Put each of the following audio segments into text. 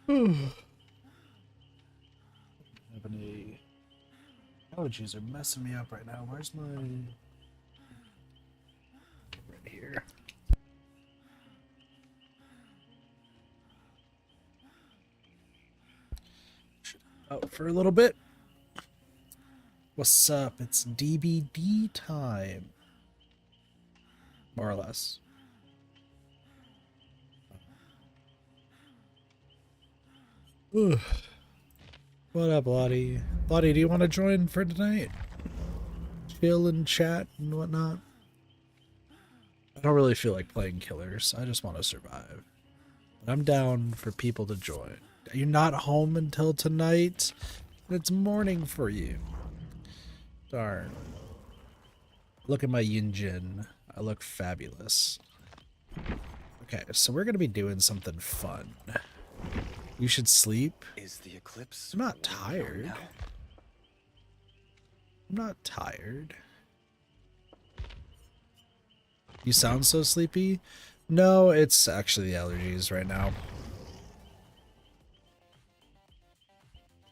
Having a allergies are messing me up right now. Where's my right here? Out for a little bit. What's up? It's DBD time. More or less. Ugh. What up, Lottie? Lottie, do you want to join for tonight? Chill and chat and whatnot? I don't really feel like playing killers. I just want to survive. But I'm down for people to join. Are you not home until tonight? It's morning for you. Darn. Look at my yin jin. I look fabulous. Okay, so we're gonna be doing something fun. You should sleep. Is the eclipse? I'm not tired. I'm not tired. You sound so sleepy? No, it's actually the allergies right now.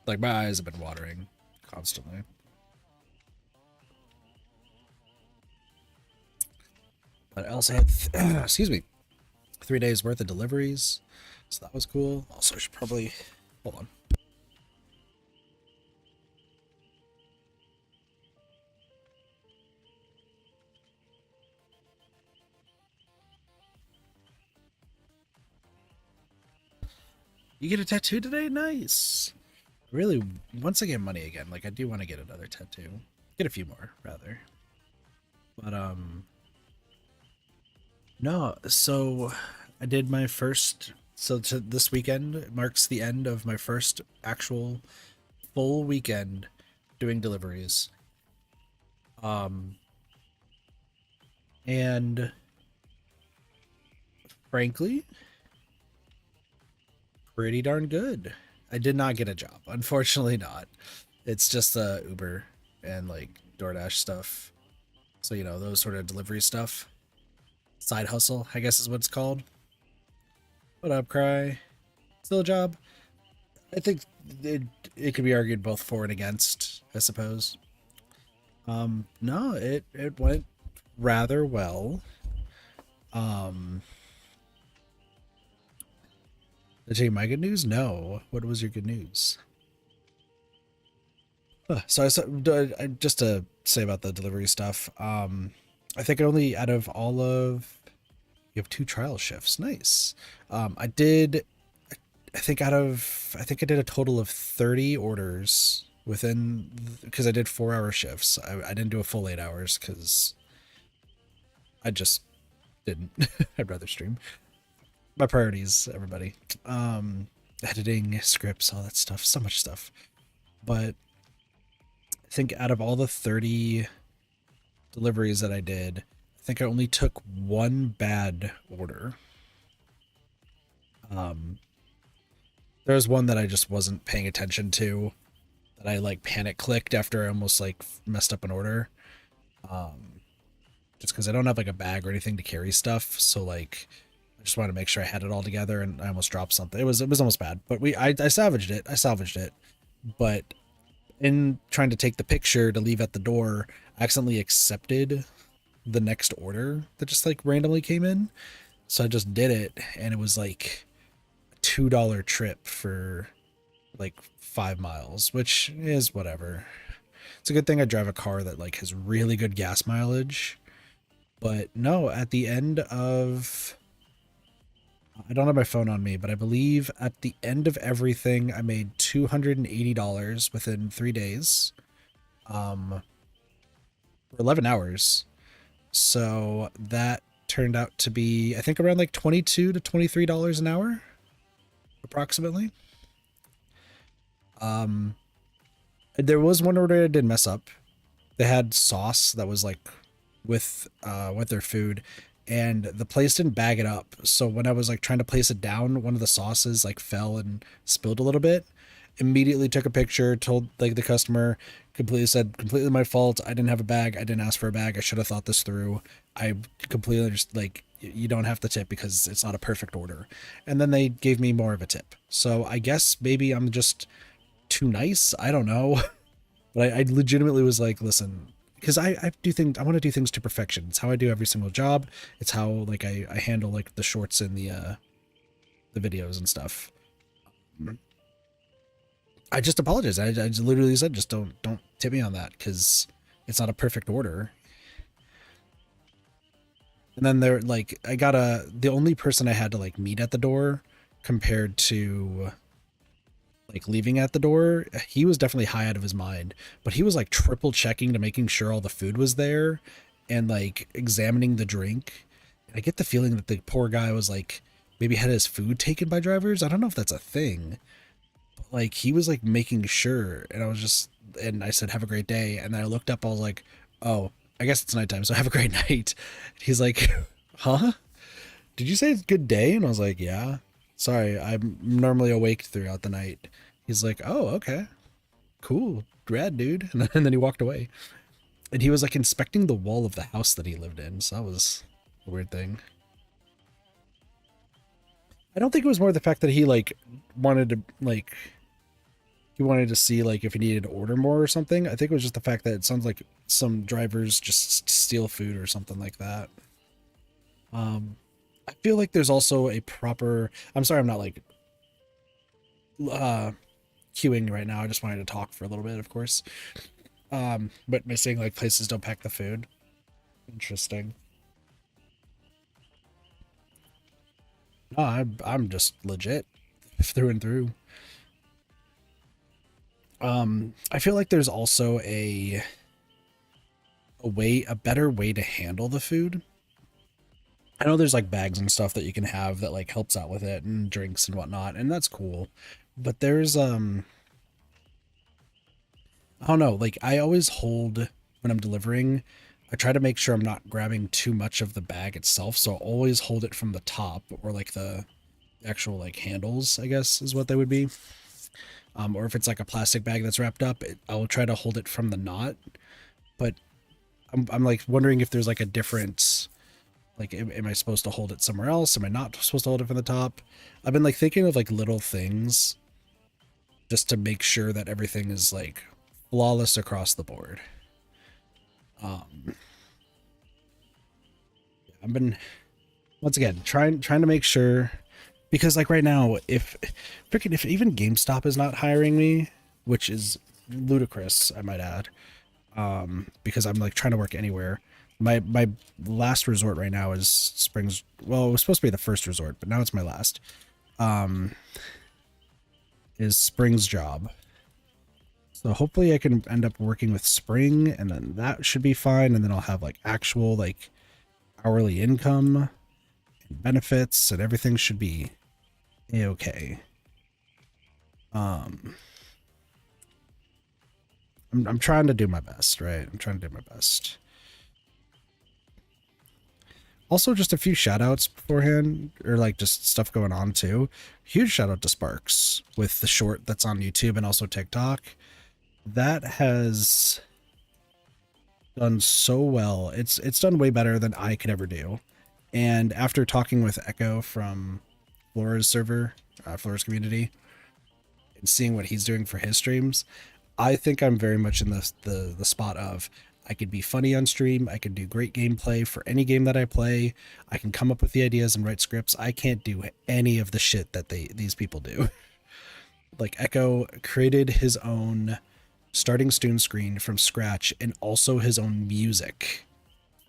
Like, my eyes have been watering constantly. But I also had, excuse me, 3 days worth of deliveries. So that was cool. Also, I should probably, hold on. You get a tattoo today? Nice. Really, once I get money again, like I do want to get another tattoo. Get a few more, rather. But, no, so I did my first, so this weekend marks the end of my first actual full weekend doing deliveries. And frankly, pretty darn good. I did not get a job. Unfortunately not. It's just Uber and like DoorDash stuff. So, you know, those sort of delivery stuff. Side hustle, I guess is what it's called. What up, Cry? Still a job? I think it could be argued both for and against, I suppose. No, it went rather well. Did I tell you my good news? No. What was your good news? So just to say about the delivery stuff, I think only out of all of, you have 2 trial shifts. Nice. I did, I think I did a total of 30 orders within, because I did 4-hour shifts. I didn't do a full 8 hours because I just didn't. I'd rather stream. My priorities, everybody. Editing, scripts, all that stuff, so much stuff. But I think out of all the 30 deliveries that I did, I think I only took 1 bad order. There was one that I just wasn't paying attention to, that I like panic clicked after I almost like messed up an order. Just because I don't have like a bag or anything to carry stuff, so like I just wanted to make sure I had it all together, and I almost dropped something. It was almost bad, but I salvaged it. I salvaged it, but in trying to take the picture to leave at the door, I accidentally accepted the next order that just like randomly came in. So I just did it, and it was like a $2 trip for like 5 miles, which is whatever. It's a good thing I drive a car that like has really good gas mileage. But no, at the end of, I don't have my phone on me, but I believe at the end of everything, I made $280 within 3 days. For 11 hours. So that turned out to be, I think, around like $22 to $23 an hour, approximately. There was one order I did mess up. They had sauce that was like with their food, and the place didn't bag it up. So when I was like trying to place it down, one of the sauces like fell and spilled a little bit, immediately took a picture, told like the customer, completely said, completely my fault. I didn't have a bag. I didn't ask for a bag. I should have thought this through. I completely just like, you don't have to tip because it's not a perfect order. And then they gave me more of a tip. So I guess maybe I'm just too nice. I don't know. But I legitimately was like, listen, because I do things, I want to do things to perfection. It's how I do every single job. It's how like I handle like the shorts and the videos and stuff. I just apologized. I just literally said, just don't tip me on that because it's not a perfect order. And then they're like, the only person I had to like meet at the door compared to like leaving at the door, he was definitely high out of his mind, but he was like triple checking to making sure all the food was there and like examining the drink. And I get the feeling that the poor guy was like, maybe had his food taken by drivers. I don't know if that's a thing. But like he was like making sure, and I was just, and I said, have a great day. And then I looked up, I was like, oh, I guess it's nighttime, so have a great night. He's like, huh? Did you say good day? And I was like, yeah. Sorry, I'm normally awake throughout the night. He's like, oh, okay, cool, rad, dude. And then he walked away. And he was like inspecting the wall of the house that he lived in. So that was a weird thing. I don't think it was more the fact that he like wanted to like, he wanted to see like if he needed to order more or something. I think it was just the fact that it sounds like some drivers just steal food or something like that. I feel like there's also a proper, I'm sorry, I'm not like uh queuing right now. I just wanted to talk for a little bit, of course. But by saying like places don't pack the food. Interesting. No, I'm just legit through and through. I feel like there's also a better way to handle the food. I know there's like bags and stuff that you can have that like helps out with it and drinks and whatnot, and that's cool. But there's I don't know, like I always hold when I'm delivering, I try to make sure I'm not grabbing too much of the bag itself, so I'll always hold it from the top or like the actual like handles, I guess is what they would be. Or if it's like a plastic bag that's wrapped up, I'll try to hold it from the knot. But I'm like wondering if there's like a difference. Like, am I supposed to hold it somewhere else? Am I not supposed to hold it from the top? I've been like thinking of like little things just to make sure that everything is like flawless across the board. Um, I've been once again trying to make sure, because like right now, if even GameStop is not hiring me, which is ludicrous, I might add, because I'm like trying to work anywhere. My last resort right now is Springs. Well, it was supposed to be the first resort, but now it's my last. Is Spring's job. So hopefully I can end up working with Spring, and then that should be fine. And then I'll have like actual like hourly income and benefits, and everything should be a-okay. I'm trying to do my best, right? I'm trying to do my best. Also, just a few shout outs beforehand, or like just stuff going on too. Huge shout out to Sparks with the short that's on YouTube and also TikTok. That has done so well. It's done way better than I could ever do. And after talking with Echo from Flora's server, Flora's community, and seeing what he's doing for his streams, I think I'm very much in the spot of I could be funny on stream. I can do great gameplay for any game that I play. I can come up with the ideas and write scripts. I can't do any of the shit that these people do. Like Echo created his own starting Stoon screen from scratch and also his own music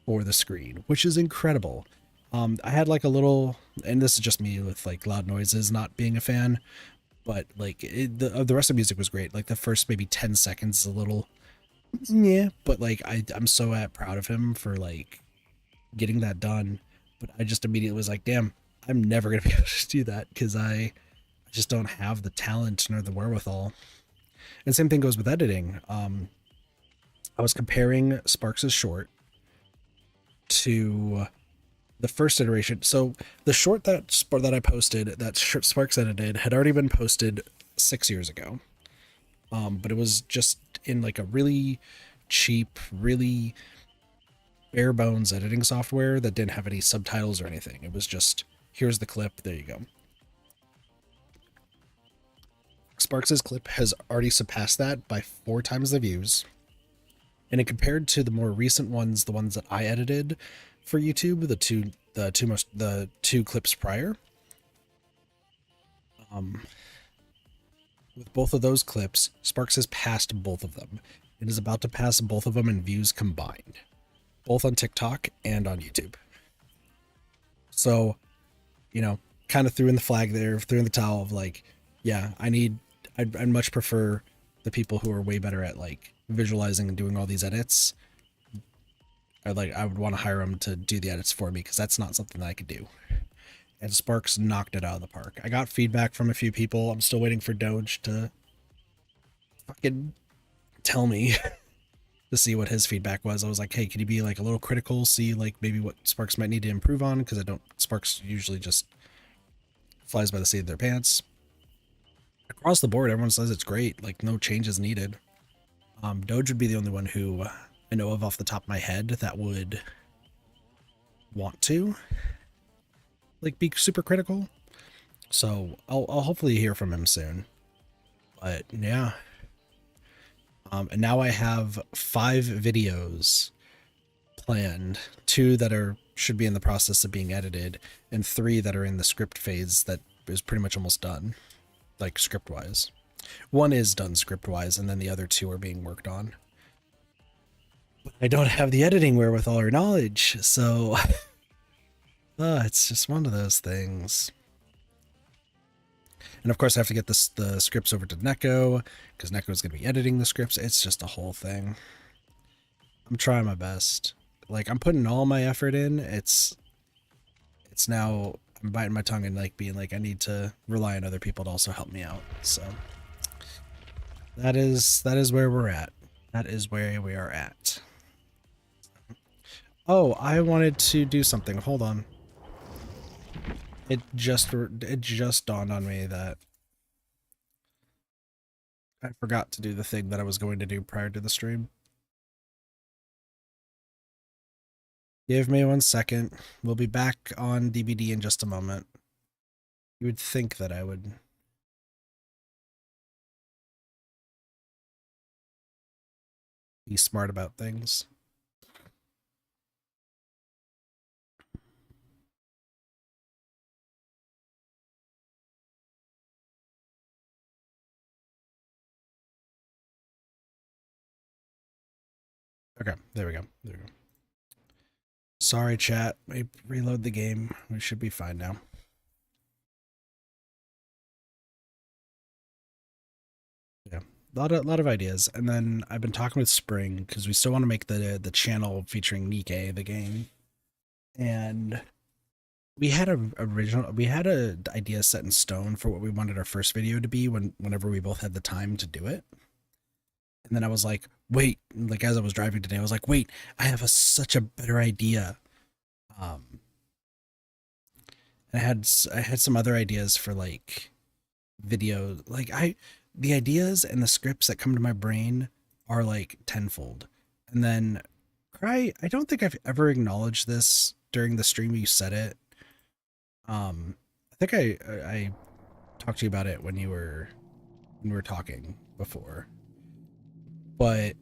for the screen, which is incredible. I had like a little, and this is just me with like loud noises not being a fan, but like the rest of the music was great. Like the first maybe 10 seconds is a little, yeah, but like I'm so proud of him for like getting that done. But I just immediately was like, damn, I'm never gonna be able to do that because I just don't have the talent nor the wherewithal. And same thing goes with editing. I was comparing Sparks' short to the first iteration. So the short that I posted, that Sparks edited, had already been posted 6 years ago. but it was just in like a really cheap, really bare bones editing software that didn't have any subtitles or anything. It was just, here's the clip, there you go. Sparks's clip has already surpassed that by 4 times the views. And it compared to the more recent ones, the ones that I edited for YouTube, the two clips prior. With both of those clips, Sparks has passed both of them. It is about to pass both of them in views combined, both on TikTok and on YouTube. So, you know, kind of threw in the flag there, threw in the towel of like, yeah, I'd much prefer the people who are way better at like visualizing and doing all these edits. I would want to hire them to do the edits for me because that's not something that I could do. And Sparks knocked it out of the park. I got feedback from a few people. I'm still waiting for Doge to fucking tell me to see what his feedback was. I was like, hey, can you be like a little critical, see like maybe what Sparks might need to improve on? Because Sparks usually just flies by the seat of their pants. Across the board, everyone says it's great, like no changes needed. Doge would be the only one who I know of off the top of my head that would want to like be super critical. So I'll hopefully hear from him soon. But yeah. And now I have 5 videos planned, 2 that should be in the process of being edited, and 3 that are in the script phase that is pretty much almost done, like script wise. 1 is done script wise, and then the other 2 are being worked on. But I don't have the editing wherewithal or knowledge, so it's just one of those things. And of course I have to get the scripts over to Neko, because Neko is going to be editing the scripts. It's just a whole thing. I'm trying my best. Like, I'm putting all my effort in. It's now, I'm biting my tongue and like being like, I need to rely on other people to also help me out. So that is where we're at. That is where we are at. Oh, I wanted to do something. Hold on. It just dawned on me that I forgot to do the thing that I was going to do prior to the stream. Give me 1 second. We'll be back on DVD in just a moment. You would think that I would be smart about things. Okay, there we go. There we go. Sorry, chat. We reload the game. We should be fine now. Yeah, a lot of ideas. And then I've been talking with Spring because we still want to make the channel featuring Nikke, the game. And we had a idea set in stone for what we wanted our first video to be whenever we both had the time to do it. And then I was like, wait, like as I was driving today, I was like, wait, I have such a better idea. I had some other ideas for like video, like the ideas and the scripts that come to my brain are like tenfold. And then I don't think I've ever acknowledged this during the stream you said it. I think I talked to you about it when we were talking before. But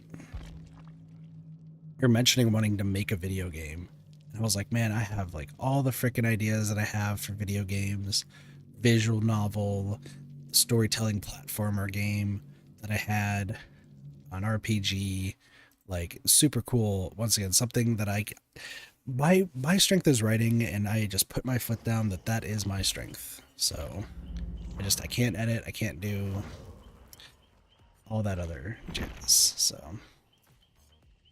you're mentioning wanting to make a video game. And I was like, man, I have like all the freaking ideas that I have for video games, visual novel, storytelling platformer game that I had, an RPG, like super cool. Once again, something that my strength is writing, and I just put my foot down that is my strength. So I can't edit, I can't do all that other jazz. So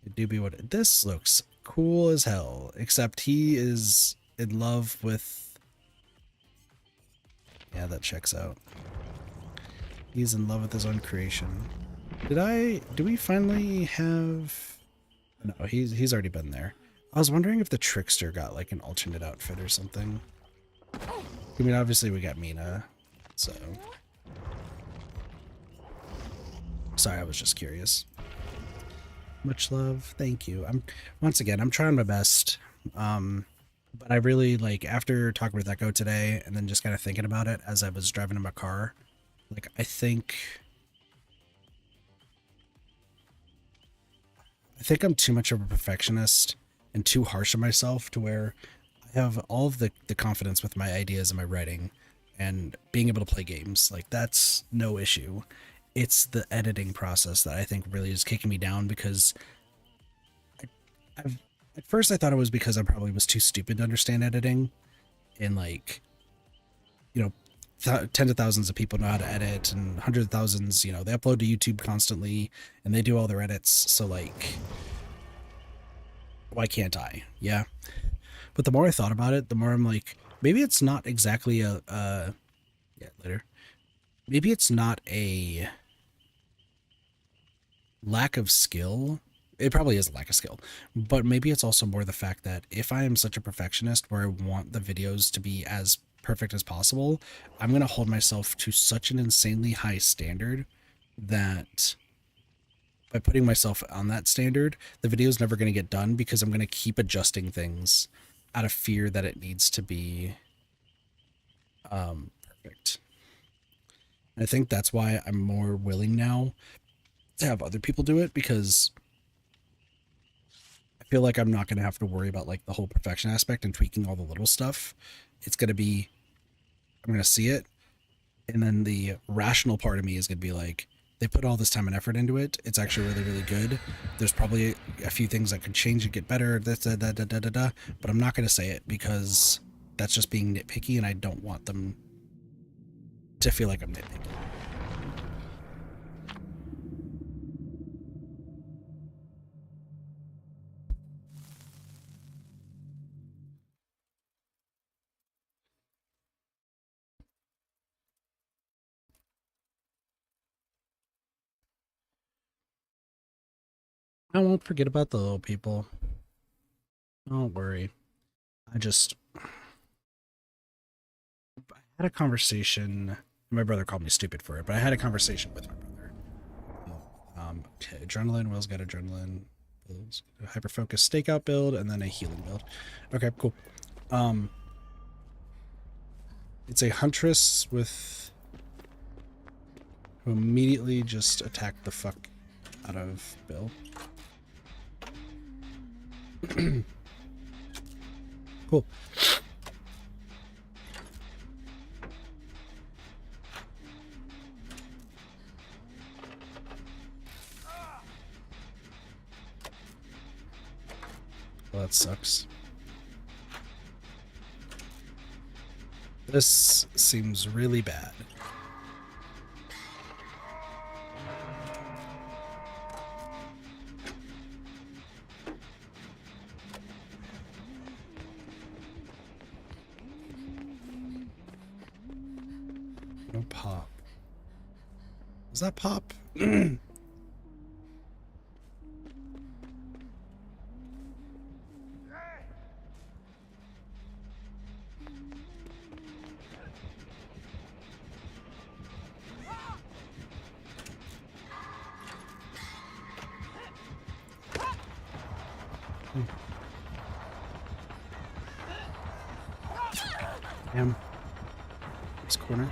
it do be what this looks cool as hell, except he is in love with, yeah, that checks out. He's in love with his own creation. Do we finally have, no, he's already been there. I was wondering if the trickster got like an alternate outfit or something. I mean, obviously we got Mina, so Sorry, I was just curious. Much love. Thank you. Once again, I'm trying my best. But I really, like, after talking with Echo today and then just kind of thinking about it as I was driving in my car, like, I think I'm too much of a perfectionist and too harsh on myself to where I have all of the confidence with my ideas and my writing and being able to play games. Like, that's no issue. It's the editing process that I think really is kicking me down, because at first I thought it was because I probably was too stupid to understand editing, and like, you know, tens of thousands of people know how to edit, and hundreds of thousands, you know, they upload to YouTube constantly and they do all their edits. So like, why can't I? Yeah. But the more I thought about it, the more I'm like, maybe it's not exactly yeah, later. Maybe it's not a lack of skill. It probably is a lack of skill, but maybe it's also more the fact that if I am such a perfectionist where I want the videos to be as perfect as possible, I'm going to hold myself to such an insanely high standard that by putting myself on that standard, the video is never going to get done, because I'm going to keep adjusting things out of fear that it needs to be perfect. And I think that's why I'm more willing now to have other people do it, because I feel like I'm not going to have to worry about like the whole perfection aspect and tweaking all the little stuff. It's going to be, I'm going to see it, and then the rational part of me is going to be like, they put all this time and effort into it. It's actually really, really good. There's probably a few things that could change and get better, but I'm not going to say it because that's just being nitpicky, and I don't want them to feel like I'm nitpicky. I won't forget about the little people. Don't worry. I had a conversation. My brother called me stupid for it, but I had a conversation with my brother. Okay, adrenaline. Will's got adrenaline. Will's got a hyper focus stakeout build, and then a healing build. Okay, cool. It's a huntress with who immediately just attacked the fuck out of Bill. Cool. Well, that sucks. This seems really bad. No pop. Was that pop? Damn. This corner.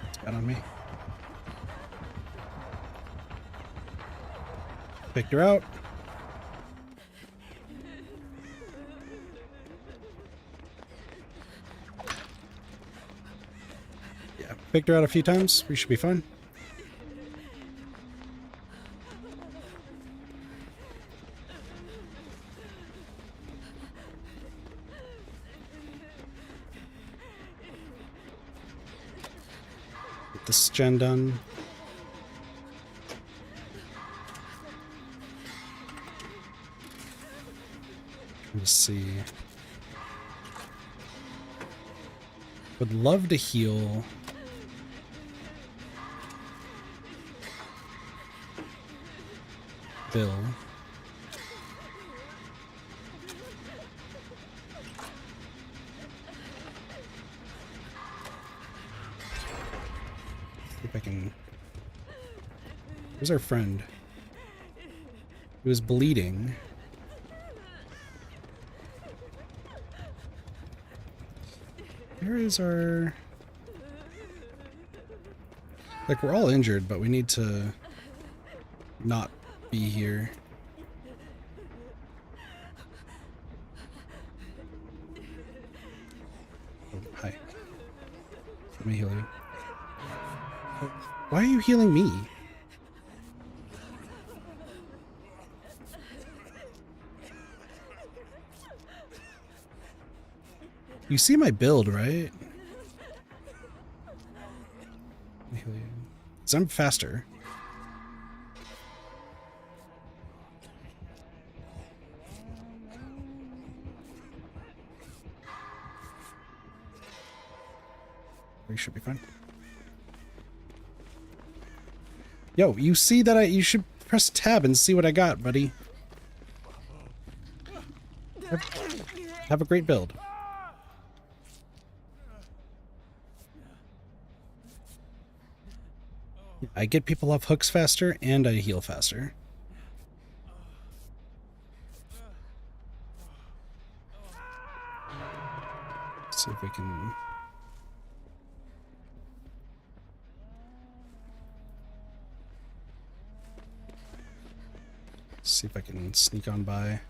It's got on me. Picked her out. Picked her out a few times. We should be fine. Get this gen done. Let's see. Would love to heal. Bill. See if I can... Where's our friend? He was bleeding. Where is our... Like, we're all injured, but we need to not be here. Oh, hi. Let me heal you. Oh, why are you healing me? You see my build, right? Let me heal you. 'Cause I'm faster. You should be fine. Yo, you see that you should press tab and see what I got, buddy. Have a great build. I get people off hooks faster and I heal faster. Let's see if we can... See if I can sneak on by.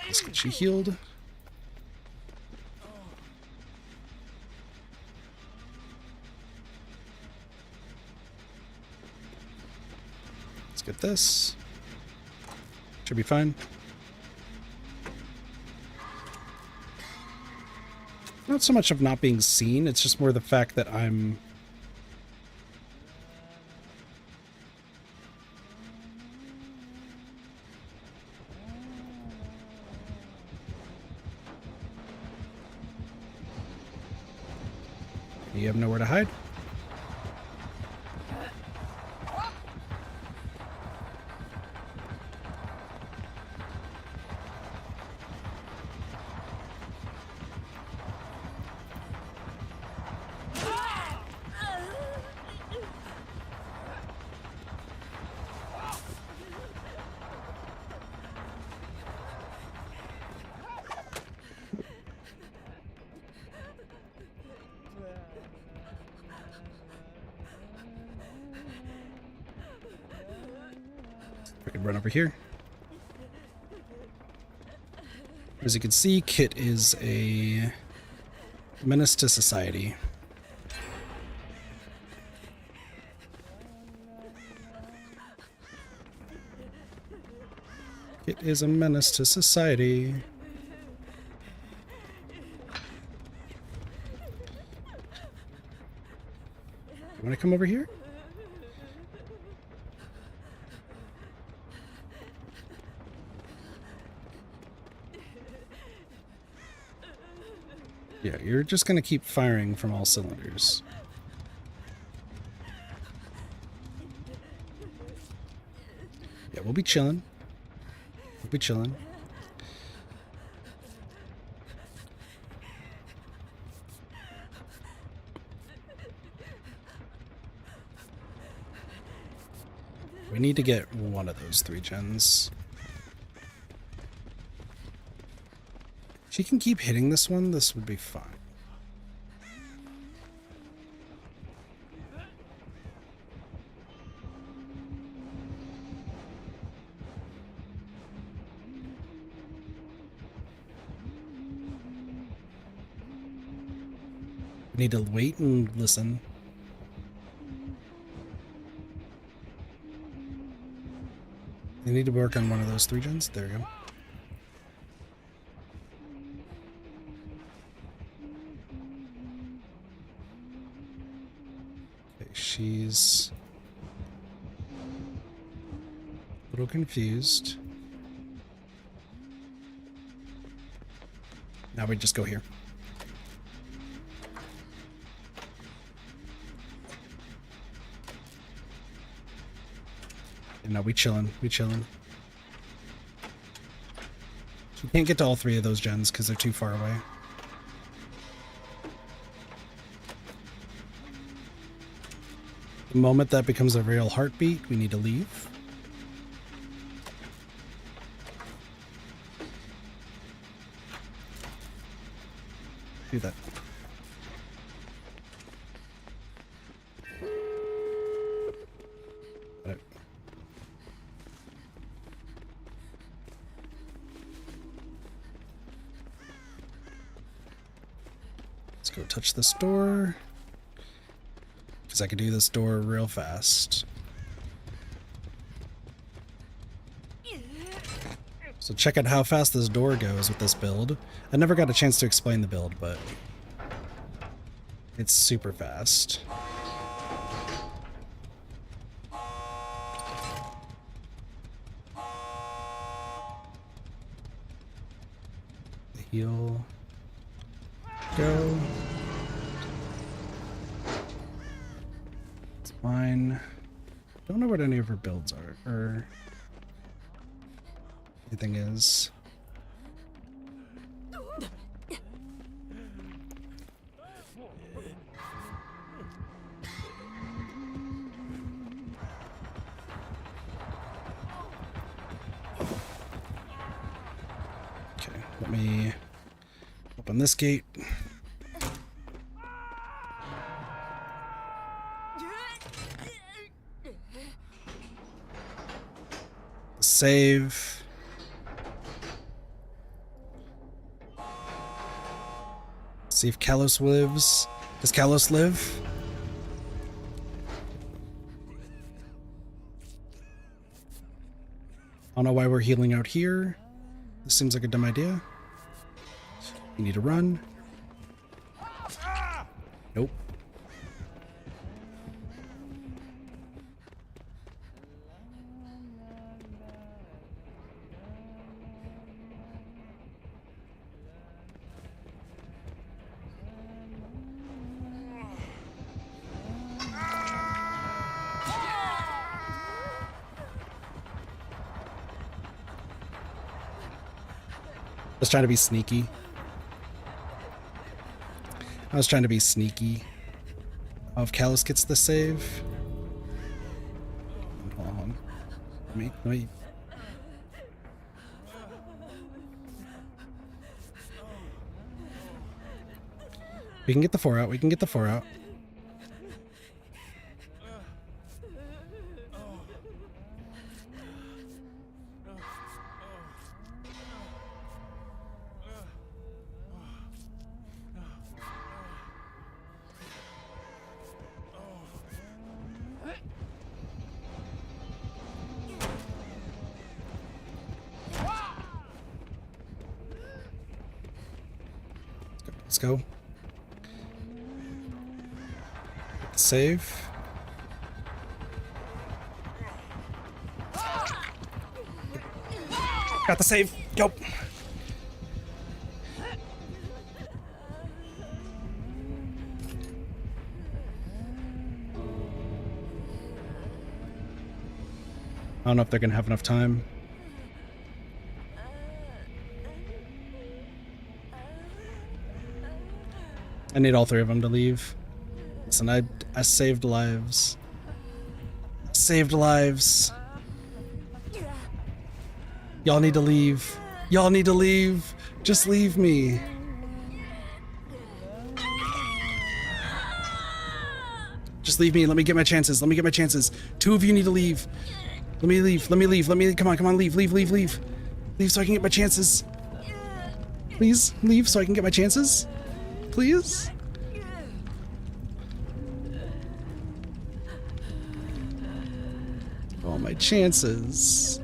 Let's get you healed. Let's get this. Should be fine. Not so much of not being seen, it's just more the fact that I'm... You have nowhere to hide? I can run over here. As you can see, Kit is a menace to society. Kit is a menace to society. You want to come over here? Yeah, you're just gonna keep firing from all cylinders. Yeah, we'll be chilling. We'll be chilling. We need to get one of those 3 gens. If you can keep hitting this one, this would be fine. We need to wait and listen. We need to work on one of those 3 gens. There we go. She's a little confused. Now we just go here. And now we chillin'. We chillin'. We can't get to all 3 of those gens because they're too far away. The moment that becomes a real heartbeat, we need to leave. Do that. Got it. Let's go touch this door. Because I could do this door real fast. So check out how fast this door goes with this build. I never got a chance to explain the build, but it's super fast. The heal. Go. It's fine. Don't know what any of her builds are, or anything is. Okay, let me open this gate. Save. See if Kalos lives. Does Kalos live? I don't know why we're healing out here. This seems like a dumb idea. We need to run. Nope. I was trying to be sneaky. Oh, if Kalos gets the save. Hold on. Let me. We can get the 4 out. Let's go. Save. Got the save. Go. I don't know if they're gonna have enough time. I need all 3 of them to leave. Listen, I saved lives. Saved lives. Y'all need to leave. Y'all need to leave. Just leave me. Just leave me. Let me get my chances. 2 of you need to leave. Let me leave. Come on, leave. Leave so I can get my chances. Please, leave so I can get my chances. Please? All my chances.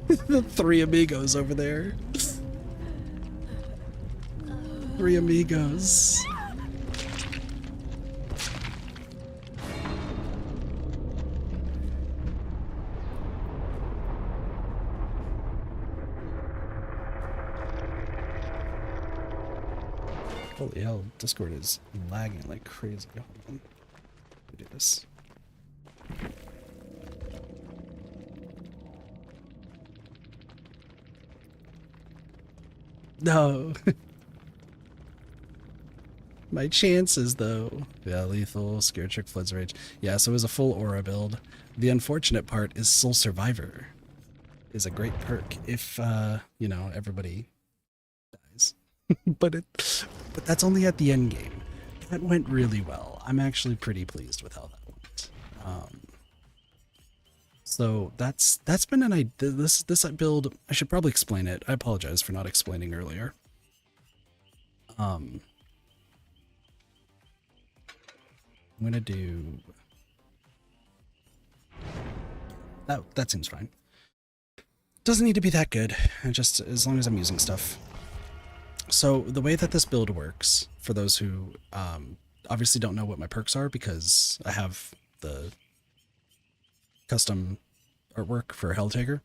The 3 amigos over there. 3 amigos. Holy hell, Discord is lagging like crazy. Hold on. Let me do this. No. My chances, though. Yeah, lethal, scare trick, floods rage. Yeah, so it was a full aura build. The unfortunate part is Soul Survivor is a great perk if, you know, everybody dies. but that's only at the end game. That went really well. I'm actually pretty pleased with how that went. So that's been an idea. This build, I should probably explain it. I apologize for not explaining earlier. I'm gonna do that seems fine. Doesn't need to be that good, just as long as I'm using stuff. So the way that this build works, for those who obviously don't know what my perks are, because I have the custom artwork for Helltaker.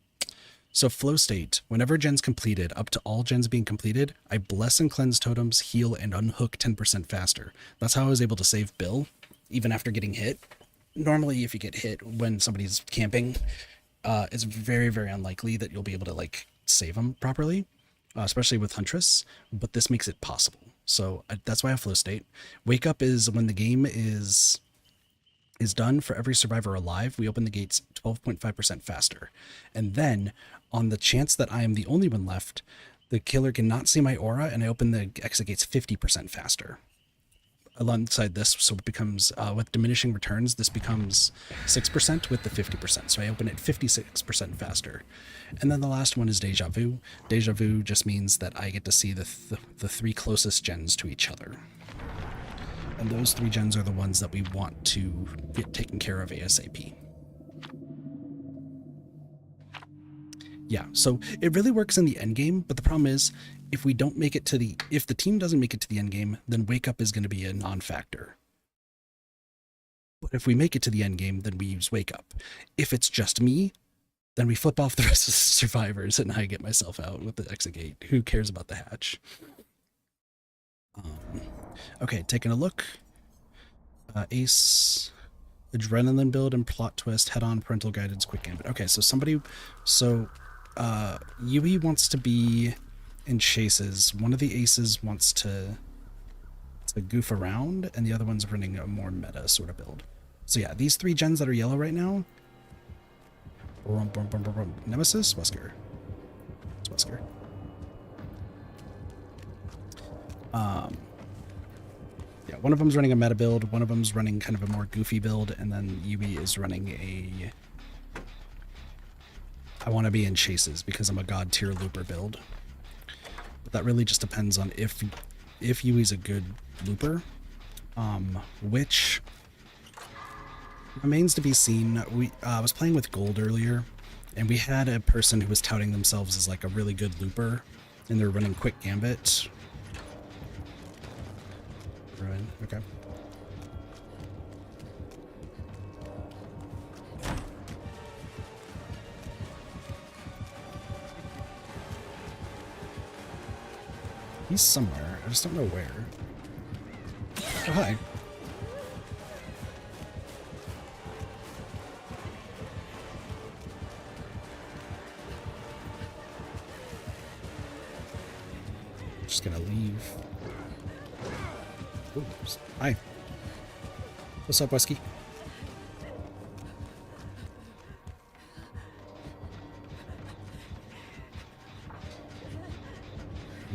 So flow state, whenever gen's completed, up to all gens being completed, I bless and cleanse totems, heal, and unhook 10% faster. That's how I was able to save Bill, even after getting hit. Normally, if you get hit when somebody's camping, it's very, very unlikely that you'll be able to like save them properly, especially with Huntress, but this makes it possible. So that's why I have flow state. Wake up is when the game is done. For every survivor alive, we open the gates 12.5% faster. And then, on the chance that I am the only one left, the killer cannot see my aura, and I open the exit gates 50% faster. Alongside this, so it becomes, with diminishing returns, this becomes 6% with the 50%. So I open it 56% faster. And then the last one is Deja Vu. Deja Vu just means that I get to see the three closest gens to each other. And those three gens are the ones that we want to get taken care of ASAP. Yeah, so it really works in the end game, but the problem is if we don't make it to if the team doesn't make it to the end game, then wake up is going to be a non-factor. But if we make it to the end game, then we use wake up. If it's just me, then we flip off the rest of the survivors and I get myself out with the exit gate. Who cares about the hatch? Okay, taking a look. Ace, adrenaline build and plot twist, head-on, parental guidance, quick gambit. Okay, so Yui wants to be in chases. One of the aces wants to goof around, and the other one's running a more meta sort of build. So yeah, these three gens that are yellow right now. Nemesis, Wesker. It's Wesker. Yeah, one of them's running a meta build, one of them's running kind of a more goofy build, and then Yui is running a I want to be in chases because I'm a god tier looper build. But that really just depends on if Yui's a good looper, which remains to be seen. I was playing with Gold earlier, and we had a person who was touting themselves as like a really good looper, and they're running quick gambit. Right, okay. He's somewhere. I just don't know where. Oh, hi. Just gonna leave. Ooh, hi. What's up, Wesky?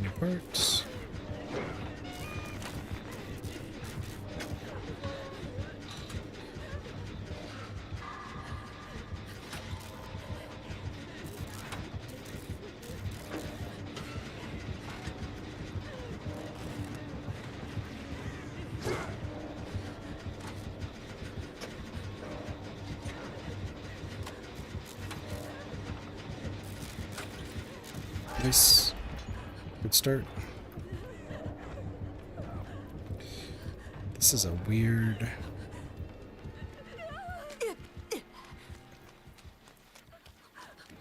New parts. Nice. Good start. This is a weird...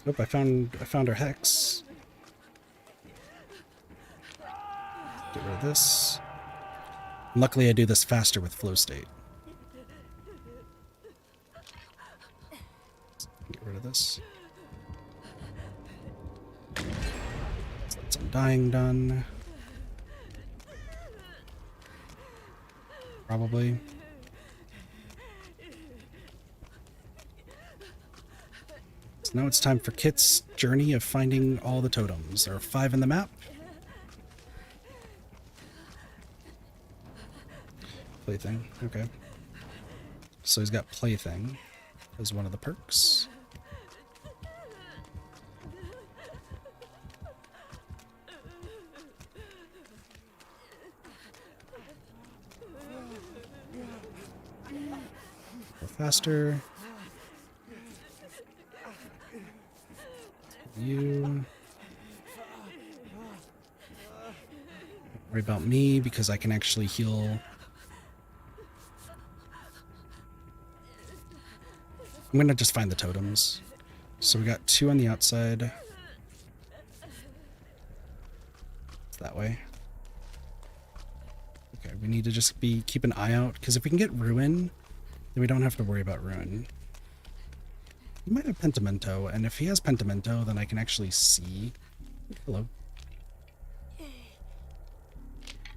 Nope, I found our hex. Get rid of this. Luckily, I do this faster with flow state. Get rid of this. Let's get some dying done. Probably. So now it's time for Kit's journey of finding all the totems. There are 5 in the map. Plaything, okay. So he's got Plaything as one of the perks. Go faster. You. Don't worry about me because I can actually heal. I'm gonna just find the totems. So we got 2 on the outside. It's that way. Okay, we need to just keep an eye out, because if we can get Ruin, then we don't have to worry about Ruin. He might have Pentimento, and if he has Pentimento, then I can actually see. Hello.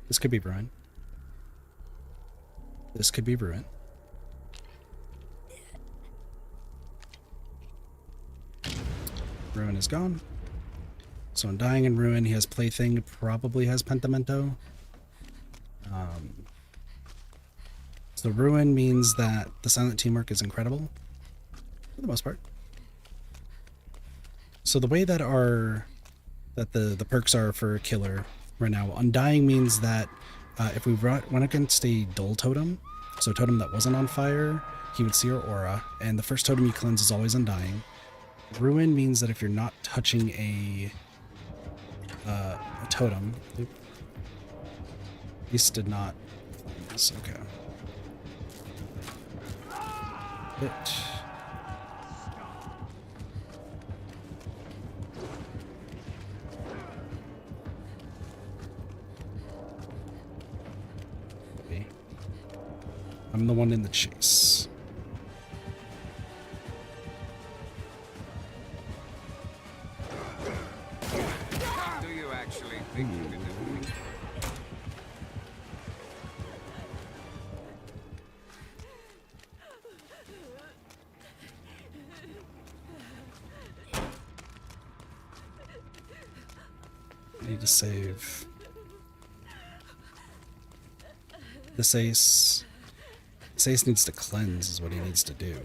This could be Ruin. This could be Ruin. Ruin is gone. So in Dying and Ruin, he has Plaything, probably has Pentimento. So Ruin means that the silent teamwork is incredible, for the most part. So the way that the perks are for Killer right now, Undying means that if we run against a dull totem, so a totem that wasn't on fire, he would see our aura, and the first totem you cleanse is always Undying. Ruin means that if you're not touching a totem, this did not cleanse. Okay. Hit. Okay. I'm the one in the chase. Do you actually think you can do it? I need to save this ace. This ace needs to cleanse is what he needs to do.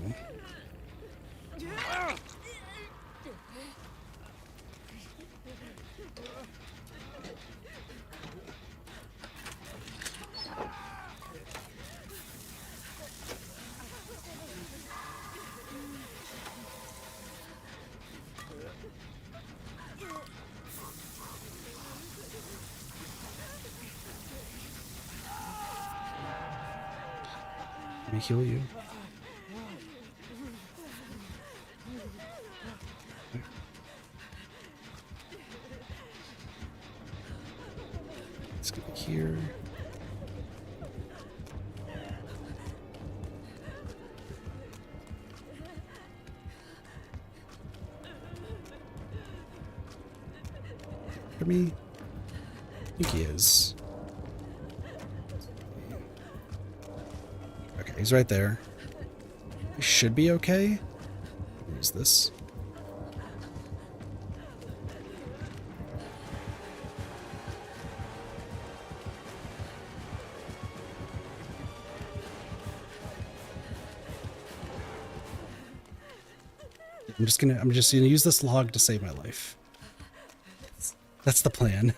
Let me heal you. Okay. Let's go here. For me, I think he is. Okay, he's right there. He should be okay. Use this. I'm just gonna use this log to save my life. That's the plan.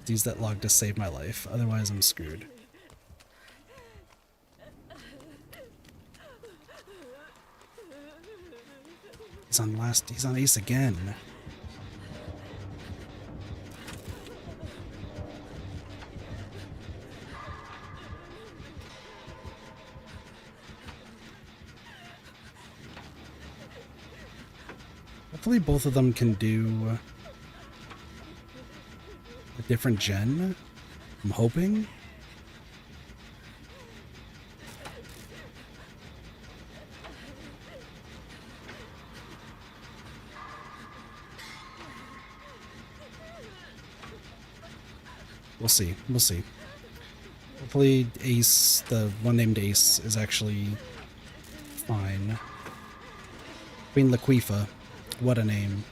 Use that log to save my life, otherwise I'm screwed. He's on ace again. Hopefully both of them can do a different gen. I'm hoping. We'll see. We'll see. Hopefully Ace, the one named Ace, is actually fine. Queen Laquifa. What a name.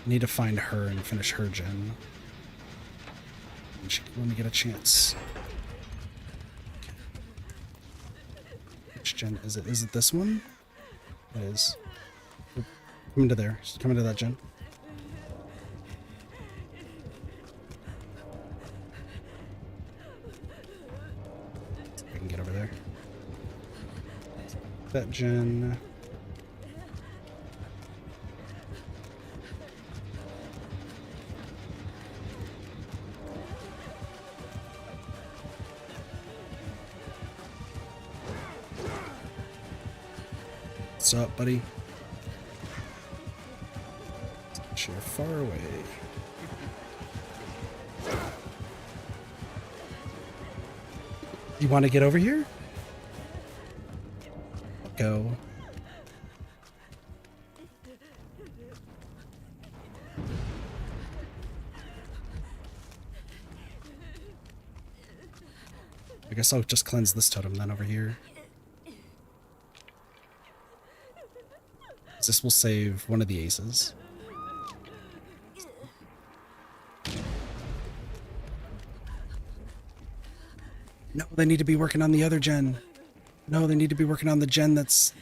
I need to find her and finish her gen. Let me get a chance. Which gen is it? Is it this one? It is. Come into there. Just come into that gen. I can get over there. That gen. What's up, buddy? You're far away. You want to get over here? Go. I guess I'll just cleanse this totem then over here. This will save one of the aces. No, they need to be working on the other gen. No, they need to be working on the gen that's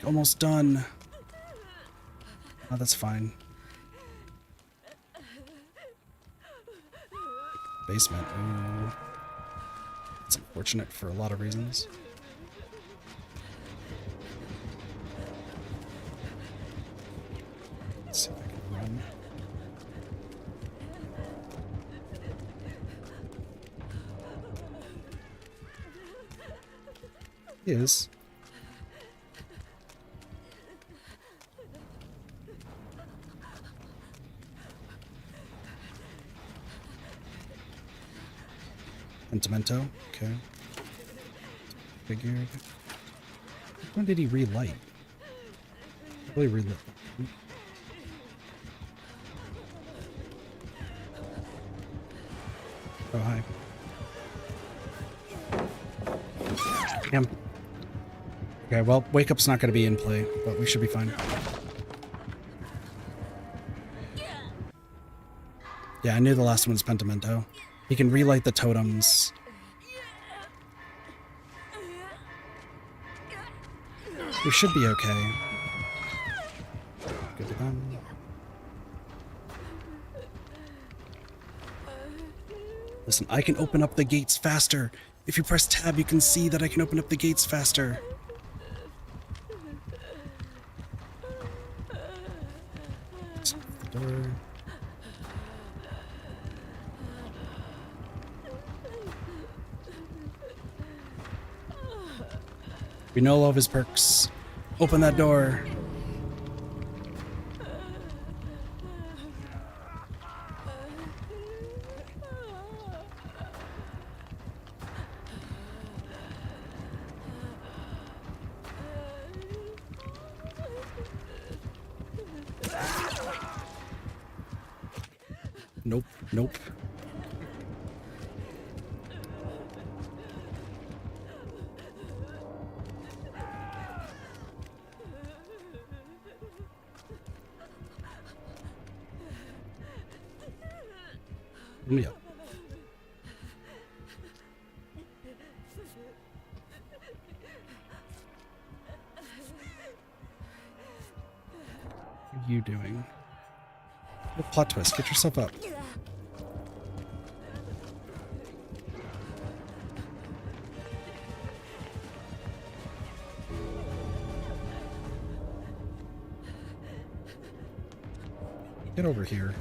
almost done. Oh, that's fine. Basement. Ooh. It's unfortunate for a lot of reasons. Let's see if I can run. He is. Pentimento, okay. Figured. When did he relight? Really relit. Oh, hi. Damn. Okay, well, Wake Up's not going to be in play, but we should be fine. Yeah, I knew the last one was Pentimento. He can relight the totems. We should be okay. Good to them. Listen, I can open up the gates faster. If you press tab, you can see that I can open up the gates faster. Let's open the door. We know all of his perks. Open that door. Nope, nope. Yeah. What are you doing? What plot twist? Get yourself up. Get over here.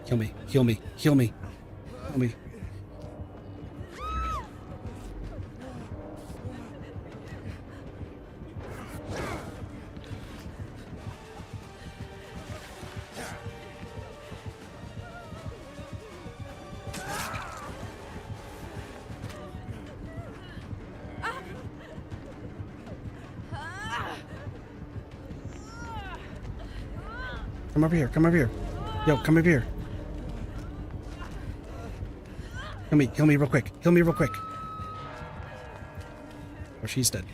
Heal me, heal me, heal me, heal me. Come over here. Come over here. Yo, come over here. Heal me real quick. Heal me real quick. Oh, she's dead.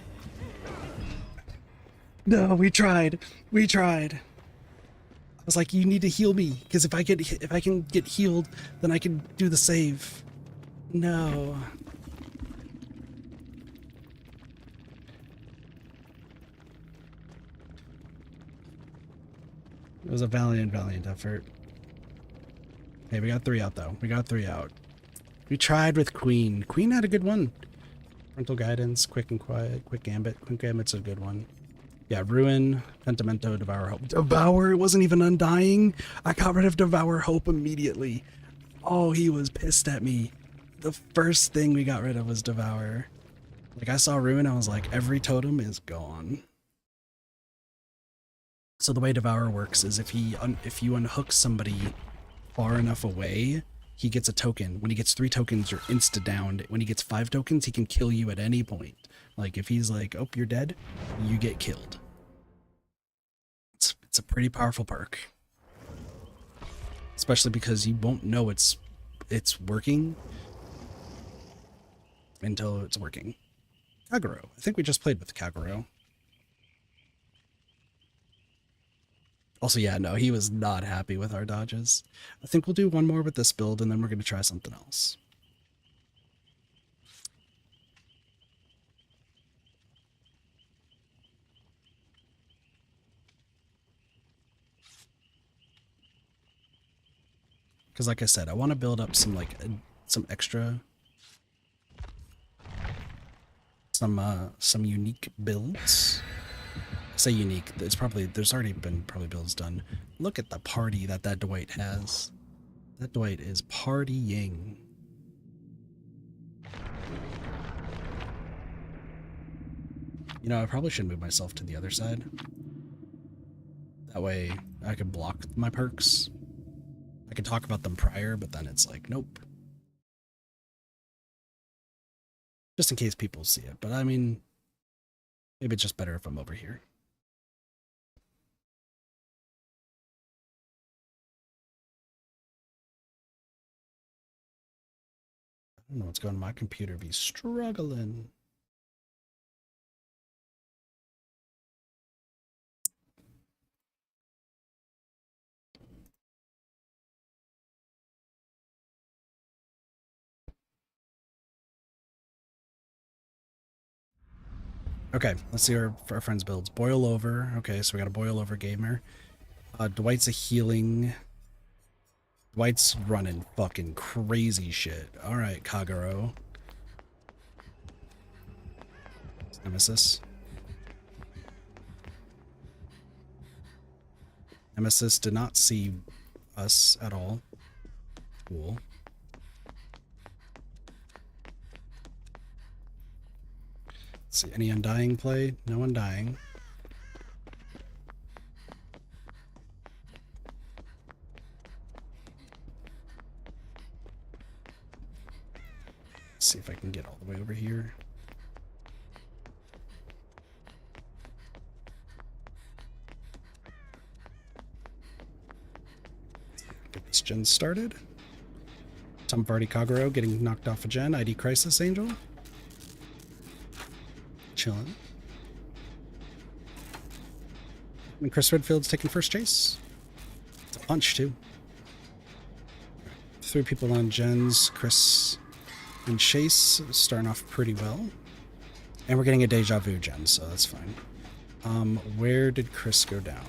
No, we tried. We tried. I was like, you need to heal me, because if I can get healed, then I can do the save. No. It was a valiant effort. Hey, we got 3 out though. We got 3 out. We tried with Queen. Queen had a good one. Parental Guidance, Quick and Quiet, Quick Gambit. Quick Gambit's a good one. Yeah, Ruin, Pentimento, Devour Hope. Devour, it wasn't even Undying. I got rid of Devour Hope immediately. Oh, he was pissed at me. The first thing we got rid of was Devour. Like, I saw Ruin, I was like, every totem is gone. So the way Devour works is if you unhook somebody far enough away, he gets a token. When he gets 3 tokens, you're insta-downed. When he gets 5 tokens, he can kill you at any point. Like, if he's like, oh, you're dead, you get killed. It's a pretty powerful perk. Especially because you won't know it's working until it's working. Kagero. I think we just played with Kagero. Also, yeah, no, he was not happy with our dodges. I think we'll do one more with this build, and then we're going to try something else. Because like I said, I want to build up some, like, some extra... Some unique builds. I say unique, it's probably, there's already been probably builds done. Look at the party that Dwight has. That Dwight is partying. You know, I probably should move myself to the other side. That way I could block my perks. I could talk about them prior, but then it's like, nope. Just in case people see it, but I mean, maybe it's just better if I'm over here. I don't know what's going on. My computer be struggling. Okay, let's see our friends' builds. Boil over. Okay, so we got a boil over gamer. Dwight's a healing. Dwight's running fucking crazy shit. Alright, Kagero. Nemesis. Nemesis did not see us at all. Cool. Let's see, any Undying play? No Undying. Let's see if I can get all the way over here. Get this gen started. Tom Vardy Kagero getting knocked off a gen. ID Crisis Angel. Chilling. And Chris Redfield's taking first chase. It's a punch too. 3 people on gens. Chris and Chase starting off pretty well. And we're getting a Deja Vu gen, so that's fine. Where did Chris go down?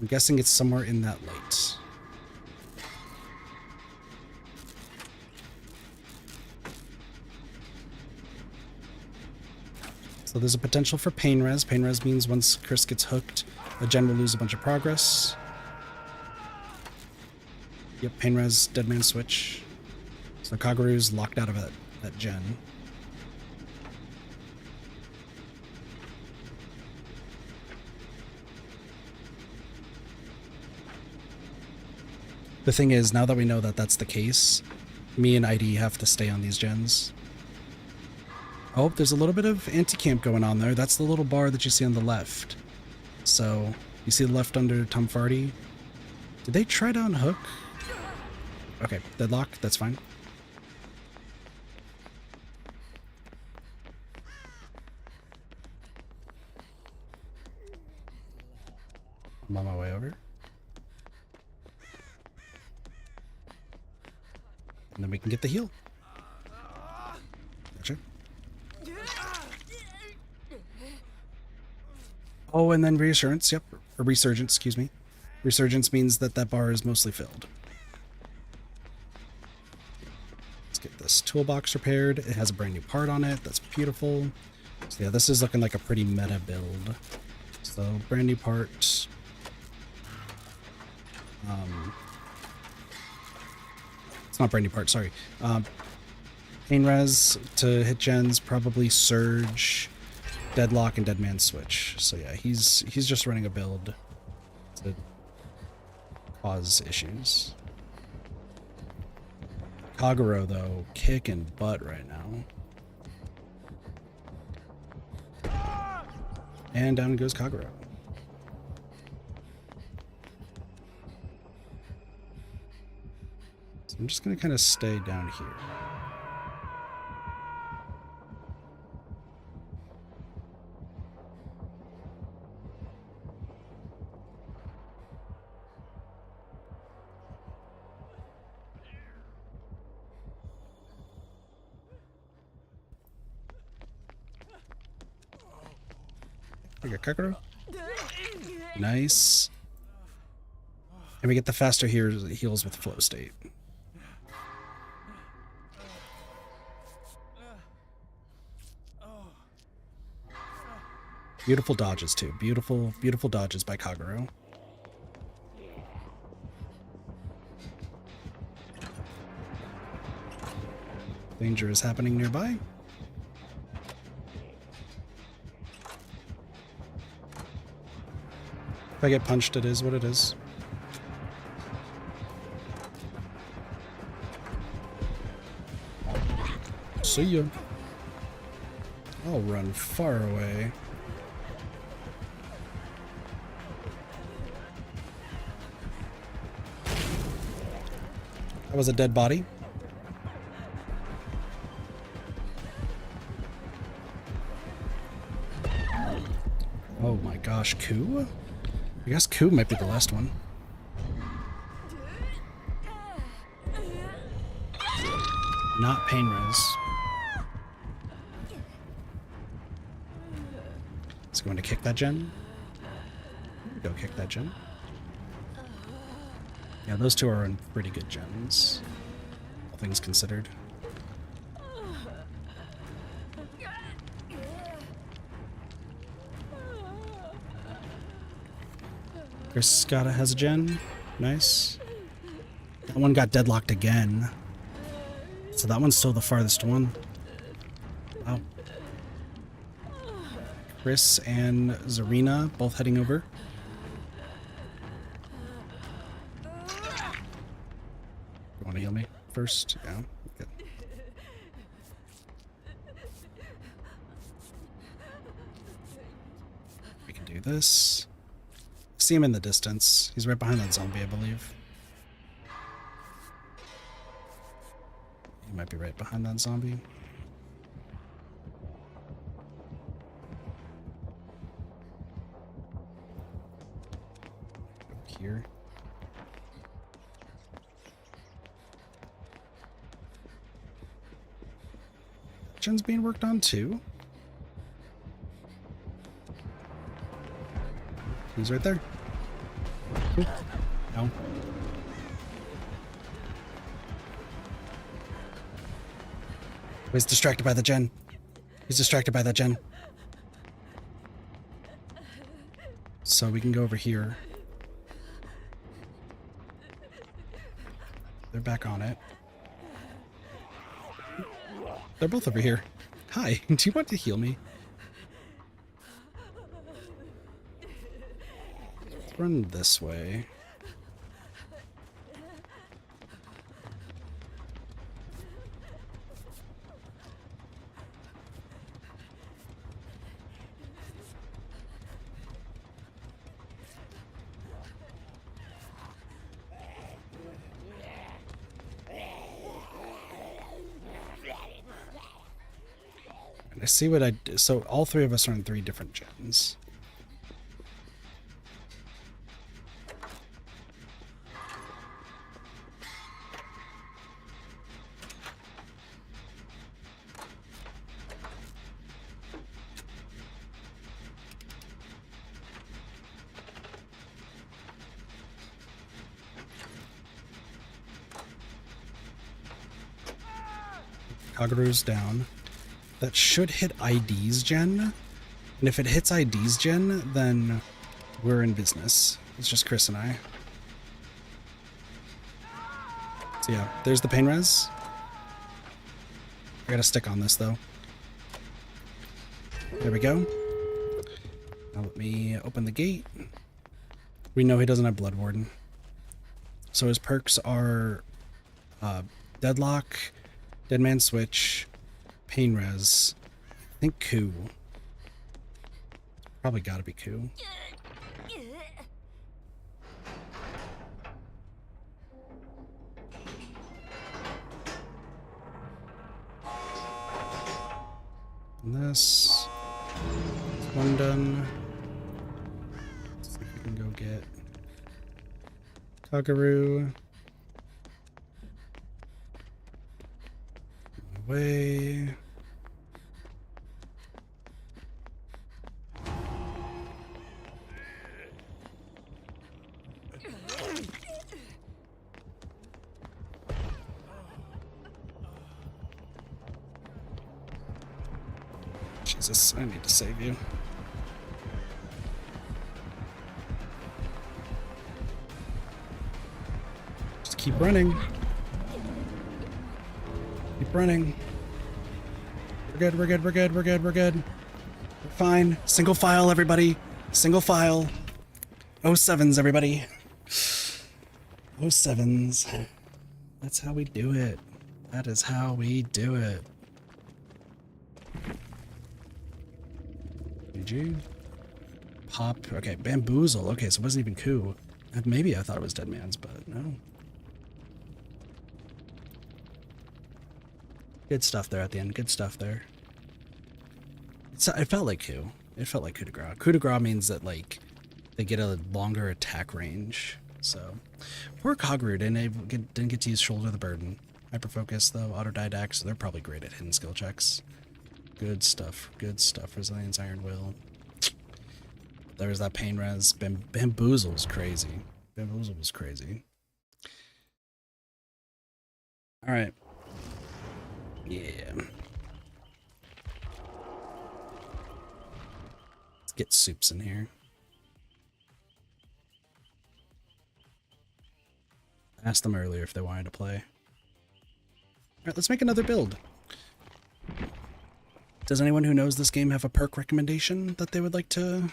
I'm guessing it's somewhere in that late. So there's a potential for pain res. Pain res means once Chris gets hooked, a gen will lose a bunch of progress. Yep, pain res, dead man switch. So Kageru's locked out of that gen. The thing is, now that we know that that's the case, me and ID have to stay on these gens. Oh, there's a little bit of anti-camp going on there. That's the little bar that you see on the left. So You see the left under Tom Farty? Did they try to unhook? Okay, deadlock, that's fine. I'm on my way over. And then we can get the heal. Gotcha. Oh, and then reassurance, yep. Or resurgence, excuse me. Resurgence means that that bar is mostly filled. Let's get this toolbox repaired. It has a brand new part on it. That's beautiful. So yeah, this is looking like a pretty meta build. So brand new part. It's not brand new part, sorry. Pain res to hit gens, probably surge, deadlock, and deadman switch. So yeah, he's just running a build to cause issues. Kagero though, kicking butt right now. And down goes Kagero. So I'm just gonna kind of stay down here. We got Kagero. Nice. And we get the faster heals with flow state. Beautiful dodges too. Beautiful, beautiful dodges by Kagero. Danger is happening nearby. If I get punched, it is what it is. See ya. I'll run far away. That was a dead body. Oh my gosh, Ku? I guess Ku might be the last one. Not pain res. It's going to kick that gen. Go kick that gen. Yeah, those two are in pretty good gens, all things considered. Chris Scotta has a gen. Nice. That one got deadlocked again. So that one's still the farthest one. Wow. Chris and Zarina both heading over. You want to heal me first? Yeah. Good. We can do this. See him in the distance. He's right behind that zombie, I believe. He might be right behind that zombie. Up here. Gen's being worked on too. He's right there. Ooh. No. He's distracted by the gen. He's distracted by that gen. So we can go over here. They're back on it. They're both over here. Hi, do you want to heal me? Let's run this way. I see what I did. So all three of us are on 3 different gens. Kagaru's down. That should hit ID's gen. And if it hits ID's gen, then we're in business. It's just Chris and I. So yeah, there's the pain res. I gotta stick on this though. There we go. Now let me open the gate. We know he doesn't have Blood Warden. So his perks are Deadlock, Dead Man Switch, Pain Res, I think Coup. Probably gotta be Coup. And this one done. Let's see if we can go get Kagaru. Away. Jesus, I need to save you. Just keep running. Keep running. We're good, we're good, we're good, we're good, we're good. We're fine. Single file, everybody. Single file. 07s, everybody. 07s. That's how we do it. That is how we do it. GG. Pop. Okay, Bamboozle. Okay, so it wasn't even Coup. Maybe I thought it was Dead Man's, but no. Good stuff there at the end. Good stuff there. It felt like Coup. It felt like coup de grace. Coup de grace means that, like, they get a longer attack range. So, poor Kagaru didn't get to use Shoulder the Burden. Hyperfocus, though. Autodidact, so they're probably great at hidden skill checks. Good stuff. Good stuff. Resilience, Iron Will. There's that pain res. Bamboozle was crazy. Bamboozle was crazy. Alright. Yeah. Let's get Soups in here. I asked them earlier if they wanted to play. Alright, let's make another build. Does anyone who knows this game have a perk recommendation that they would like to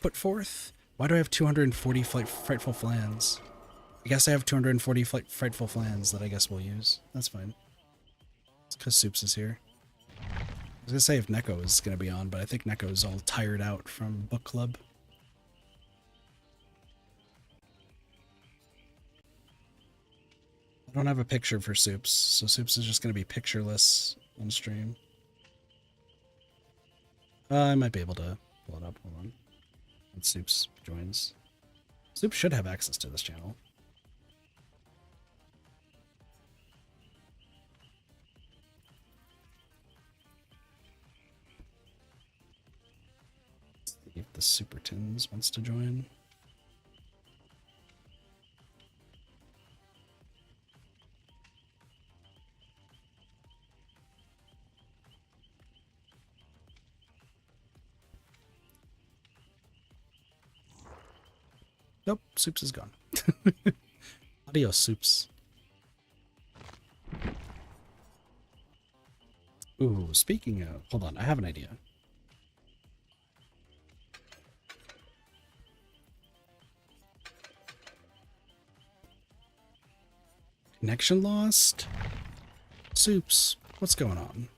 put forth? Why do I have 240 Frightful Flans? I guess I have 240 Frightful Flans that I guess we'll use. That's fine. It's because Soups is here. I was gonna say if Neko is gonna be on, but I think Neko's all tired out from book club. I don't have a picture for Soups, so Soups is just gonna be pictureless on stream. I might be able to pull it up. Hold on. When Soups joins. Soups should have access to this channel. Let's see if the Super Tins wants to join. Nope, Soups is gone. Adios, Soups. Ooh, speaking of... Hold on, I have an idea. Connection lost? Soups, what's going on?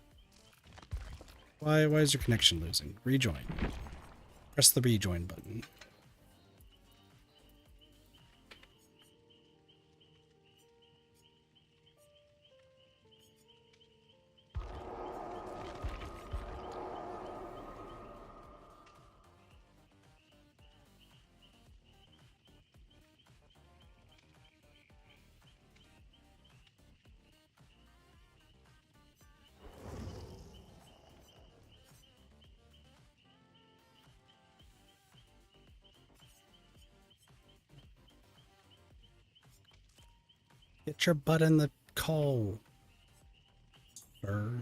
Why is your connection losing? Rejoin. Press the rejoin button. Get your butt in the call. Sir.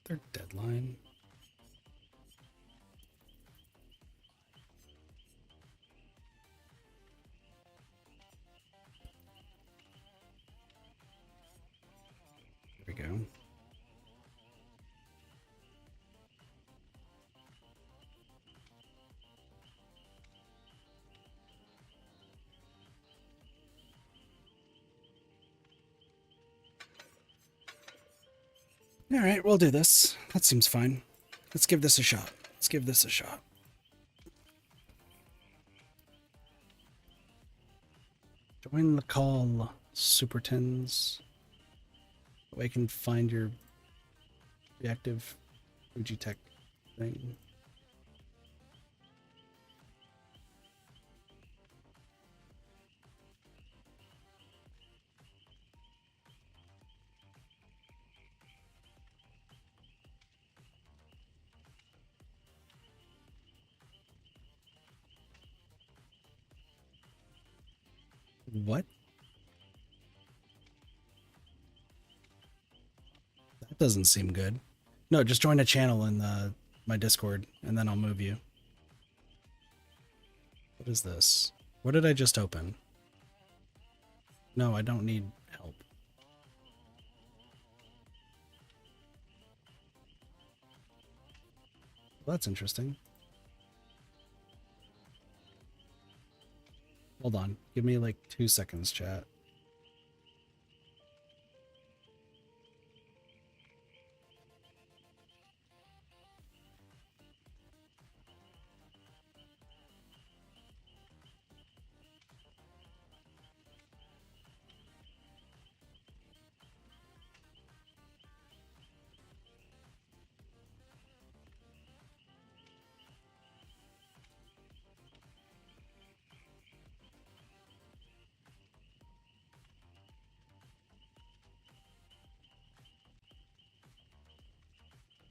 Their deadline. There we go. All right, we'll do this. That seems fine. Let's give this a shot. Let's give this a shot. Join the call, Super Tens. So I can find your reactive Fujitech thing. What? That doesn't seem good. No, just join a channel in my Discord, and then I'll move you. What is this? What did I just open? No, I don't need help. Well, that's interesting. Hold on. Give me like 2 seconds, chat.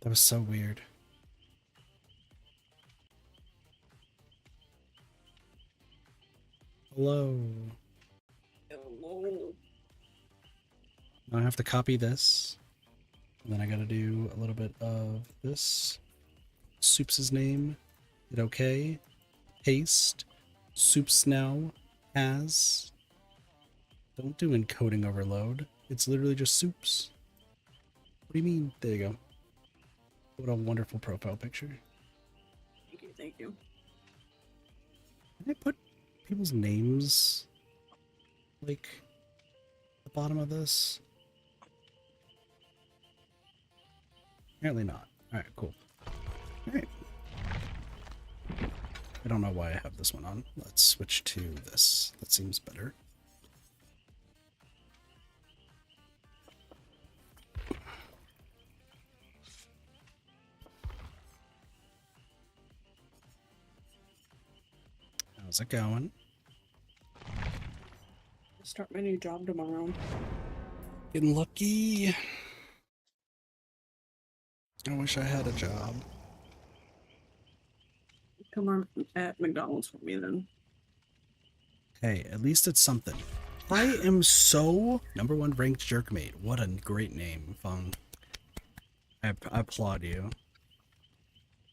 That was so weird. Hello. Hello. Now I have to copy this. And then I gotta do a little bit of this. Soup's name. Hit OK. Paste. Soups now has. Don't do encoding overload. It's literally just soups. What do you mean? There you go. What a wonderful profile picture. Thank you, thank you. Can I put people's names like at the bottom of this? Apparently not. Alright, cool. Alright. I don't know why I have this one on. Let's switch to this. That seems better. How's it going? Start my new job tomorrow. Getting lucky. I wish I had a job. Come on at McDonald's for me then. Hey, at least it's something. I am so #1 ranked jerkmate. What a great name, Fung. I applaud you.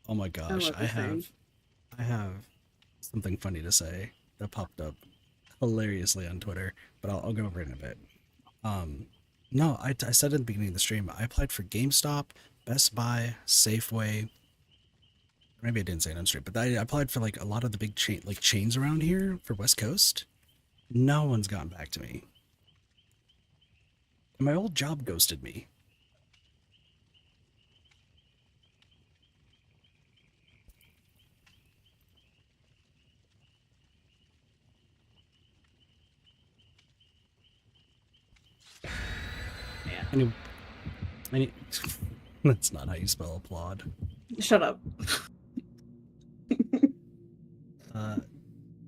Oh my gosh, love this name. I have something funny to say that popped up hilariously on Twitter, but I'll go over it in a bit. No, I said at the beginning of the stream, I applied for GameStop, Best Buy, Safeway. Maybe I didn't say it on stream, but I applied for like a lot of the big chains around here for West Coast. No one's gotten back to me. And my old job ghosted me. Yeah. That's not how you spell applaud. Shut up.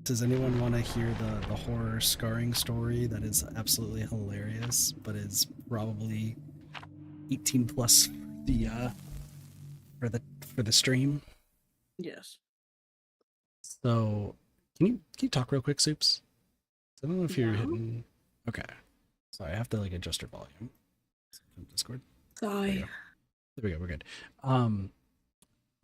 Does anyone want to hear the horror scarring story that is absolutely hilarious, but is probably 18 plus the for the stream. Yes. So can you talk real quick, Soups? I don't know if you're Yeah. hitting. Okay. Sorry, I have to like adjust your volume. Discord. There we Sigh. go. There we go. We're good.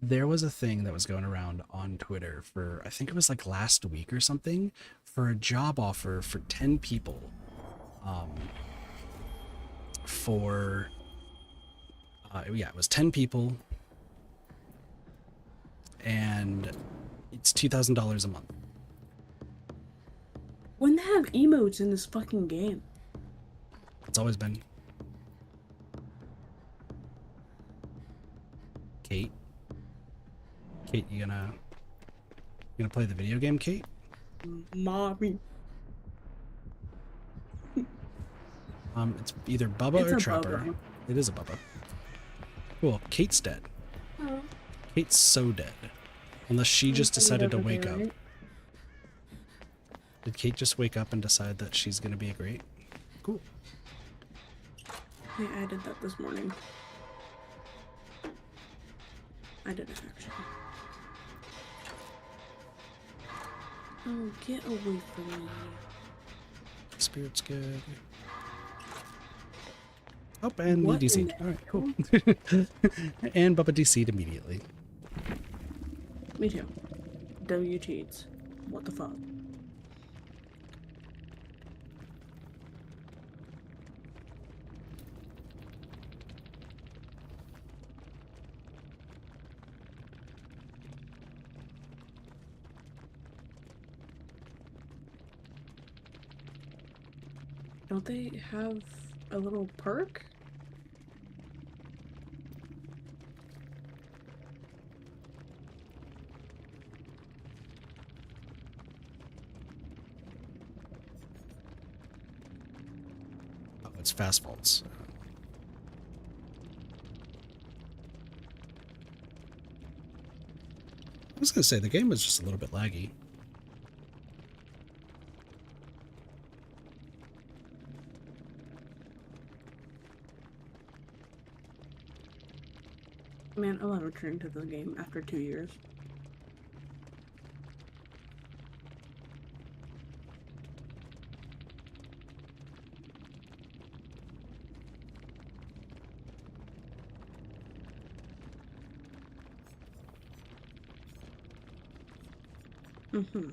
There was a thing that was going around on Twitter for, I think it was like last week or something, for a job offer for 10 people. Yeah, it was 10 people, and it's $2,000 a month. When they have emotes in this fucking game. It's always been. Kate, you gonna play the video game, Kate? Mommy. It's either Bubba It's or a Trapper. Bubba. It is a Bubba. Cool. Kate's dead. Oh. Kate's so dead. Unless she just decided to wake up. Did Kate just wake up and decide that she's gonna be a great? Cool. Yeah, I did that this morning. I did it actually. Oh, get away from me. Spirit's good. Oh, and What we in DC'd. the Alright, cool. And Bubba DC'd immediately. Me too. W cheats. What the fuck? Don't they have a little perk? Oh, it's fast faults. I was gonna say the game was just a little bit laggy. Man, I'll never return to the game after 2 years. Mm-hmm.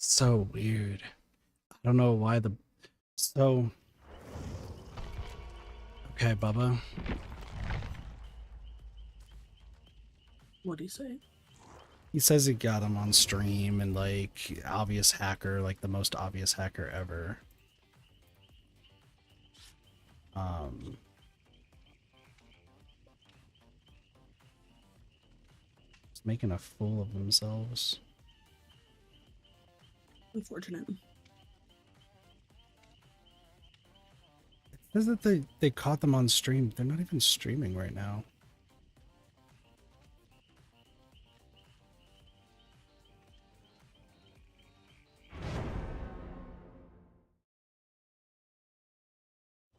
So weird. I don't know why the... So... Okay, Bubba. What'd he say? He says he got him on stream and like obvious hacker, like the most obvious hacker ever. Just making a fool of themselves. Unfortunate. It says that they caught them on stream. They're not even streaming right now.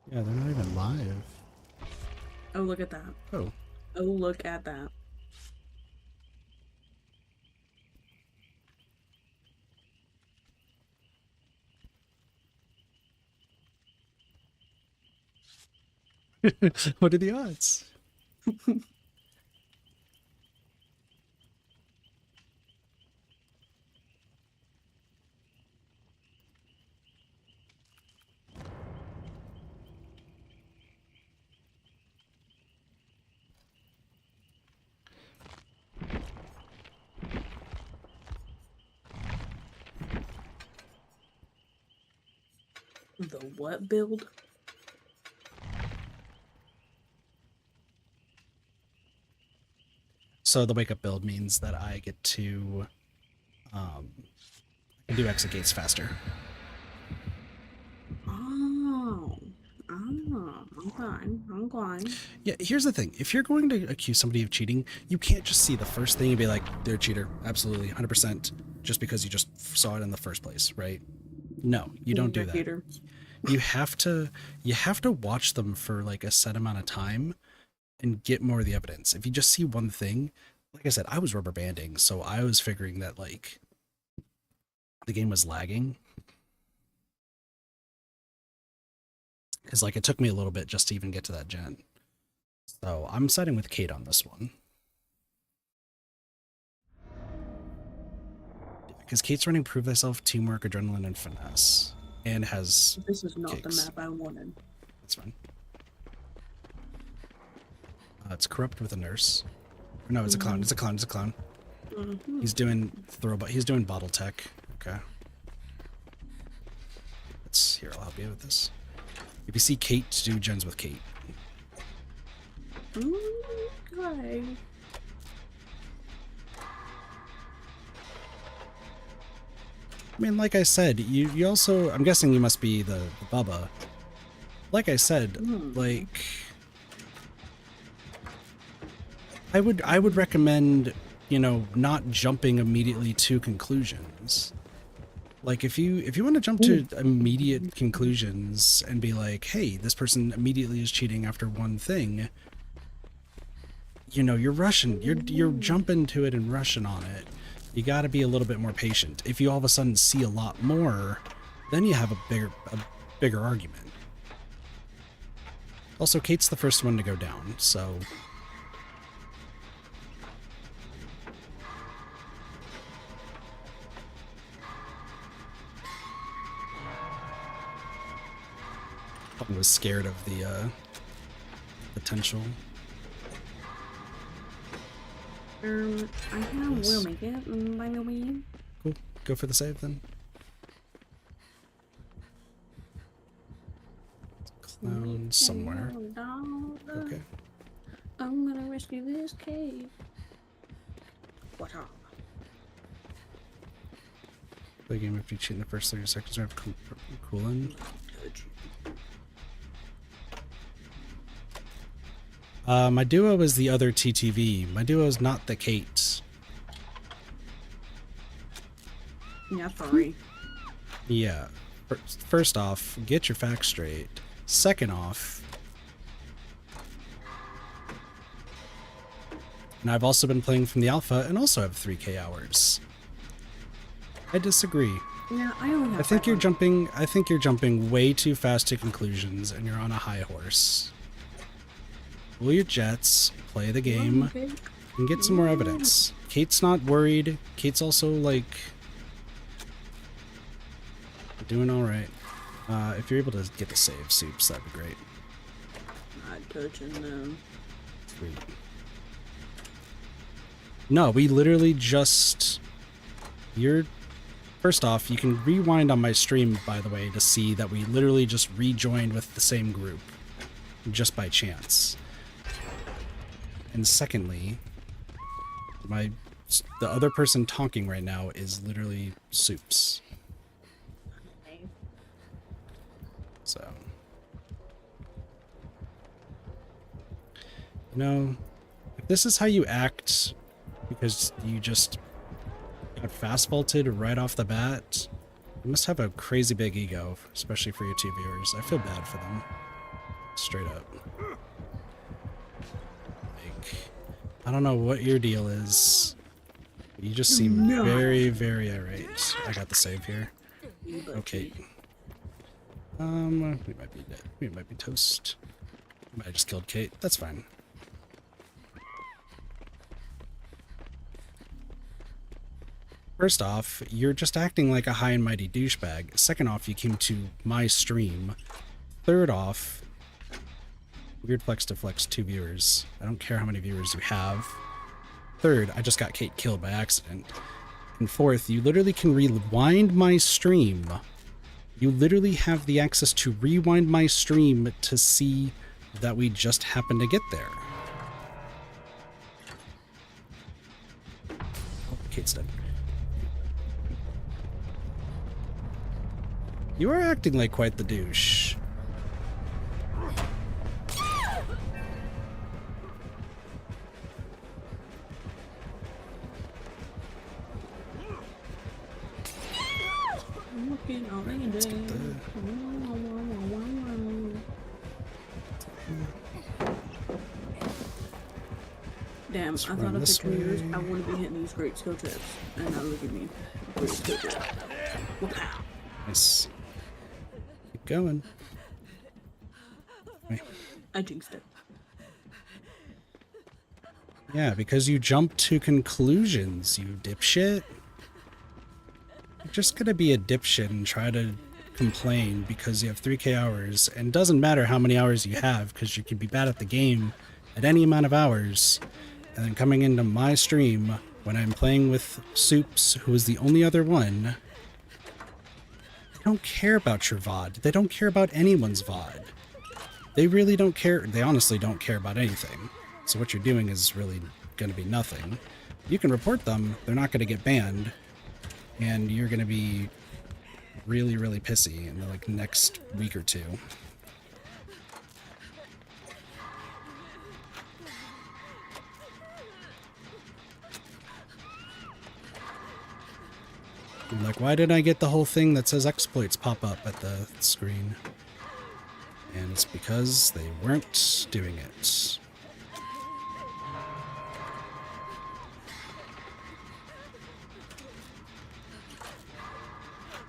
Yeah, they're not even live. Oh, look at that. Oh. Oh, look at that. What are the odds? The what build? So the wake up build means that I get to do exit gates faster. Oh. Oh. Okay. Yeah, here's the thing. If you're going to accuse somebody of cheating, you can't just see the first thing and be like, they're a cheater. Absolutely, 100%. Just because you just saw it in the first place, right? No, you don't do that. Peter. You have to watch them for like a set amount of time and get more of the evidence. If you just see one thing, like I said, I was rubber banding, so I was figuring that like the game was lagging. Because like it took me a little bit just to even get to that gen. So I'm siding with Kate on this one. Because Kate's running Prove Thyself, Teamwork, Adrenaline, and Finesse. And has This is not kicks. the map I wanted. That's fine. It's Corrupt with a Nurse. No, it's a clown. It's a clown. It's a clown. Mm-hmm. He's doing He's doing Bottle Tech. Okay. Here, I'll help you with this. If you see Kate, do gens with Kate. Okay. I mean, like I said, you also, I'm guessing you must be the Bubba. Like I said, like I would recommend, you know, not jumping immediately to conclusions. Like if you want to jump to immediate conclusions and be like, hey, this person immediately is cheating after one thing, you know, you're rushing, you're jumping to it and rushing on it. You got to be a little bit more patient. If you all of a sudden see a lot more, then you have a bigger argument. Also, Kate's the first one to go down, so I was scared of the potential. I will make it by the way. Cool. Go for the save then. Clown somewhere. Okay. I'm gonna rescue this cave. What up? Play the game after you cheat in the first 30 seconds or have cooling. My duo is the other TTV. My duo is not the Kate. Yeah, sorry. Yeah. First off, get your facts straight. Second off, and I've also been playing from the alpha and also have 3K hours. I disagree. Yeah, I only have I think you're 500. jumping way too fast to conclusions and you're on a high horse. Cool your jets, play the game, Okay. and get some more evidence. Kate's not worried. Kate's also like doing all right. If you're able to get the save, Soups, that'd be great. Not touching them. Sweet. No, we literally just... First off, you can rewind on my stream, by the way, to see that we literally just rejoined with the same group. Just by chance. And secondly, my the other person talking right now is literally Soups. So, you know, if this is how you act because you just got fast vaulted right off the bat, you must have a crazy big ego, especially for your two viewers. I feel bad for them. Straight up. Like, I don't know what your deal is. You just seem very, very irate. I got the save here. Okay. We might be dead. We might be toast. I just killed Kate. That's fine. First off, you're just acting like a high and mighty douchebag. Second off, you came to my stream. Third off, weird flex to flex 2 viewers. I don't care how many viewers you have. Third, I just got Kate killed by accident. And fourth, you literally can rewind my stream. You literally have the access to rewind my stream to see that we just happened to get there. Oh, Kate's dead. You are acting like quite the douche. Damn, I thought of the 2 years I want to be hitting these great skill tips, and now look at me. Great skill tips. Nice. Keep going. Wait. I jinxed it. Yeah, because you jump to conclusions, you dipshit. You're just gonna be a dipshit and try to complain because you have 3k hours, and it doesn't matter how many hours you have because you can be bad at the game at any amount of hours, and then coming into my stream when I'm playing with Soups, who is the only other one. They don't care about your VOD. They don't care about anyone's VOD. They really don't care. They honestly don't care about anything. So what you're doing is really going to be nothing. You can report them. They're not going to get banned. And you're going to be really, really pissy in the like next week or two. I'm like, why did I get the whole thing that says exploits pop up at the screen? And it's because they weren't doing it.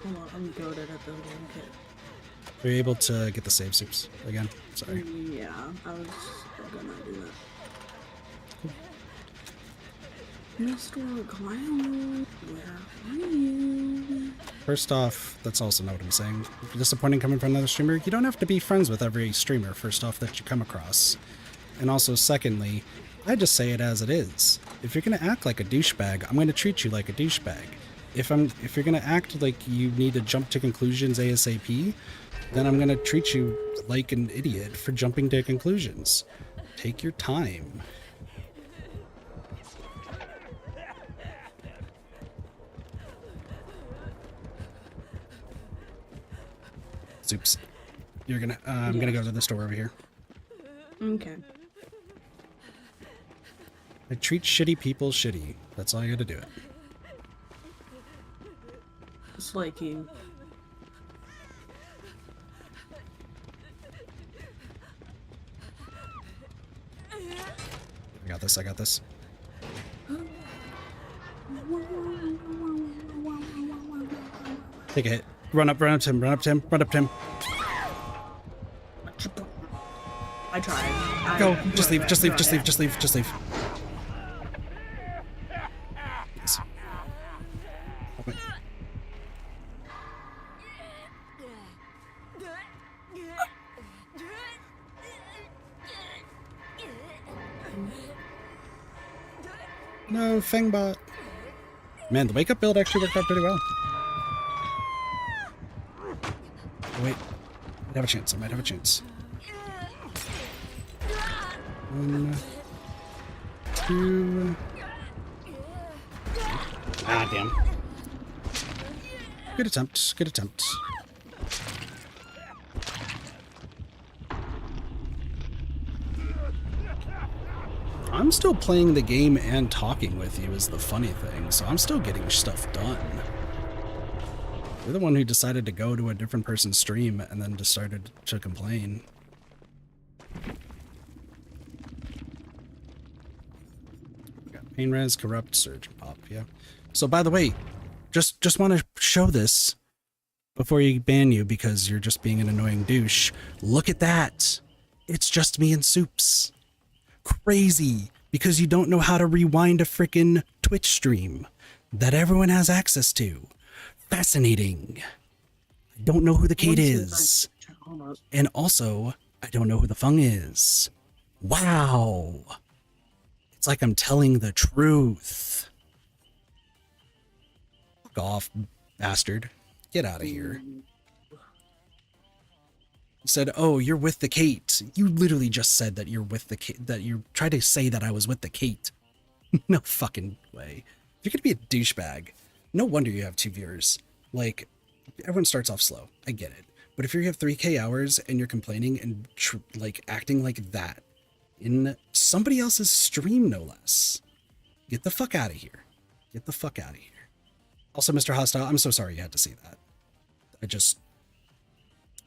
Hold on, I'm goated at the game kit. Were you able to get the save Soups again? Sorry. Yeah, I was gonna do that. Mr. Clown, where are you? First off, that's also not what I'm saying. Disappointing coming from another streamer. You don't have to be friends with every streamer, first off, that you come across. And also, secondly, I just say it as it is. If you're gonna act like a douchebag, I'm gonna treat you like a douchebag. If you're gonna act like you need to jump to conclusions ASAP, then I'm gonna treat you like an idiot for jumping to conclusions. Take your time. Oops. You're gonna, I'm gonna go to the store over here. Okay. I treat shitty people shitty. That's all you gotta do it. It's like you. I got this, I got this. Take a hit. Run up to him, run up to him, run up to him. I tried. Go, just leave, just leave, just leave, just leave, just leave. Yes. Okay. No, Fangbot. Man, the wake up build actually worked out pretty well. Oh, wait. I might have a chance, I might have a chance. 1, 2. Ah, damn. Good attempt. Good attempt. I'm still playing the game and talking with you is the funny thing, so I'm still getting stuff done. You're the one who decided to go to a different person's stream and then decided to complain. Got pain res, corrupt, surge, and pop, yeah. So by the way, just want to show this before you ban you because you're just being an annoying douche. Look at that. It's just me and Soups. Crazy, because you don't know how to rewind a frickin' Twitch stream that everyone has access to. Fascinating. I don't know who the Kate is. And also, I don't know who the Fung is. Wow. It's like I'm telling the truth. Fuck off, bastard. Get out of here. You said, oh, you're with the Kate. You literally just said that you're with the Kate, that you tried to say that I was with the Kate. No fucking way. If you're gonna be a douchebag, no wonder you have 2 viewers. Like, everyone starts off slow. I get it. But if you have 3K hours and you're complaining and like acting like that in somebody else's stream, no less, get the fuck out of here. Get the fuck out of here. Also, Mr. Hostile, I'm so sorry you had to see that.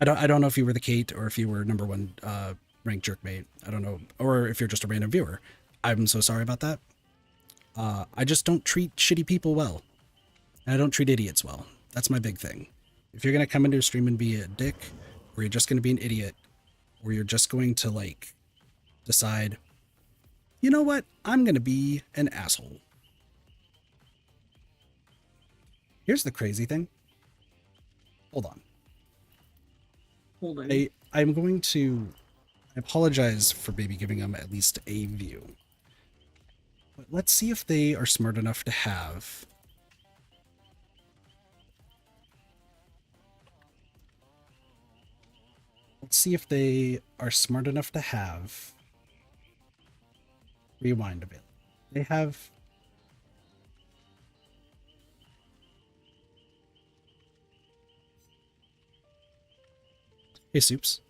I don't know if you were the Kate or if you were #1 ranked jerkmate. I don't know, or if you're just a random viewer. I'm so sorry about that. I just don't treat shitty people well. And I don't treat idiots well. That's my big thing. If you're gonna come into a stream and be a dick, or you're just gonna be an idiot, or you're just going to like decide, you know what, I'm gonna be an asshole. Here's the crazy thing. Hold on. I'm going to... I apologize for maybe giving them at least a view. But let's see if they are smart enough to have... Let's see if they are smart enough to have... Rewind available. They have... Hey, Soups.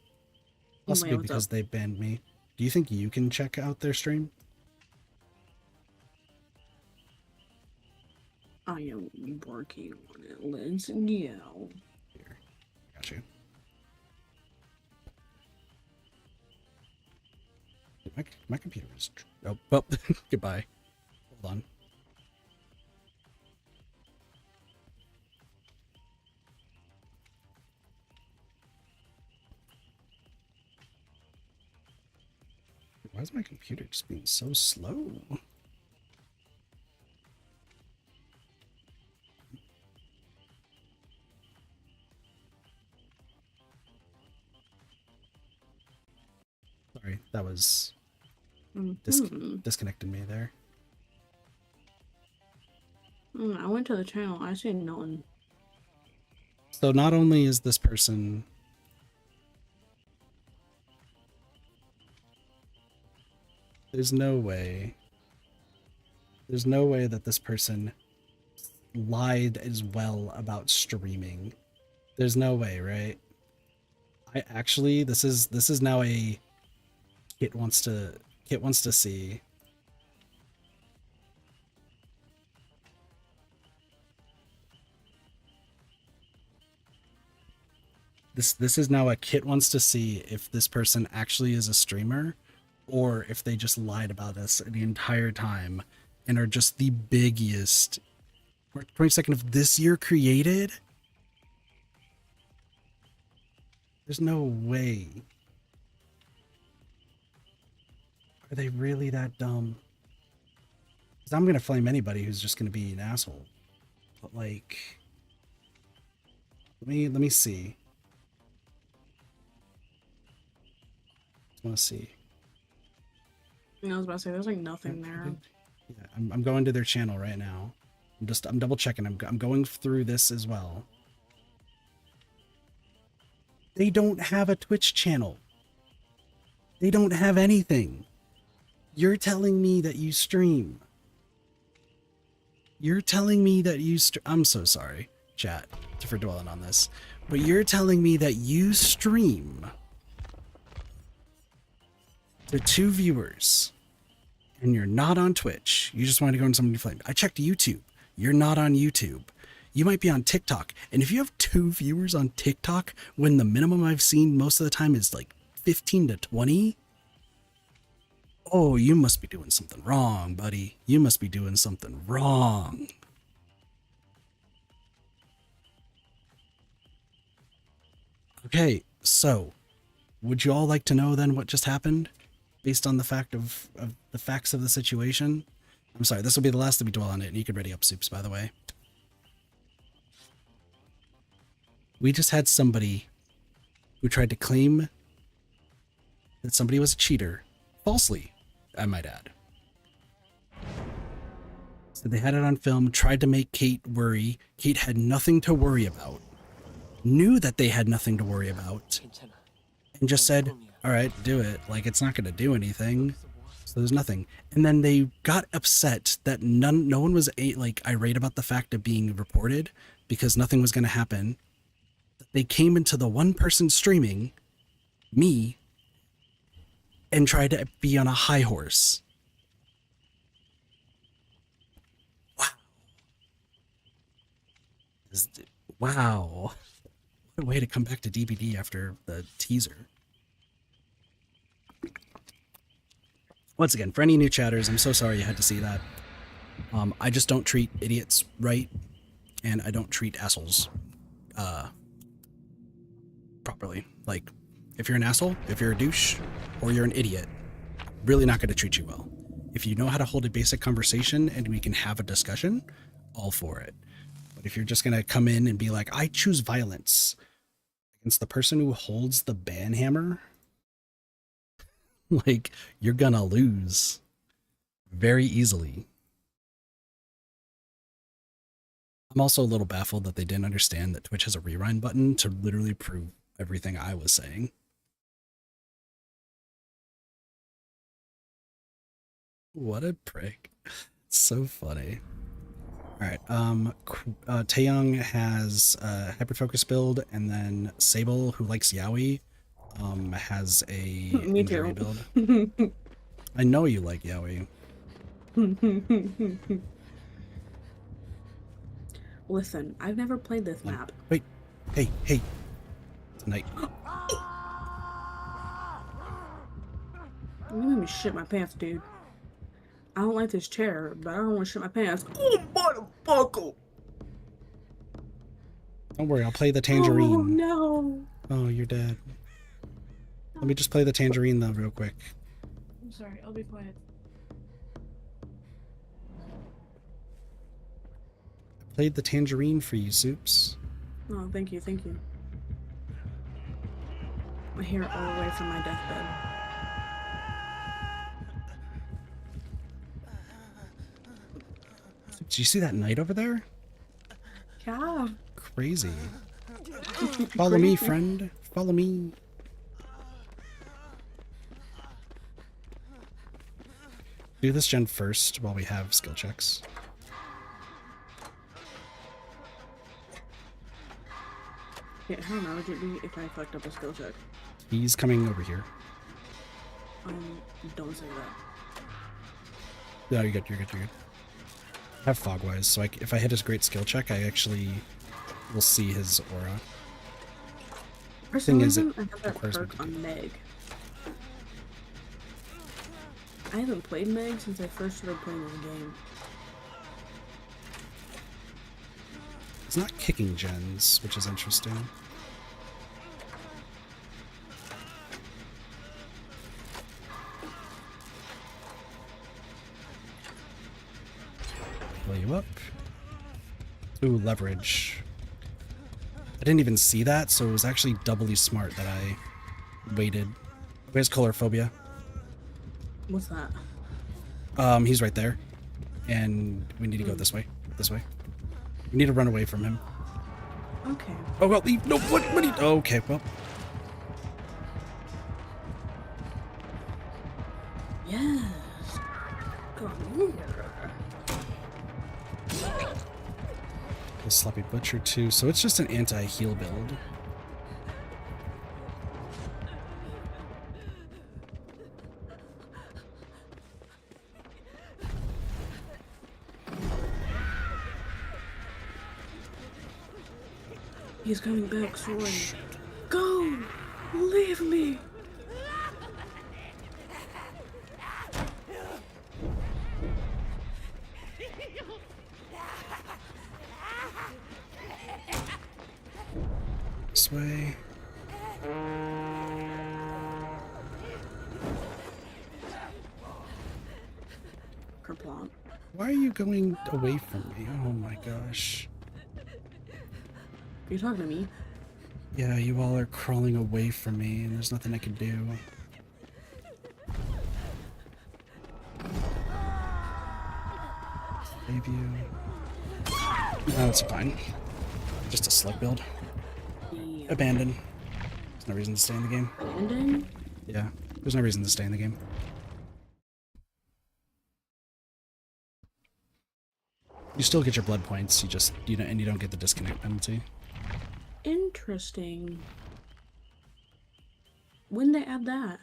Possibly because they banned me. Do you think you can check out their stream? I am working on it. Let's go. Here. Got you. My computer is... Oh, well, goodbye. Hold on. Why is my computer just being so slow? Sorry, that was disconnected me there. I went to the channel. I see nothing. So not only is this person... There's no way that this person lied as well about streaming. There's no way, right? I actually, this is now a Kit wants to see. This is now a Kit wants to see if this person actually is a streamer, or if they just lied about us the entire time and are just the biggest 22nd of this year created. There's no way. Are they really that dumb? Because I'm gonna flame anybody who's just gonna be an asshole. But like, let me see. Just want to see. I was about to say, there's like nothing there. Yeah, I'm going to their channel right now. I'm double checking. I'm going through this as well. They don't have a Twitch channel. They don't have anything. You're telling me that you stream. You're telling me that you I'm so sorry, chat, for dwelling on this. But you're telling me that you stream to 2 viewers and you're not on Twitch. You just want to go on somebody flame. I checked YouTube. You're not on YouTube. You might be on TikTok. And if you have 2 viewers on TikTok, when the minimum I've seen most of the time is like 15 to 20, oh, you must be doing something wrong, buddy. You must be doing something wrong. Okay, so would you all like to know then what just happened based on the fact of the facts of the situation? I'm sorry, this will be the last that we dwell on it, and you can ready up soups, by the way. We just had somebody who tried to claim that somebody was a cheater, falsely, I might add. So they had it on film, tried to make Kate worry. Kate had nothing to worry about, knew that they had nothing to worry about, and just said, all right, do it. Like, it's not going to do anything. So there's nothing. And then they got upset that no one was like irate about the fact of being reported because nothing was going to happen. They came into the one person streaming, me, and tried to be on a high horse. Wow. Wow. What a way to come back to DBD after the teaser. Once again, for any new chatters, I'm so sorry you had to see that. I just don't treat idiots right, and I don't treat assholes properly. Like, if you're an asshole, if you're a douche, or you're an idiot, really not going to treat you well. If you know how to hold a basic conversation and we can have a discussion, all for it. But if you're just going to come in and be like, I choose violence against the person who holds the ban hammer, like, you're gonna lose very easily. I'm also a little baffled that they didn't understand that Twitch has a rewind button to literally prove everything I was saying. What a prick. It's so funny. Alright, Taeyong has a hyperfocus build, and then Sable, who likes Yaoi, has a injury build. I know you like Yaoi. Listen, I've never played this map. Wait, hey. Tonight. You made me shit my pants, dude. I don't like this chair, but I don't want to shit my pants. Oh, motherfucker! Don't worry, I'll play the tangerine. Oh, no. Oh, you're dead. Let me just play the tangerine though real quick. I'm sorry, I'll be quiet. I played the tangerine for you, Soups. Oh, thank you. I hear it all the way from my deathbed. Did you see that knight over there? Yeah. Crazy. Follow me, friend. Follow me. Do this gen first while we have skill checks. Yeah, how mad would it be if I fucked up a skill check? He's coming over here. Don't say that. No, you're good. I have Fogwise, so if I hit his great skill check, I actually will see his aura. For some reason, I have that perk on Meg. I haven't played Meg since I first started playing this game. It's not kicking gens, which is interesting. Pull you up. Ooh, leverage. I didn't even see that, so it was actually doubly smart that I waited. Where's colorophobia? What's that? He's right there. And we need to go this way. This way. We need to run away from him. Okay. Oh, well, leave. No, what do you... Oh, okay, well. Yes. Come here. Sloppy Butcher too, so it's just an anti-heal build. He's coming back, Soren. Go! Leave me! This way. Kerplunk. Why are you going away from me? Oh my gosh. Are you talking to me? Yeah, you all are crawling away from me, and there's nothing I can do. Save you. No, it's fine. Just a slug build. Yeah. Abandon. There's no reason to stay in the game. Abandon? Yeah, there's no reason to stay in the game. You still get your blood points, you don't get the disconnect penalty. Interesting. When they add that?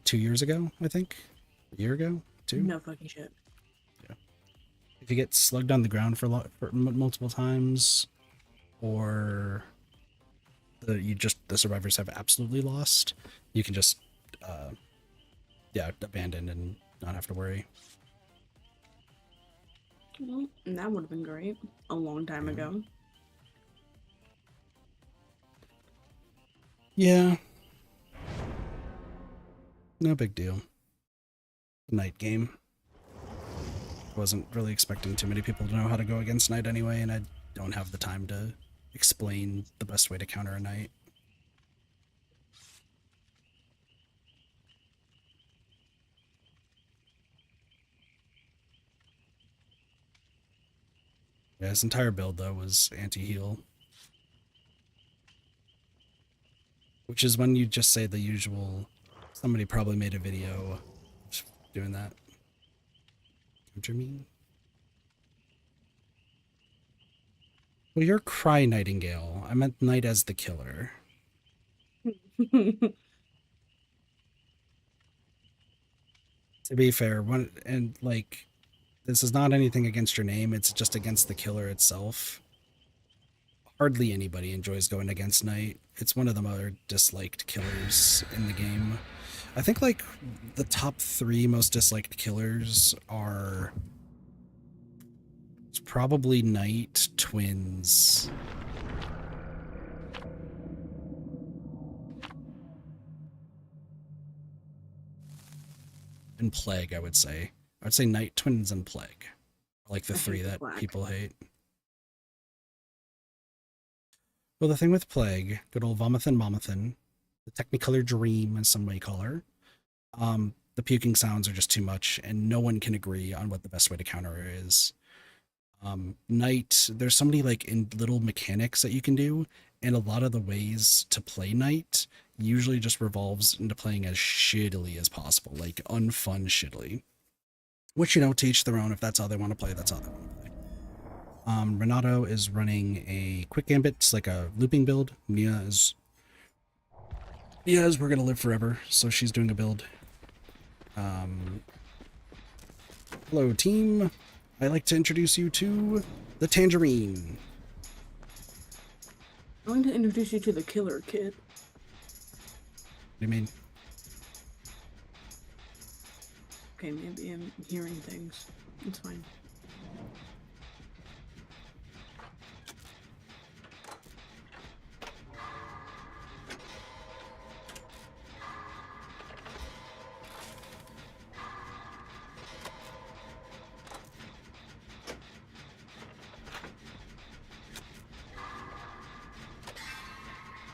2 years ago, I think. A year ago? 2? No fucking shit. If you get slugged on the ground for multiple times, or the survivors have absolutely lost, you can just abandon and not have to worry. Well, that would have been great a long time ago. Yeah. No big deal. Night game. Wasn't really expecting too many people to know how to go against Knight anyway, and I don't have the time to explain the best way to counter a Knight. Yeah, his entire build, though, was anti-heal. Which is when you just say the usual, somebody probably made a video doing that. What do you mean? Well, you're Cry Nightingale. I meant Knight as the killer. To be fair, this is not anything against your name, it's just against the killer itself. Hardly anybody enjoys going against Knight. It's one of the more disliked killers in the game. I think, like, the top 3 most disliked killers are... It's probably Knight, Twins... and Plague, I would say. I would say Knight, Twins, and Plague are like the 3 that people hate. Well, the thing with Plague, good old Vomathan Momathan, the Technicolor Dream, as some may call her, the puking sounds are just too much, and no one can agree on what the best way to counter her is. Knight, there's so many like in little mechanics that you can do, and a lot of the ways to play Knight usually just revolves into playing as shittily as possible, like unfun shittily. Which, to each their own. If that's how they want to play, that's how they want to play. Renato is running a quick gambit. It's like a looping build. Mia is We're Gonna Live Forever, so she's doing a build. Hello, team. I'd like to introduce you to the Tangerine. I'm going to introduce you to the killer kid. What do you mean? Okay, maybe I'm hearing things. It's fine.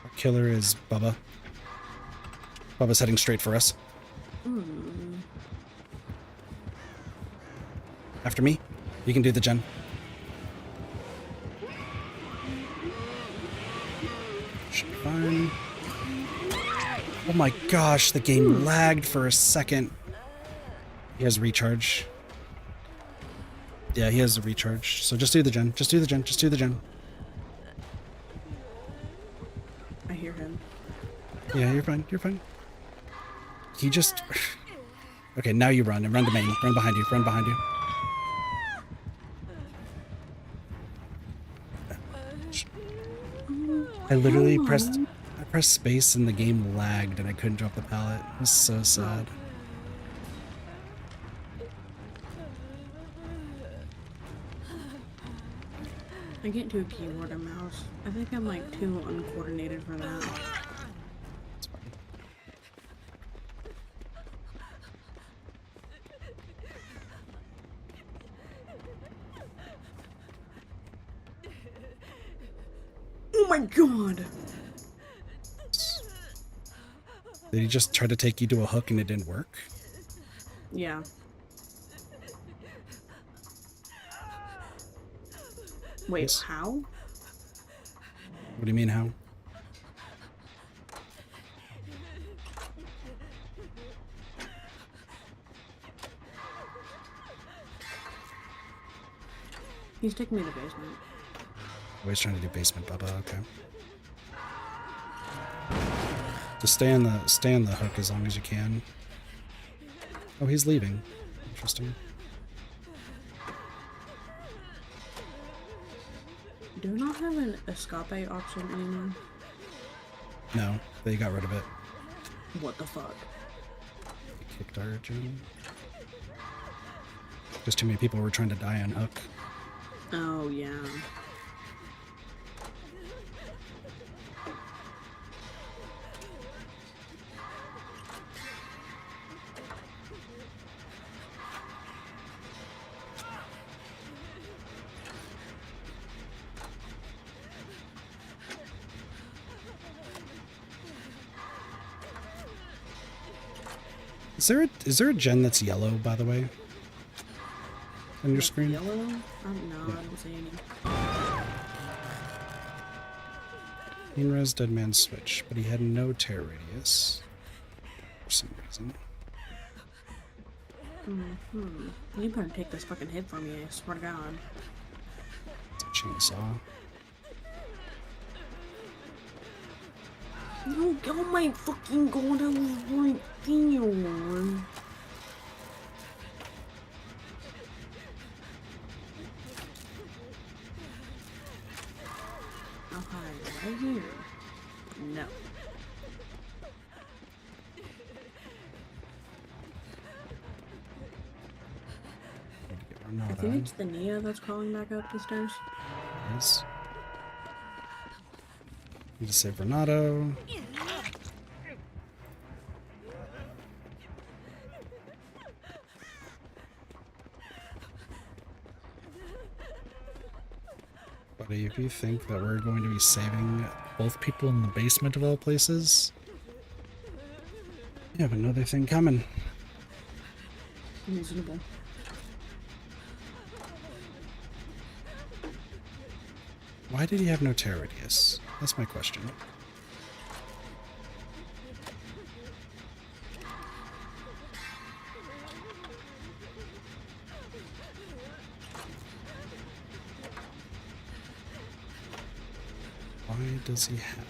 Our killer is Bubba. Bubba's heading straight for us. After me, you can do the gen. Should be fine. Oh my gosh, the game lagged for a second. He has recharge. Yeah, he has a recharge. So just do the gen. Just do the gen. Just do the gen. I hear him. Yeah, you're fine. You're fine. He just... Okay, now you run. And run to main. Run behind you. Run behind you. I literally pressed space and the game lagged and I couldn't drop the pallet. It was so sad. I can't do a keyboard and mouse. I think I'm like too uncoordinated for that. It's fine. Oh my god! Did he just try to take you to a hook and it didn't work? Yeah. Wait, Yes. how? What do you mean, how? He's taking me to the basement. Always trying to do basement, Bubba. Okay. Just stay on the hook as long as you can. Oh, he's leaving. Interesting. Do we not have an escape option anymore? No, they got rid of it. What the fuck? They kicked our gen. Just too many people were trying to die on hook. Oh, yeah. Is there a gen that's yellow, by the way? On your screen? Yellow? No, I didn't see any. Inres Dead Man Switch, but he had no tear radius. For some reason. You better take this fucking hit from me, I swear to God. It's a chainsaw. No, oh my fucking god, I was right there. I'll hide right here. No. I think it's the Nia that's crawling back up the stairs. Nice. Need to save Renato. Buddy, if you think that we're going to be saving both people in the basement of all places, you have another thing coming. Reasonable. Why did he have no tear radius? That's my question. Why does he have...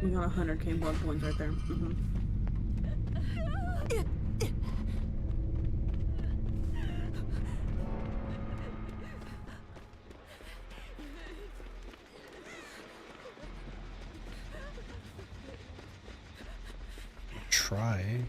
We got 100k blood points right there. Try.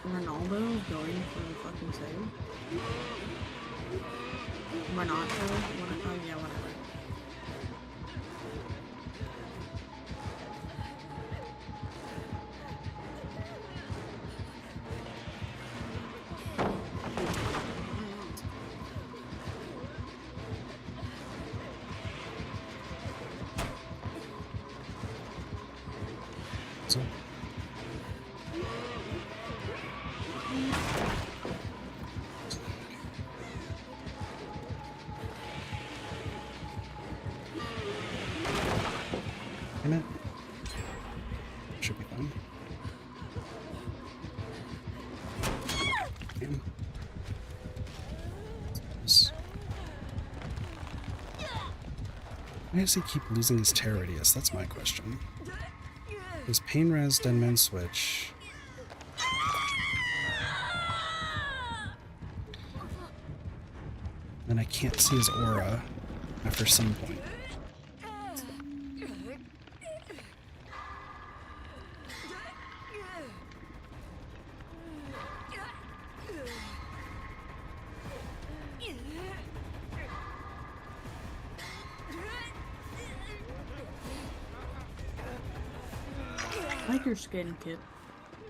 Ronaldo going for the fucking save? Renato? Oh yeah, whatever. So. In it. Should be fine. Damn. Why does he keep losing his tear radius? That's my question. His pain res, dead man switch. And I can't see his aura after some point. I like your skating kit.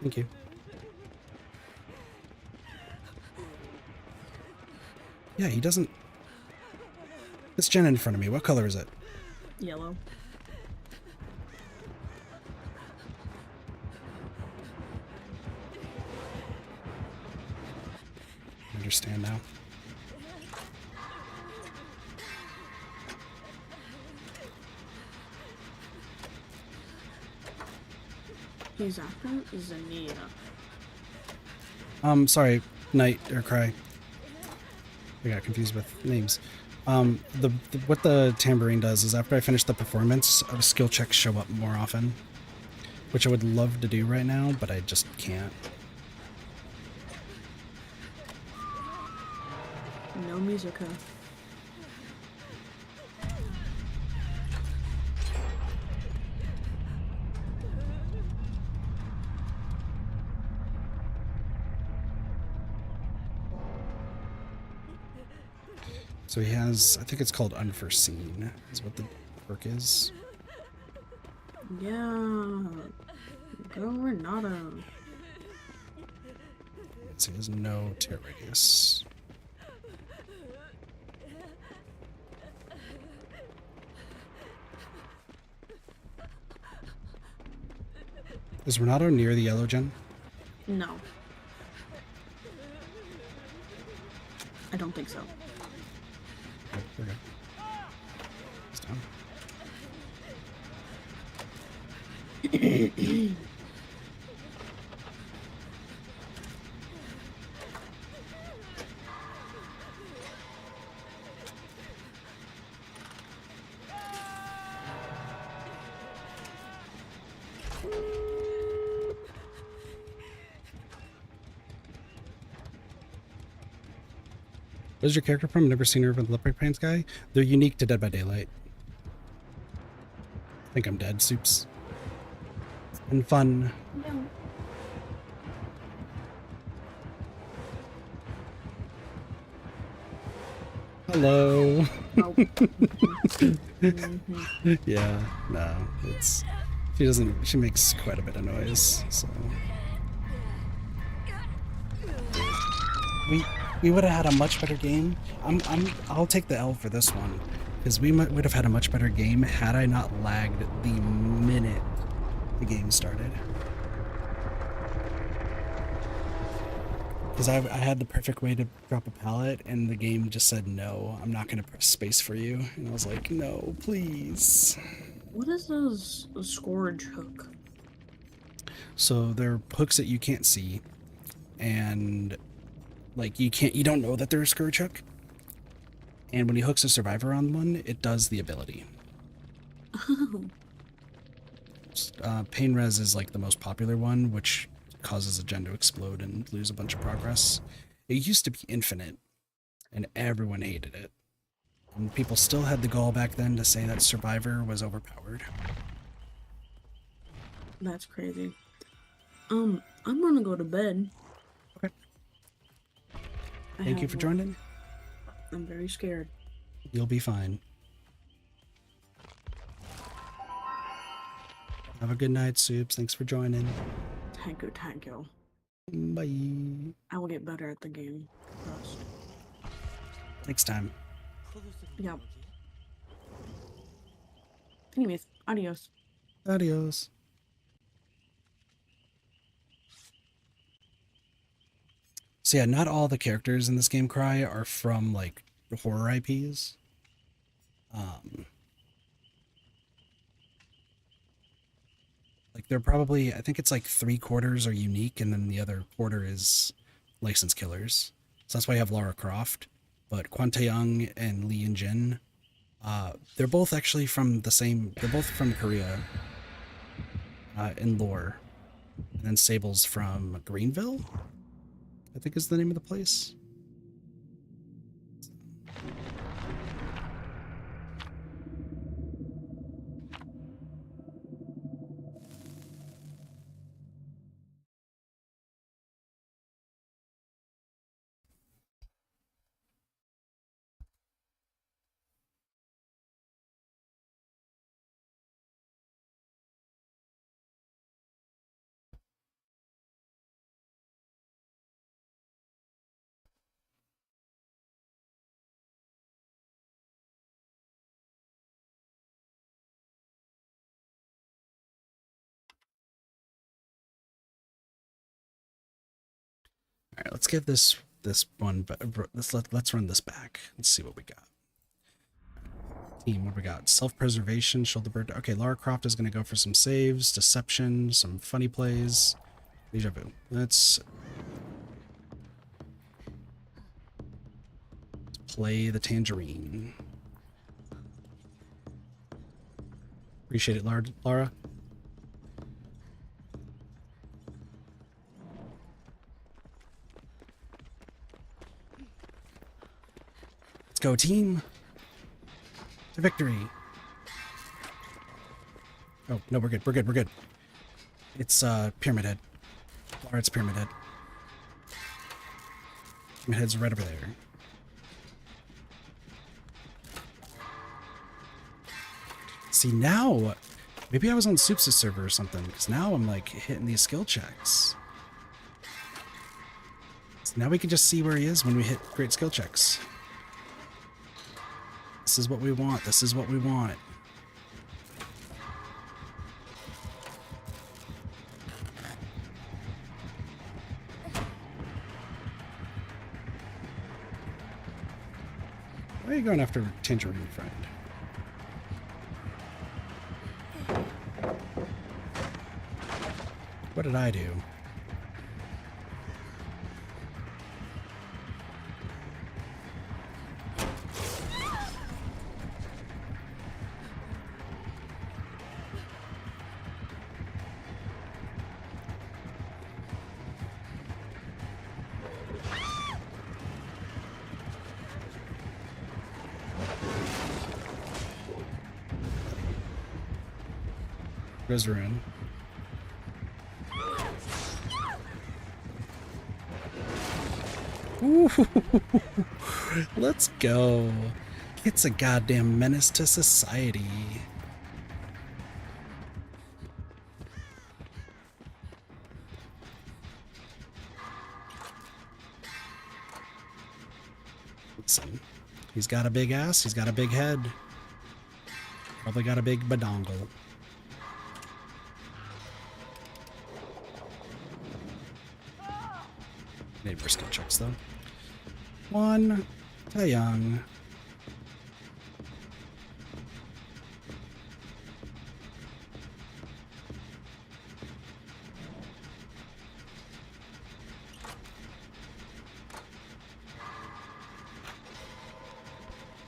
Thank you. Yeah, he doesn't... This gen in front of me, what color is it? Yellow. I understand now. He's after Zania. Sorry, Knight or Cry. I got confused with names. What the tambourine does is after I finish the performance, skill checks show up more often, which I would love to do right now, but I just can't. No musica. So he has, I think it's called Unforeseen, is what the perk is. Yeah. Go Renato. So he has no tear radius. Is Renato near the yellow gen? No. I don't think so. Okay. It's down. Where's your character from? Never seen her with the leopard pants guy. They're unique to Dead by Daylight. I think I'm dead, soups. And fun. No. Hello. Oh. Yeah, no, it's she makes quite a bit of noise, so we would have had a much better game. I'll take the L for this one, because we would have had a much better game had I not lagged the minute the game started. Because I had the perfect way to drop a pallet, and the game just said, no, I'm not going to press space for you. And I was like, no, please. What is this scourge hook? So they're hooks that you can't see, and like you don't know that they're a scourge hook. And when he hooks a survivor on one, it does the ability. Pain res is like the most popular one, which causes a gen to explode and lose a bunch of progress. It used to be infinite, and everyone hated it. And people still had the gall back then to say that survivor was overpowered. That's crazy. I'm gonna go to bed. Thank you for joining. I'm very scared. You'll be fine. Have a good night, Soups. Thanks for joining. Thank you, thank you. Bye. I will get better at the game. Trust. Next time. Yep. Anyways, adios. Adios. So yeah, not all the characters in this game cry are from like horror IPs. Like they're probably, I think it's like 3/4 are unique, and then the other quarter is license killers. So that's why you have Lara Croft. But Kwon Tae-young and Lee Yun-jin, they're both actually from the same. They're both from Korea, in lore. And then Sable's from Greenville, I think is the name of the place. All right, let's give this one. Let's run this back. Let's see what we got. Team, what we got? Self-preservation, shoulder bird. Okay, Lara Croft is going to go for some saves, deception, some funny plays, deja vu. Let's play the tangerine. Appreciate it, Lara. Let's go, team. To victory. Oh, no, we're good. We're good. We're good. It's Pyramid Head. Lara, it's Pyramid Head. Pyramid Head's right over there. See, now, maybe I was on Soups' server or something, because now I'm like hitting these skill checks. So now we can just see where he is when we hit great skill checks. This is what we want. This is what we want. Why are you going after Tangerine, friend? What did I do? Goes Rune. Ooh, let's go. It's a goddamn menace to society. Listen, he's got a big ass, he's got a big head. Probably got a big badongle. Need more skill checks though. Kwon Tae-young.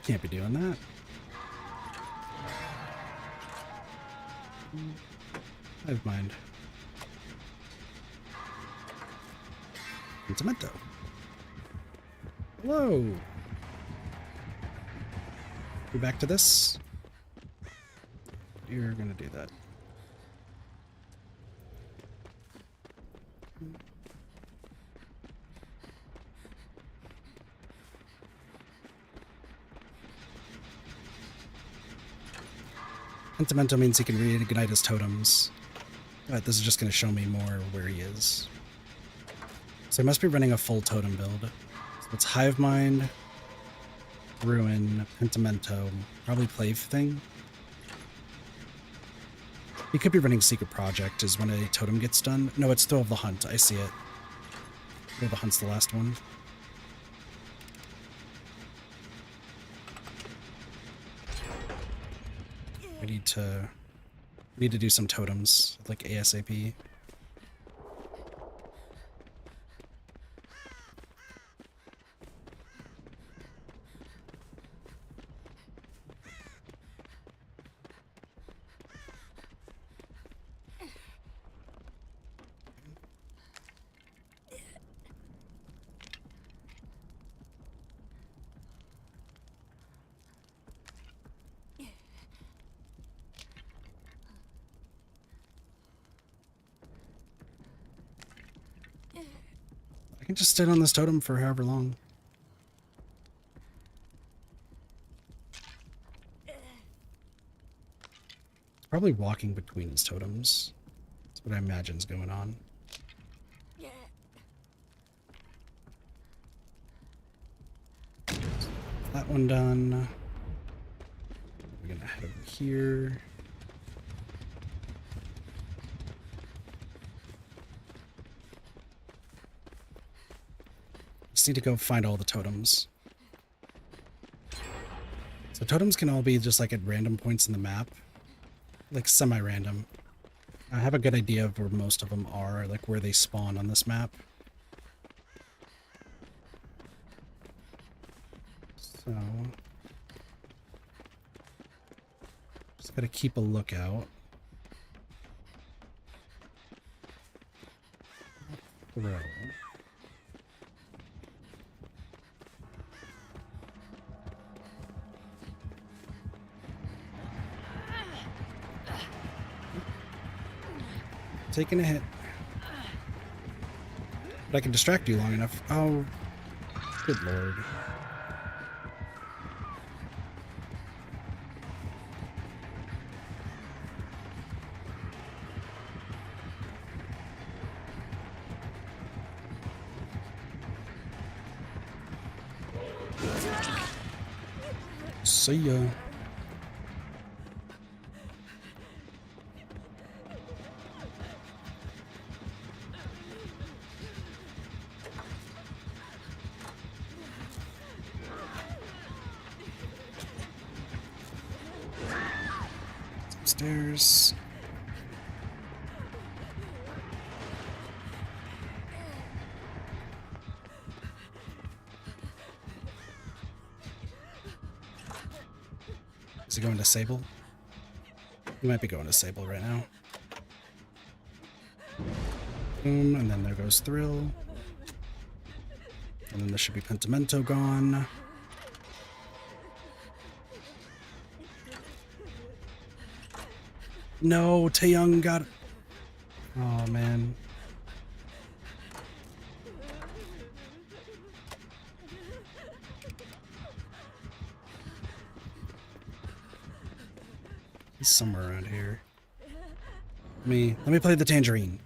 Can't be doing that. I have mind. Intimento. Hello. Go back to this. You're gonna do that. Pentimento means he can reignite his totems. But this is just going to show me more where he is. So I must be running a full totem build. So it's Hive Mind, Ruin, Pentimento, probably Plave thing. He could be running Secret Project is when a totem gets done. No, it's Thrill of the Hunt. I see it. Thrill of the Hunt's the last one. We need to do some totems, like ASAP. I can just sit on this totem for however long. Probably walking between his totems. That's what I imagine is going on. That one done. We're gonna head over here. Just need to go find all the totems. So totems can all be just like at random points in the map. Like semi-random. I have a good idea of where most of them are, like where they spawn on this map. So just gotta keep a lookout. Throw. Taking a hit. But I can distract you long enough. Oh, good lord. See ya. Upstairs. Is he going to Sable? He might be going to Sable right now. Boom, and then there goes Thrill. And then there should be Pentimento gone. No, Taeyong got... Oh, man. He's somewhere around here. Let me play the Tangerine.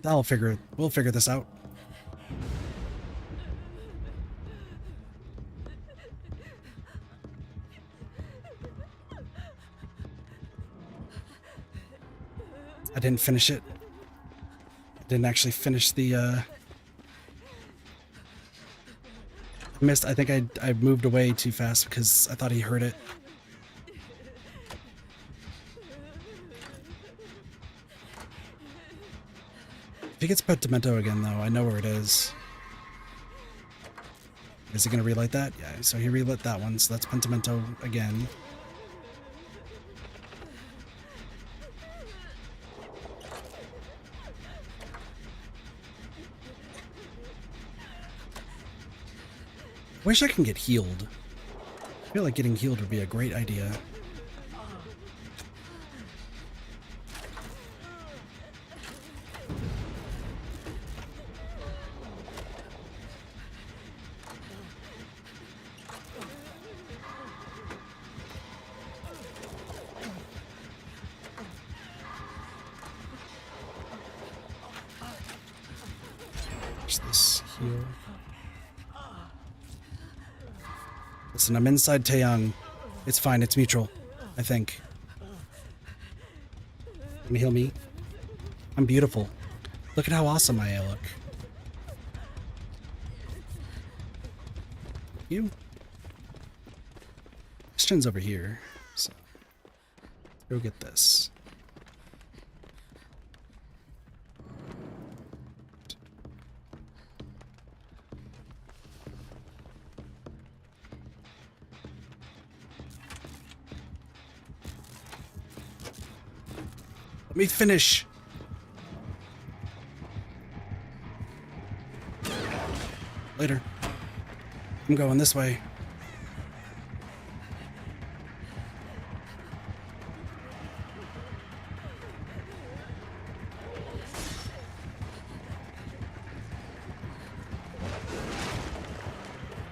We'll figure this out. I didn't finish it. I didn't actually finish the, I missed. I think I moved away too fast because I thought he heard it. If he gets Pentimento again, though, I know where it is. Is he going to relight that? Yeah, so he relit that one, so that's Pentimento again. I wish I can get healed. I feel like getting healed would be a great idea. finish this heal. Listen, I'm inside Taeyang. It's fine. It's mutual, I think. Let me heal me. I'm beautiful. Look at how awesome I look. You. Question's over here, so let's go get this. Let me finish. Later. I'm going this way.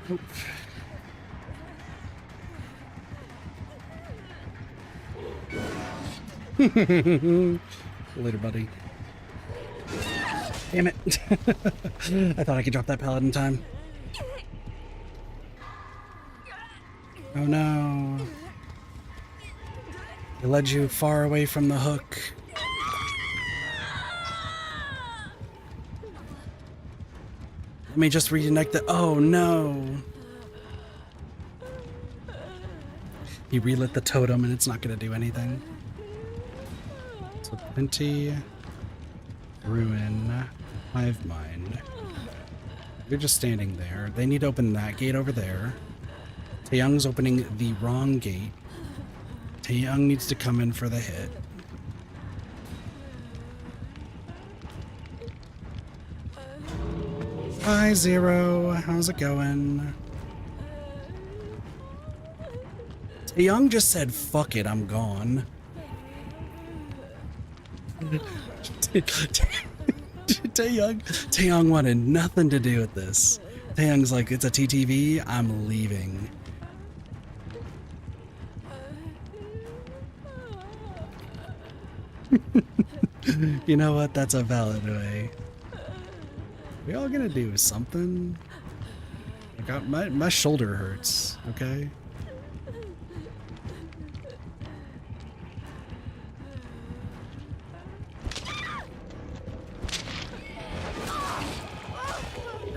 Nope. Later, buddy. Damn it. I thought I could drop that pallet in time. Oh no. It led you far away from the hook. Let me just reconnect the. Oh no. He relit the totem and it's not going to do anything. So Plenty, Ruin, Hive Mind. You're just standing there. They need to open that gate over there. Taeyang's opening the wrong gate. Taeyang needs to come in for the hit. Hi, Zero. How's it going? Taeyang just said, fuck it, I'm gone. Taeyang wanted nothing to do with this. Taeyang's like, it's a TTV, I'm leaving. You know what? That's a valid way. We all gonna do something. I got my shoulder hurts. Okay.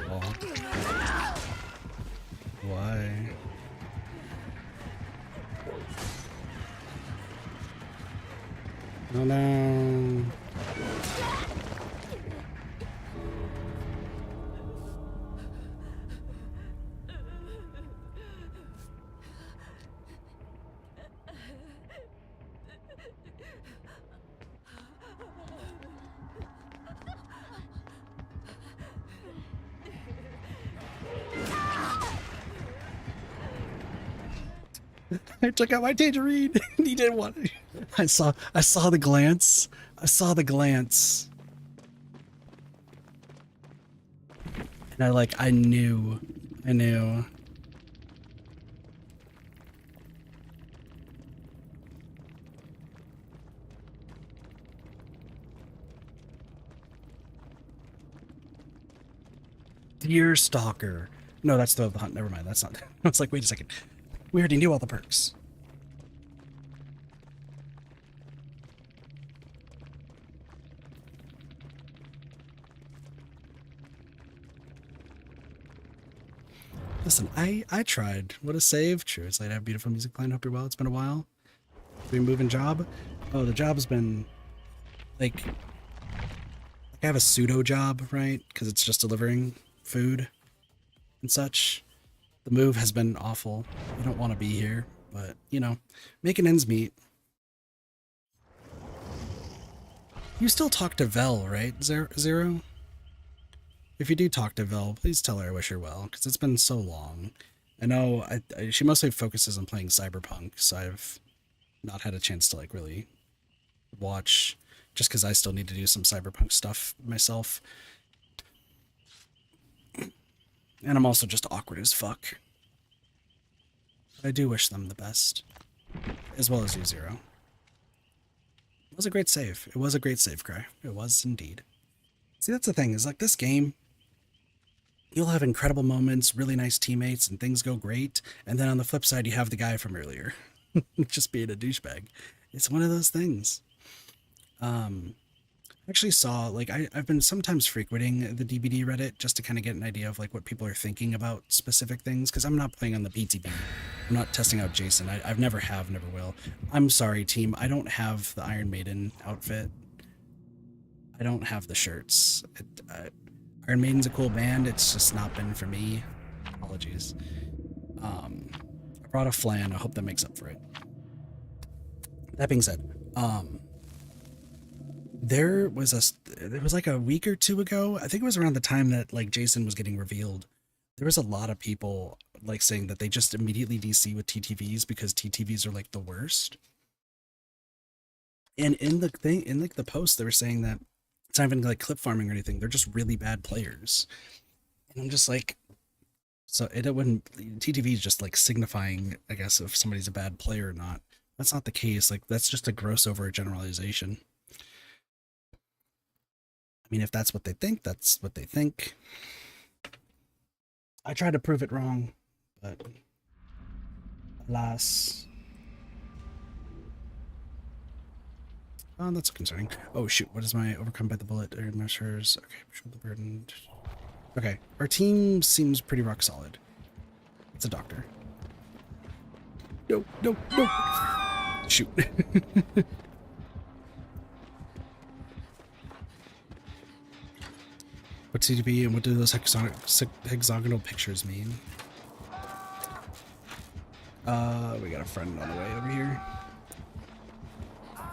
Oh. Why? Oh no. I took out my tangerine. He didn't want it. I saw the glance. I saw the glance. And I knew. Deer Stalker. No, that's the hunt. Never mind. That's not. I was like, wait a second. We already knew all the perks. Listen, I tried. What a save. True. It's late. I have beautiful music playing. Hope you're well. It's been a while. We moving job. Oh, the job's been like I have a pseudo job, right? Because it's just delivering food and such. The move has been awful. I don't want to be here, but you know, making ends meet. You still talk to Vel, right, Zero? If you do talk to Vel, please tell her I wish her well, because it's been so long. I know she mostly focuses on playing Cyberpunk, so I've not had a chance to like really watch, just because I still need to do some Cyberpunk stuff myself. And I'm also just awkward as fuck. But I do wish them the best. As well as you, Zero. It was a great save. It was a great save, Cry. It was indeed. See, that's the thing, is like this game, you'll have incredible moments, really nice teammates, and things go great. And then on the flip side, you have the guy from earlier just being a douchebag. It's one of those things. Actually saw, like, I've been sometimes frequenting the DBD Reddit just to kind of get an idea of like what people are thinking about specific things, because I'm not playing on the PTB. I'm not testing out Jason. I've never have, never will. I'm sorry, team. I don't have the Iron Maiden outfit. I don't have the shirts. Iron Maiden's a cool band. It's just not been for me. Apologies. I brought a flan. I hope that makes up for it. That being said, there was like a week or two ago, I think it was around the time that like Jason was getting revealed, there was a lot of people like saying that they just immediately DC with TTVs because TTVs are like the worst. And in the thing, in like the post, they were saying that it's not even like clip farming or anything. They're just really bad players. And I'm just like, so it wouldn't, TTV is just like signifying, I guess, if somebody's a bad player or not. That's not the case. Like, that's just a gross overgeneralization. I mean, if that's what they think, that's what they think. I tried to prove it wrong, but alas. Oh, that's concerning. Oh, shoot. What is my overcome by the bullet or measures? Okay, shoulder burden. Okay, our team seems pretty rock solid. It's a doctor. No, no, no. Shoot. What's CTB and what do those hexagonal pictures mean? We got a friend on the way over here.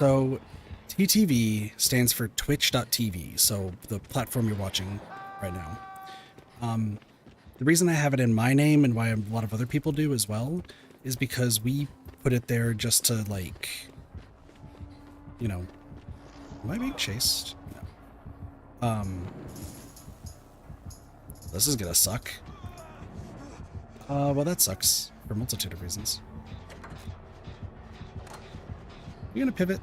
So, TTV stands for twitch.tv, so the platform you're watching right now. The reason I have it in my name and why a lot of other people do as well is because we put it there just to, like, you know, am I being chased? No. This is gonna suck. Well, that sucks for a multitude of reasons. You gonna pivot?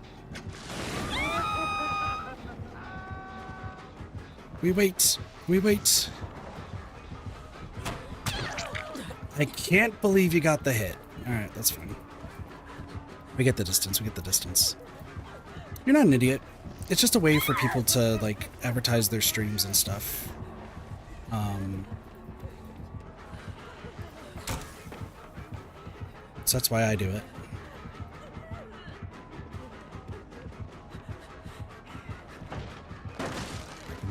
We wait. We wait. I can't believe you got the hit. Alright, that's fine. We get the distance. We get the distance. You're not an idiot. It's just a way for people to, like, advertise their streams and stuff. So that's why I do it.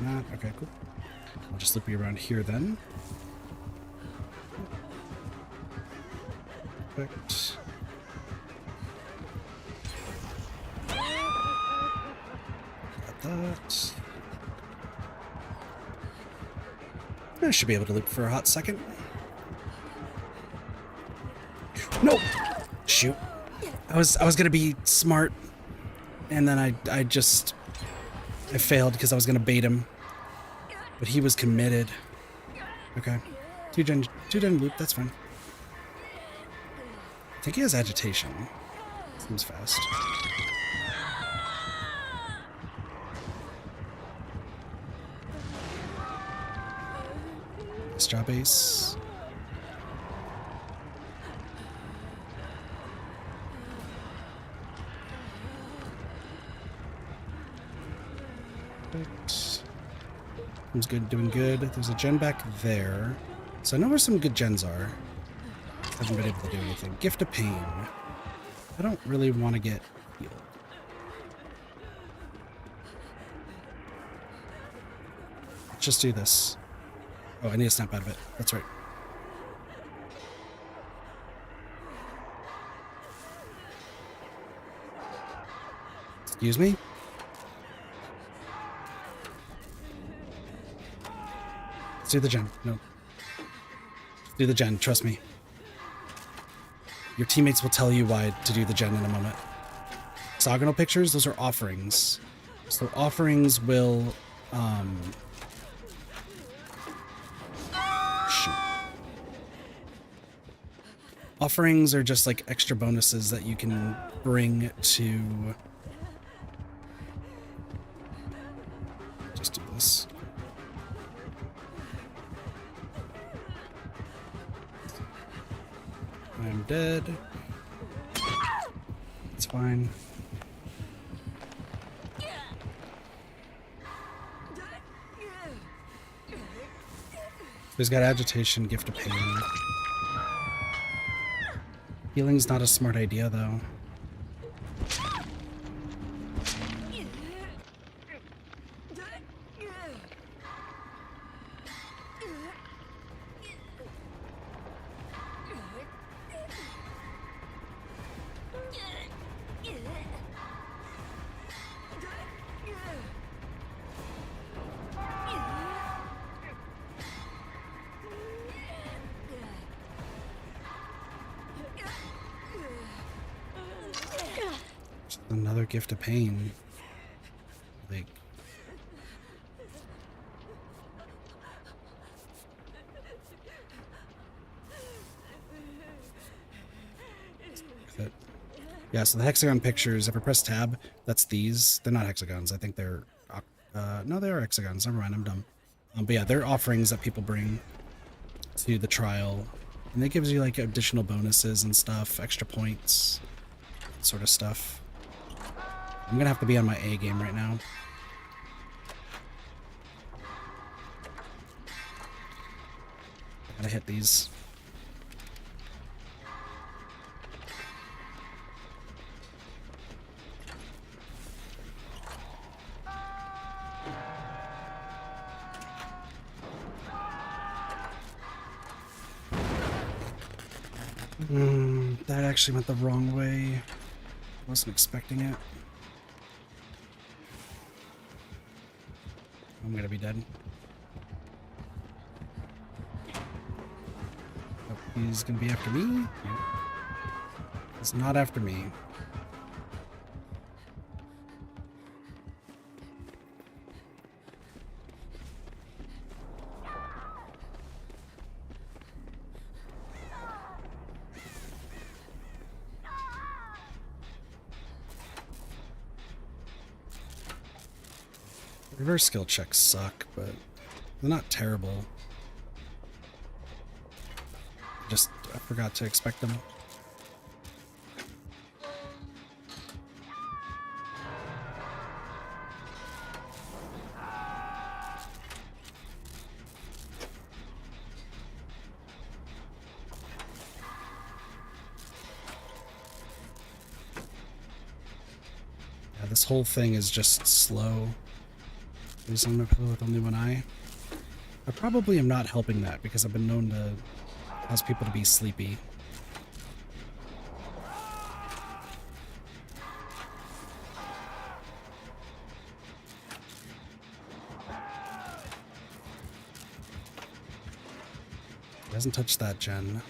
Not. Okay, cool. I'll just loop you around here then. Perfect. Got that. I should be able to loop for a hot second. No! Shoot. I was gonna be smart, and then I failed because I was gonna bait him. But he was committed. Okay. Two gen loop, that's fine. I think he has agitation. Seems fast. Nice job, Ace. Perfect. Seems good, doing good. There's a gen back there. So I know where some good gens are. Haven't been able to do anything. Gift of Pain. I don't really want to get healed. Let's just do this. Oh, I need to snap out of it. That's right. Excuse me? Let's do the gen. No. Do the gen, trust me. Your teammates will tell you why to do the gen in a moment. Hexagonal pictures, those are offerings. So offerings will, shoot. Offerings are just like extra bonuses that you can bring to... Just do this. I'm dead. It's fine. He's got agitation, gift of pain. Healing's not a smart idea, though. Another gift of pain. Like, yeah, so the hexagon pictures, if I press tab, that's these. They're not hexagons. I think they're no, they are hexagons. Never mind, I'm dumb. But yeah, they're offerings that people bring to the trial, and it gives you like additional bonuses and stuff, extra points, sort of stuff. I'm gonna have to be on my A game right now. Gotta hit these. That actually went the wrong way. I wasn't expecting it. I'm gonna be dead. Oh, he's gonna be after me? Nope. He's not after me. Reverse skill checks suck, but they're not terrible. I forgot to expect them. Yeah, this whole thing is just slow. Please on my pillow with only one eye. I probably am not helping that because I've been known to cause people to be sleepy. He hasn't touched that gen.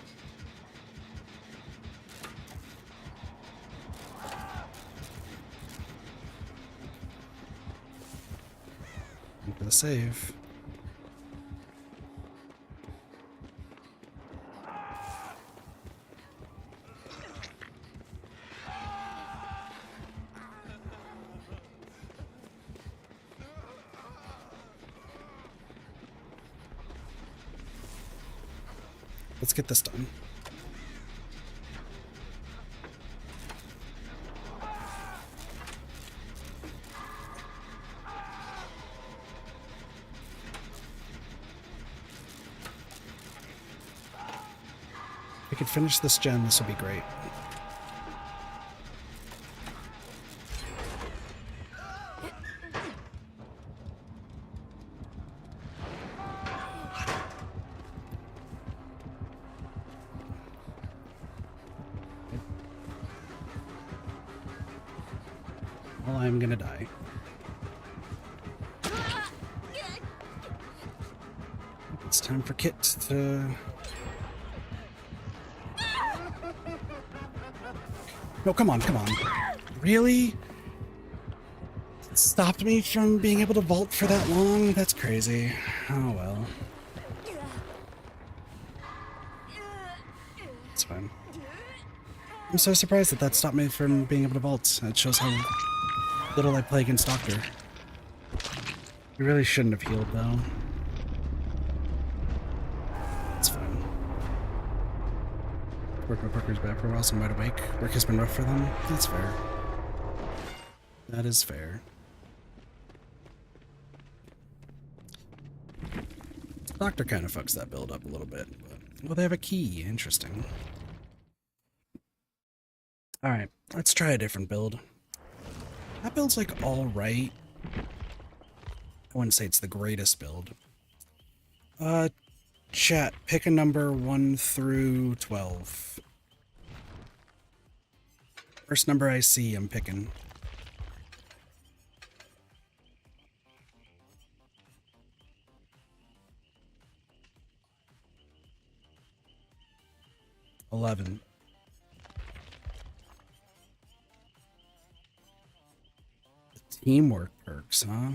For the save. Let's get this done. If we could finish this gen, this would be great. Well, I'm gonna die. It's time for Kit to... No, come on, come on. Really? It stopped me from being able to vault for that long? That's crazy. Oh well. It's fine. I'm so surprised that that stopped me from being able to vault. It shows how little I play against Doctor. You really shouldn't have healed, though. It's fine. Work my Parker's back for a while, so I'm wide awake. Work has been rough for them. That's fair. That is fair. Doctor kind of fucks that build up a little bit. But, well, they have a key. Interesting. Alright, let's try a different build. That build's like alright. I wouldn't say it's the greatest build. Chat, pick a number 1 through 12. First number I see, I'm picking. $11. Teamwork perks, huh?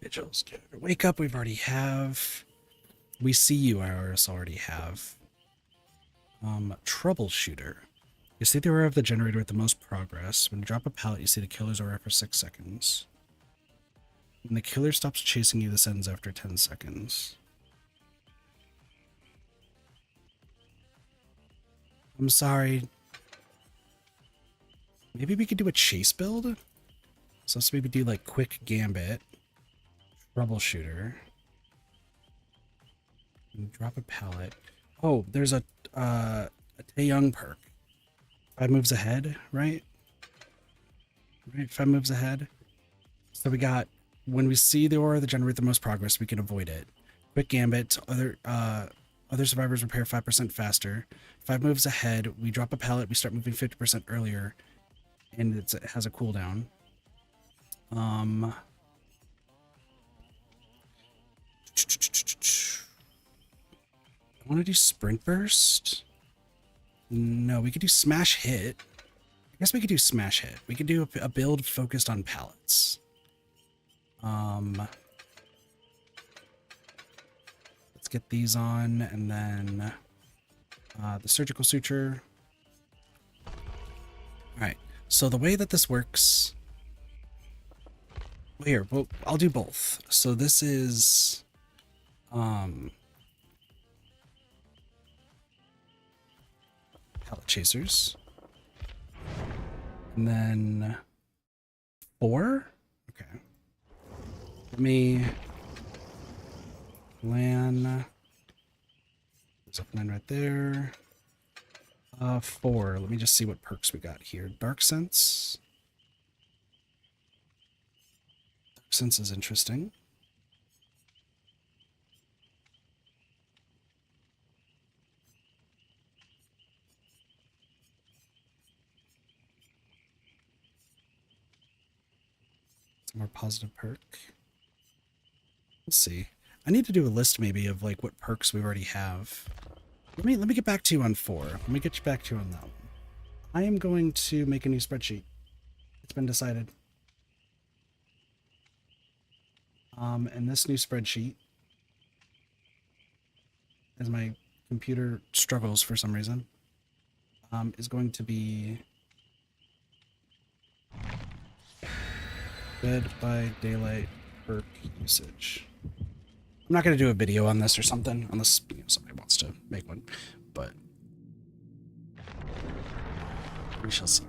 Vigils. Wake up, we've already have. We see you, IRS already have. Troubleshooter. You see the aura of the generator with the most progress. When you drop a pallet, you see the killer's aura for 6 seconds. When the killer stops chasing you, this ends after 10 seconds. I'm sorry. Maybe we could do a chase build? So let's maybe do like quick gambit. Troubleshooter. And drop a pallet. Oh, there's a Taeyong perk. 5 moves ahead, right? Right, 5 moves ahead. So we got, when we see the aura that generate the most progress, we can avoid it. Quick gambit. Other survivors repair 5% faster. 5 moves ahead. We drop a pallet. We start moving 50% earlier, and it has a cooldown. I want to do sprint burst. No, we could do smash hit. I guess we could do smash hit. We could do a build focused on pallets. Let's get these on, and then the surgical suture. Alright, so the way that this works... Well, here, well, I'll do both. So this is... pallet chasers. And then... 4? Okay. Let me... Plan... There's a plan right there. 4. Let me just see what perks we got here. Dark Sense. Dark Sense is interesting. Some more positive perk. We'll see. I need to do a list maybe of like what perks we already have. Let me get back to you on 4. Let me get you back to you on that one. I am going to make a new spreadsheet. It's been decided. And this new spreadsheet, as my computer struggles for some reason, is going to be Dead by Daylight perk usage. I'm not going to do a video on this or something, unless somebody wants to make one, but we shall see.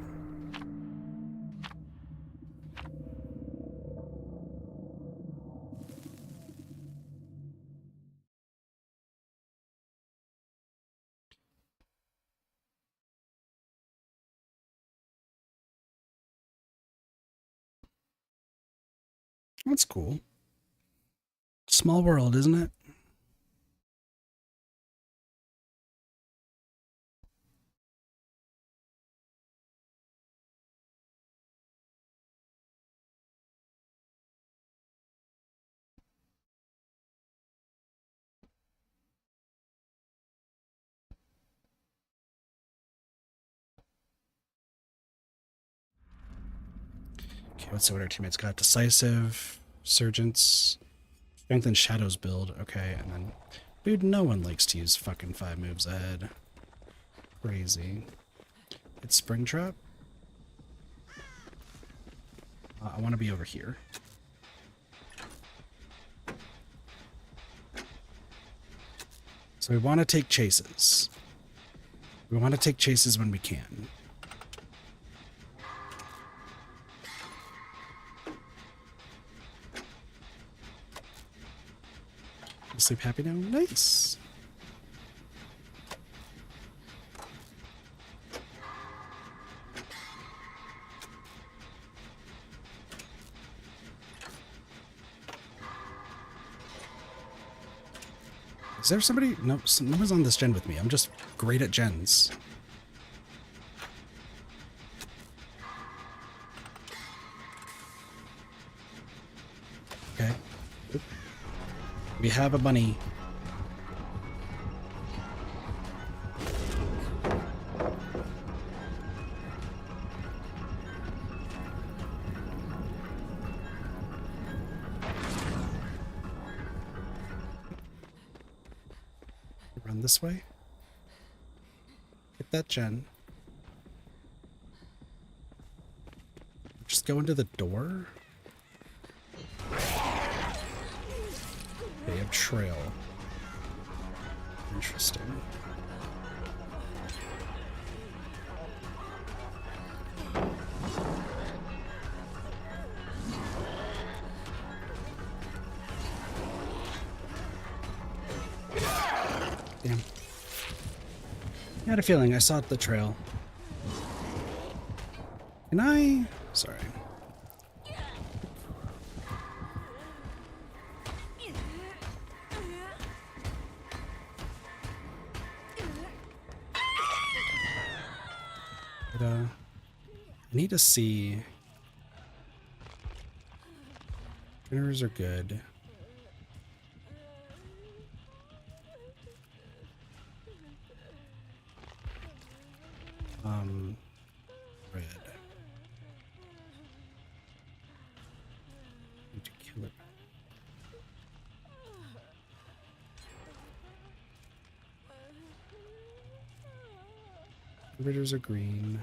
That's cool. Small world, isn't it? Okay, let's see what our teammates got. Decisive, Surgeons, Strength and Shadows build. Okay, and then... Dude, no one likes to use fucking 5 moves ahead. Crazy. It's Springtrap? I want to be over here. So we want to take chases. We want to take chases when we can. You sleep happy now? Nice. Is there somebody? No, no one's on this gen with me. I'm just great at gens. Okay. We have a bunny. Run this way. Hit that gen. Just go into the door. They have trail. Interesting. Damn. I had a feeling I saw the trail. Can I? Sorry. But, I need to see. Generators are good. Red. Need to kill it. Ridders are green.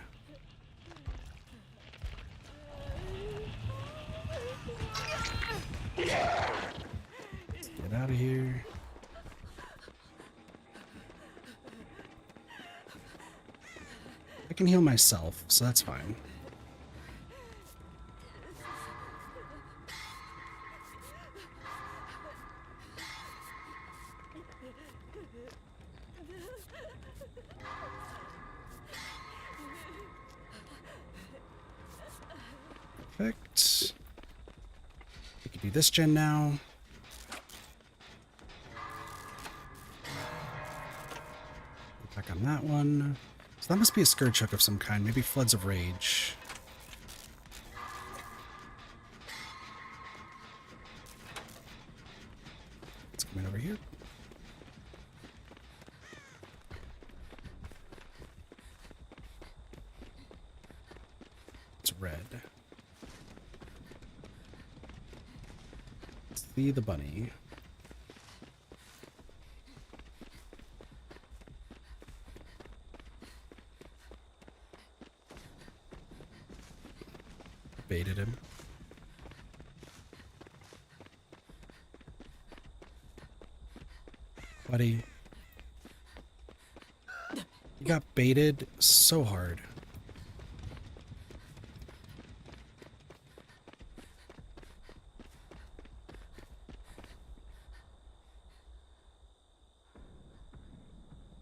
Get out of here. I can heal myself, so that's fine. Perfect. We can do this gen now. Back on that one. So that must be a Scourge Hook of some kind. Maybe Floods of Rage. Let's come in over here. It's red. Let's see the bunny. Baited him. Buddy. You got baited so hard.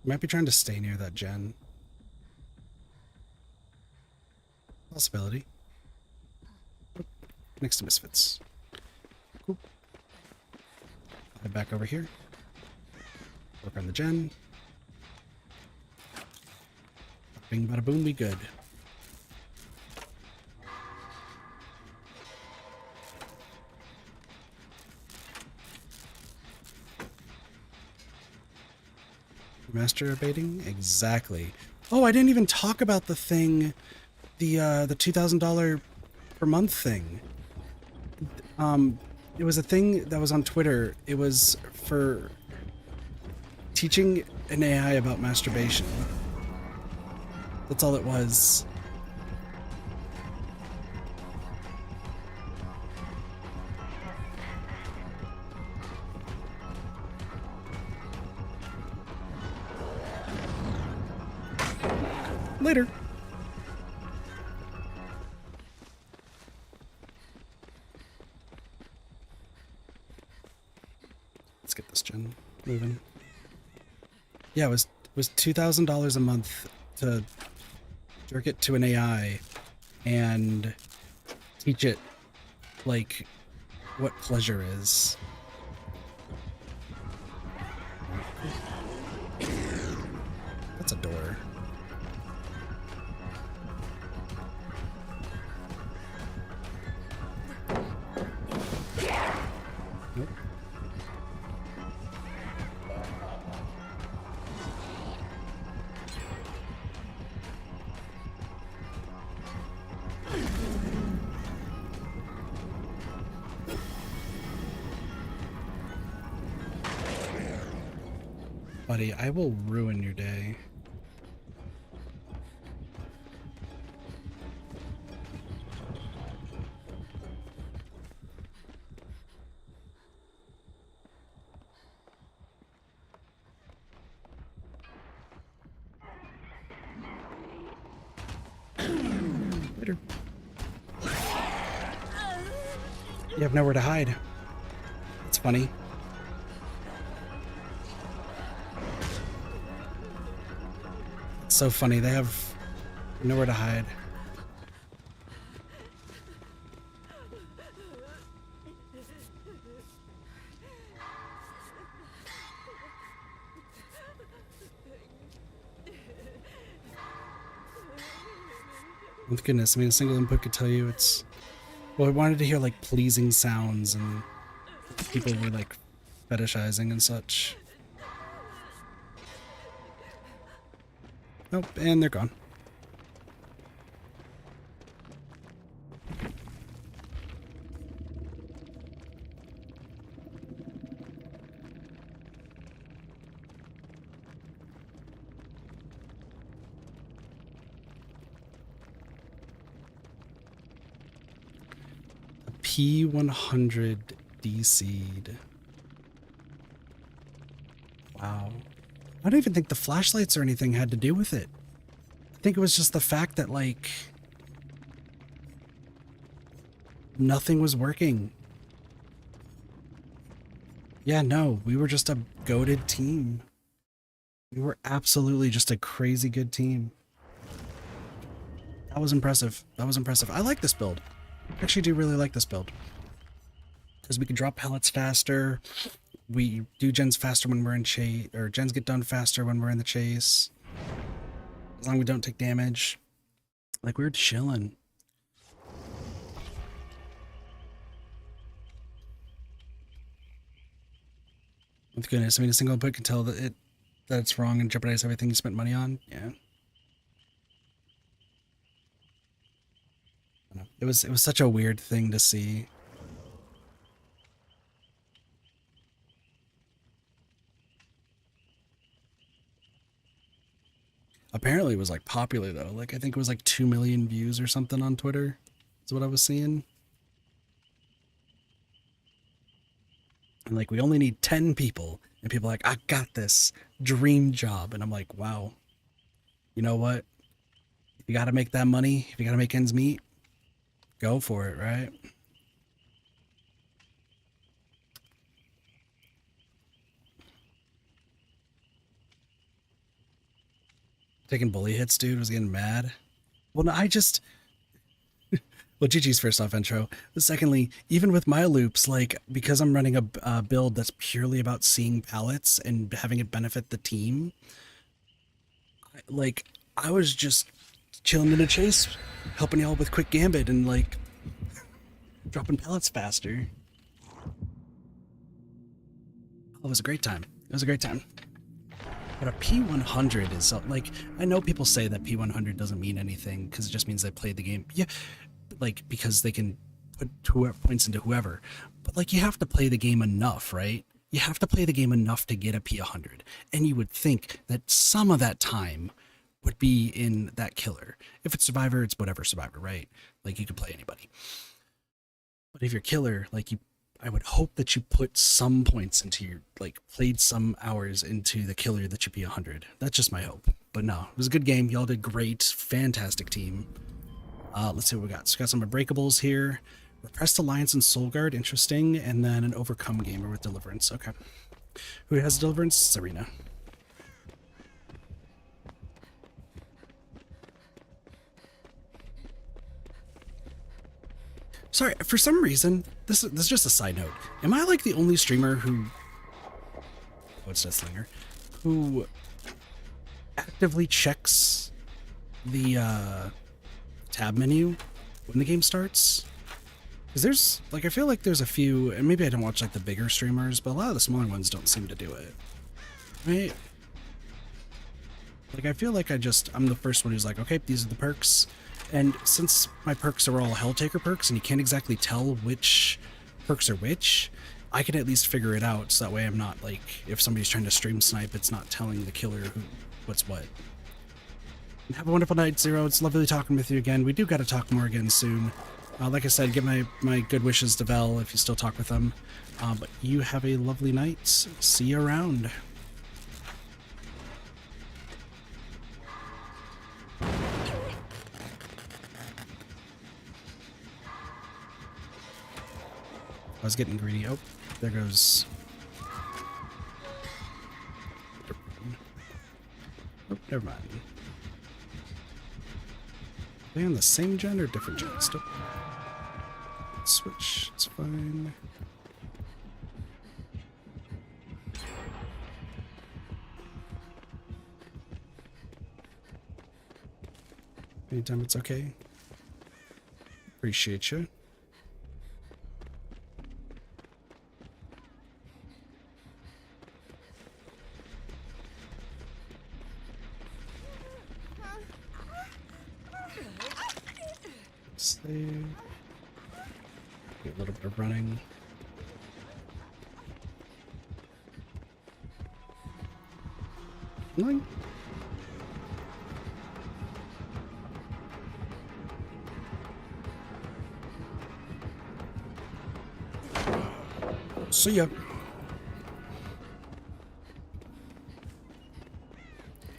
Might be trying to stay near that gen. Possibility. Next to Misfits. Cool. Head back over here. Work on the gen. Bing bada boom, we good. Master baiting? Exactly. Oh, I didn't even talk about the thing, the $2,000 per month thing. It was a thing that was on Twitter. It was for teaching an AI about masturbation. That's all it was. Later. Let's get this gen moving. Yeah, it was $2,000 a month to jerk it to an AI and teach it like what pleasure is. That's a door. Nope. Buddy, I will ruin your day. Later. You have nowhere to hide. It's funny. It's so funny. They have nowhere to hide. Oh, goodness, I mean, a single input could tell you it's... Well, I wanted to hear, like, pleasing sounds, and people were, like, fetishizing and such. Nope, and they're gone. P100 DC'd. Wow. I don't even think the flashlights or anything had to do with it. I think it was just the fact that, like, nothing was working. Yeah, no, we were just a goated team. We were absolutely just a crazy good team. That was impressive. That was impressive. I like this build. I actually do really like this build. Because we can drop pellets faster. We do gens faster when we're in chase, or gens get done faster when we're in the chase. As long as we don't take damage. Like, we're chilling. With goodness, I mean, a single input can tell that it's wrong and jeopardize everything you spent money on. Yeah. I don't know. It was such a weird thing to see. Apparently it was like popular though. Like I think it was like 2 million views or something on Twitter. Is what I was seeing. And like we only need 10 people. And people are like, I got this. Dream job. And I'm like, wow. You know what? If you gotta make that money, if you gotta make ends meet, go for it, right? Taking bully hits, dude, was getting mad. Well, no, I just... Well, GG's first off intro. Secondly, even with my loops, like, because I'm running a build that's purely about seeing pallets and having it benefit the team, like, I was just chilling in a chase, helping y'all with quick gambit and, like, dropping pallets faster. Oh, it was a great time. It was a great time. But a P100 is, like, I know people say that P100 doesn't mean anything because it just means they played the game. Yeah, like, because they can put points into whoever. But, like, you have to play the game enough, right? You have to play the game enough to get a P100. And you would think that some of that time would be in that killer. If it's Survivor, it's whatever Survivor, right? Like, you could play anybody. But if you're killer, like, I would hope that you put some points into your, like, played some hours into the killer that you P100. That's just my hope. But no, it was a good game. Y'all did great. Fantastic team. Let's see what we got. So we got some unbreakables here. Repressed Alliance and Soul Guard, interesting. And then an Overcome gamer with Deliverance. Okay. Who has Deliverance? Serena. Sorry, for some reason, this is just a side note. Am I like the only streamer who... What's that slinger? Who actively checks the tab menu when the game starts? Because there's, like, I feel like there's a few, and maybe I don't watch, like, the bigger streamers, but a lot of the smaller ones don't seem to do it. Right? Like, I feel like I'm the first one who's like, okay, these are the perks. And since my perks are all Helltaker perks, and you can't exactly tell which perks are which, I can at least figure it out, so that way I'm not, like, if somebody's trying to stream snipe, it's not telling the killer what's what. Have a wonderful night, Zero. It's lovely talking with you again. We do got to talk more again soon. Like I said, give my good wishes to Vel if you still talk with them. But you have a lovely night. See you around. I was getting greedy. Oh, there goes. Oh, never mind. Are they on the same gen or different gen still? Switch, it's fine. Anytime it's okay. Appreciate you. Save. Get a little bit of running. Nothing. See ya.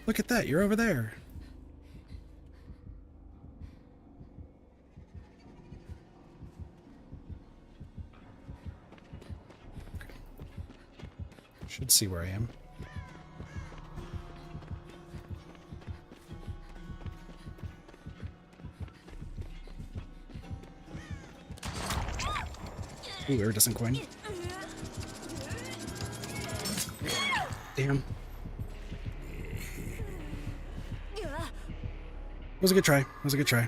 Look at that, you're over there. Should see where I am. Ooh, iridescent coin. Damn. It was a good try. It was a good try.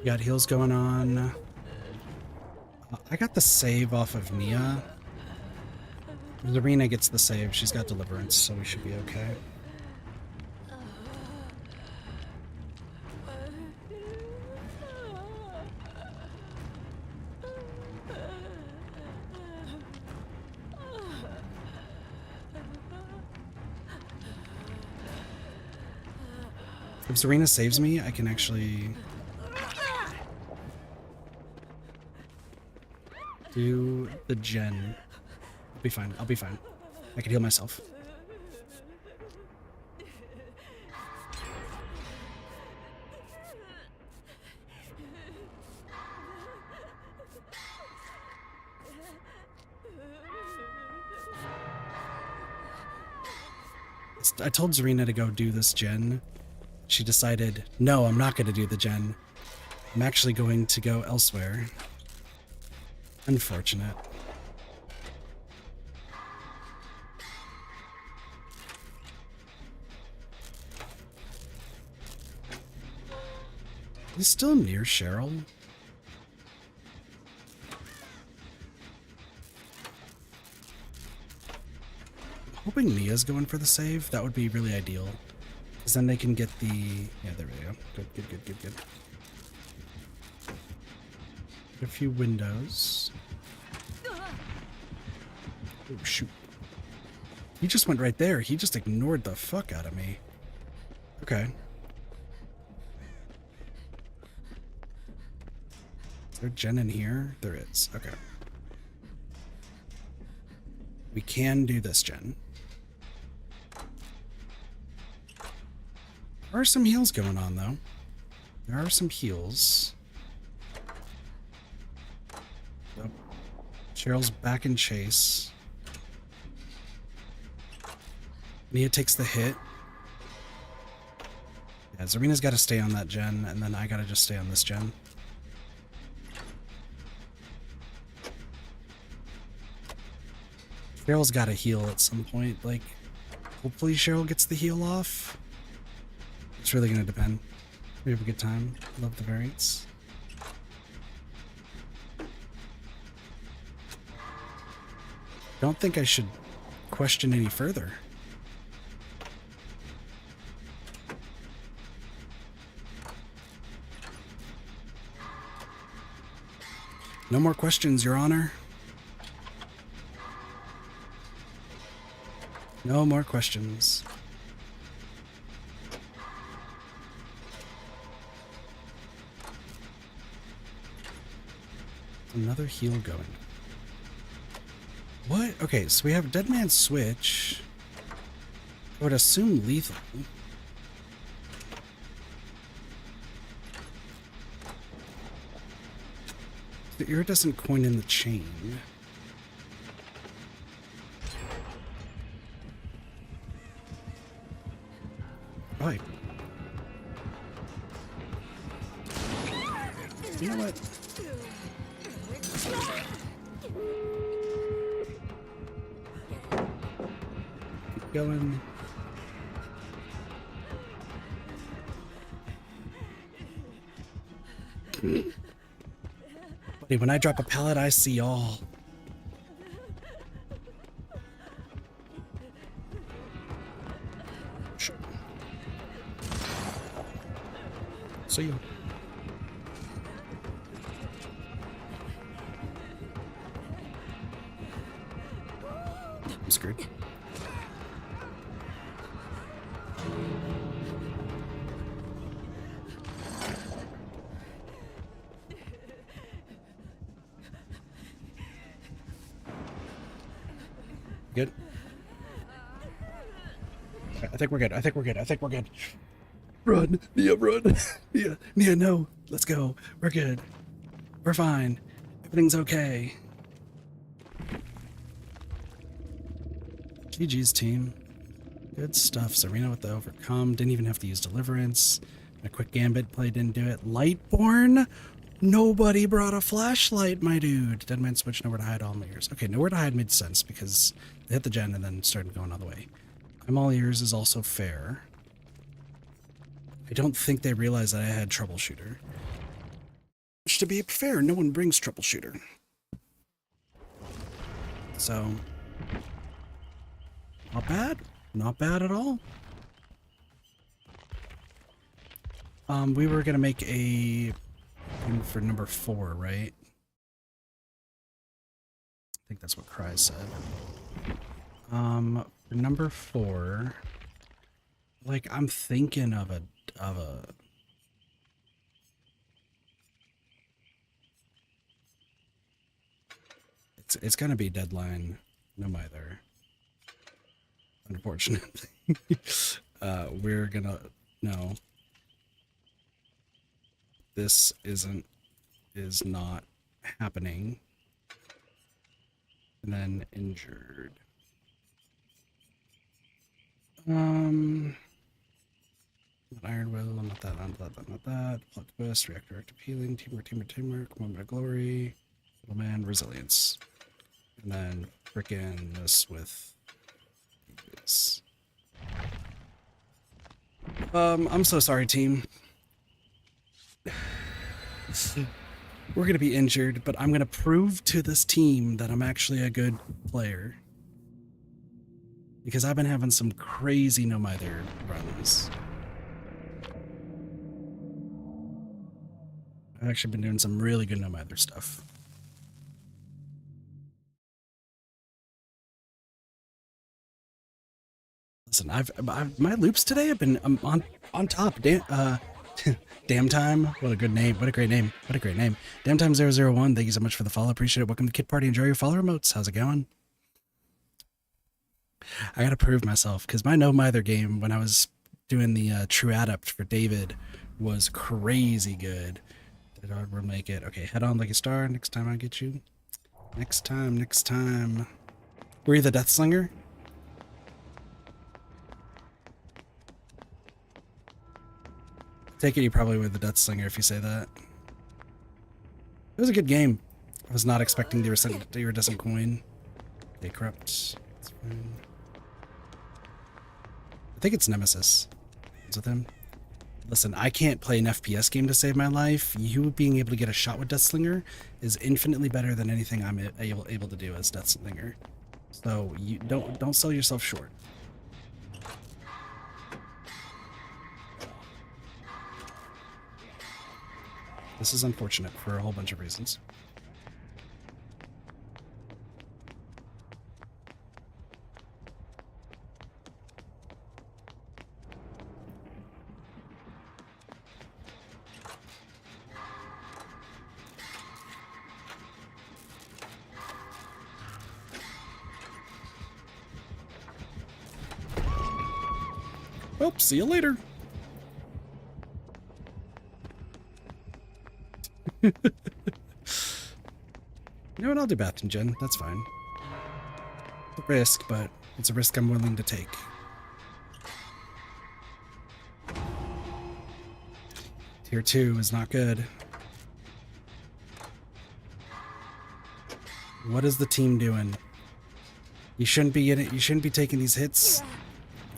Got heals going on. I got the save off of Nia. Lorena gets the save. She's got deliverance, so we should be okay. If Serena saves me, I can actually do the gen. I'll be fine. I'll be fine. I can heal myself. I told Zarina to go do this gen. She decided, no, I'm not going to do the gen. I'm actually going to go elsewhere. Unfortunate. He's still near Cheryl. Hoping Mia's going for the save. That would be really ideal. Because then they can get the... Yeah, there we go. Good, good, good, good, good. A few windows. Oh, shoot. He just went right there. He just ignored the fuck out of me. Okay. Is there a gen in here? There is. Okay. We can do this gen. There are some heals going on, though. There are some heals. Oh. Cheryl's back in chase. Nia takes the hit. Yeah, Zarina's got to stay on that gen, and then I got to just stay on this gen. Cheryl's got to heal at some point. Like, hopefully Cheryl gets the heal off. It's really going to depend. We have a good time. Love the variants. Don't think I should question any further. No more questions, Your Honor. No more questions. Another heal going. What? Okay, so we have Dead Man Switch. I would assume lethal. The iridescent coin in the chain. Right. You know what? Keep going. Buddy, when I drop a pallet, I see all. See you. I'm screwed. Good. I think we're good. I think we're good. I think we're good. Run, Nia, run. Nia, no. Let's go. We're good. We're fine. Everything's okay. GG's team. Good stuff. Serena with the overcome. Didn't even have to use deliverance. A quick gambit play didn't do it. Lightborn? Nobody brought a flashlight, my dude. Dead Man Switch, nowhere to hide, all my ears. Okay, nowhere to hide made sense because they hit the gen and then started going all the way. I'm all ears is also fair. I don't think they realized that I had troubleshooter. Which, to be fair, no one brings troubleshooter. So, not bad. Not bad at all. We were gonna make a thing for number 4, right? I think that's what Cry said. For number 4, like, I'm thinking of a it's gonna be Deadline no matter. Unfortunately. We're gonna no. This is not happening. And then injured. Not Iron Will, not that. Plot twist, reactor active healing, teamwork, moment of glory, little man, resilience. And then frickin' this with this. I'm so sorry, team. We're gonna be injured, but I'm gonna prove to this team that I'm actually a good player. Because I've been having some crazy no mither runs. I've actually been doing some really good no mither stuff. Listen, my loops today have been on top. Damn time. What a good name. What a great name. What a great name. Damn time 001. Thank you so much for the follow. Appreciate it. Welcome to Kid Party. Enjoy your follow remotes. How's it going? I gotta prove myself because my No Mither game when I was doing the True Adept for David was crazy good. Did I remake it? Okay, head on like a star. Next time I get you. Next time. Were you the Death Slinger? Take it you probably were the Death Slinger if you say that. It was a good game. I was not expecting the iridescent coin. Okay, corrupt. That's fine. I think it's Nemesis. What's with him? Listen, I can't play an FPS game to save my life. You being able to get a shot with Deathslinger is infinitely better than anything I'm able to do as Deathslinger. So you don't sell yourself short. This is unfortunate for a whole bunch of reasons. Well, see you later. You know what? I'll do Bath and Gen. That's fine. It's a risk, but it's a risk I'm willing to take. Tier 2 is not good. What is the team doing? You shouldn't be in it. You shouldn't be taking these hits.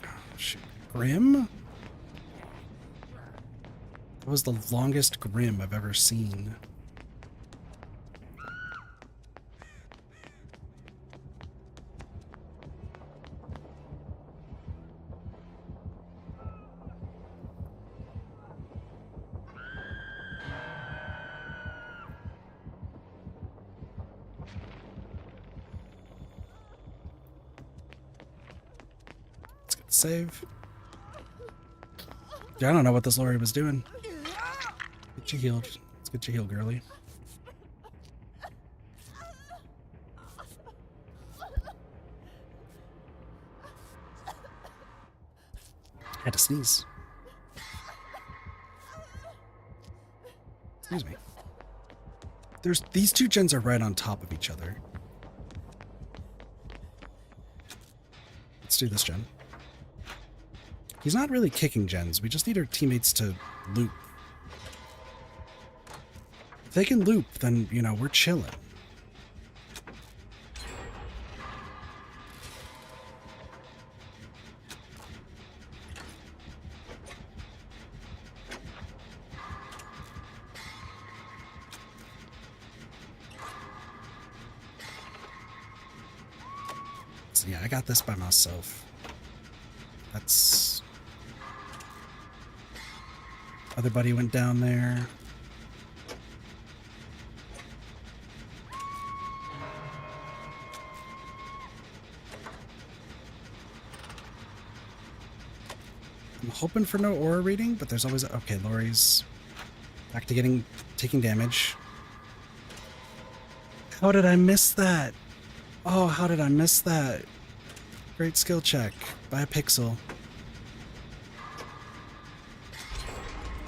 Oh, shoot. Grim? That was the longest Grim I've ever seen. Let's get the save. Yeah, I don't know what this Lori was doing. Get you healed. Let's get you healed, girly. Had to sneeze. Excuse me. These two gens are right on top of each other. Let's do this gen. He's not really kicking gens. We just need our teammates to loop. If they can loop, then, you know, we're chilling. So yeah, I got this by myself. That's... Other buddy went down there. I'm hoping for no aura reading, but there's always... Okay, Lori's back to taking damage. How did I miss that? Oh, how did I miss that? Great skill check by a pixel.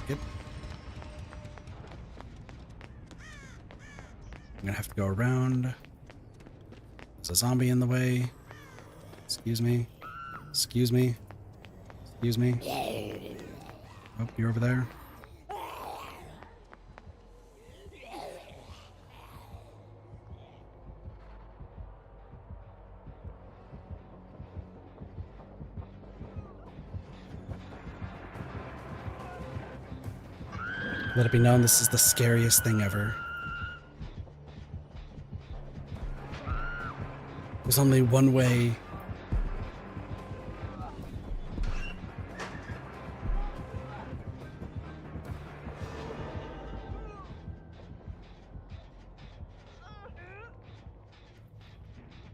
Good. I'm gonna have to go around. There's a zombie in the way. Excuse me. Excuse me. Excuse me. Oh, you're over there. Let it be known this is the scariest thing ever. There's only one way.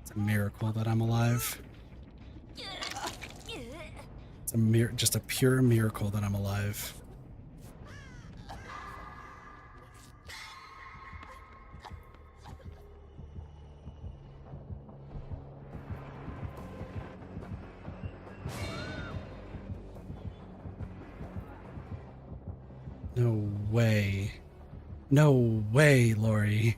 It's a miracle that I'm alive. It's just a pure miracle that I'm alive. No way. No way, Lori.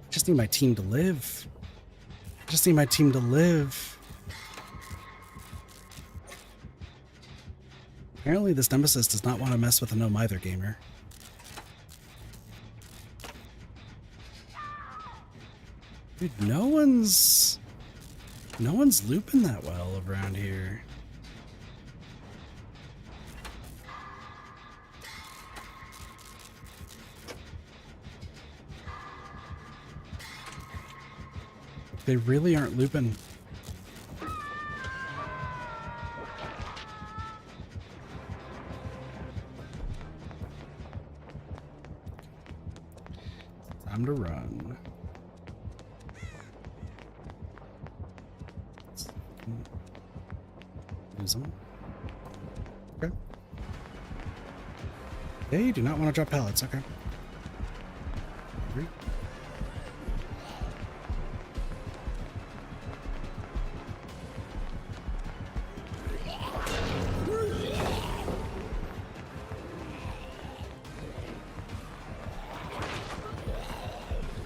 I just need my team to live. I just need my team to live. Apparently this Nemesis does not want to mess with a gnome either, gamer. Dude, no one's looping that well around here. They really aren't looping. Time to run. Use them. Okay. They do not want to drop pallets. Okay. Agree.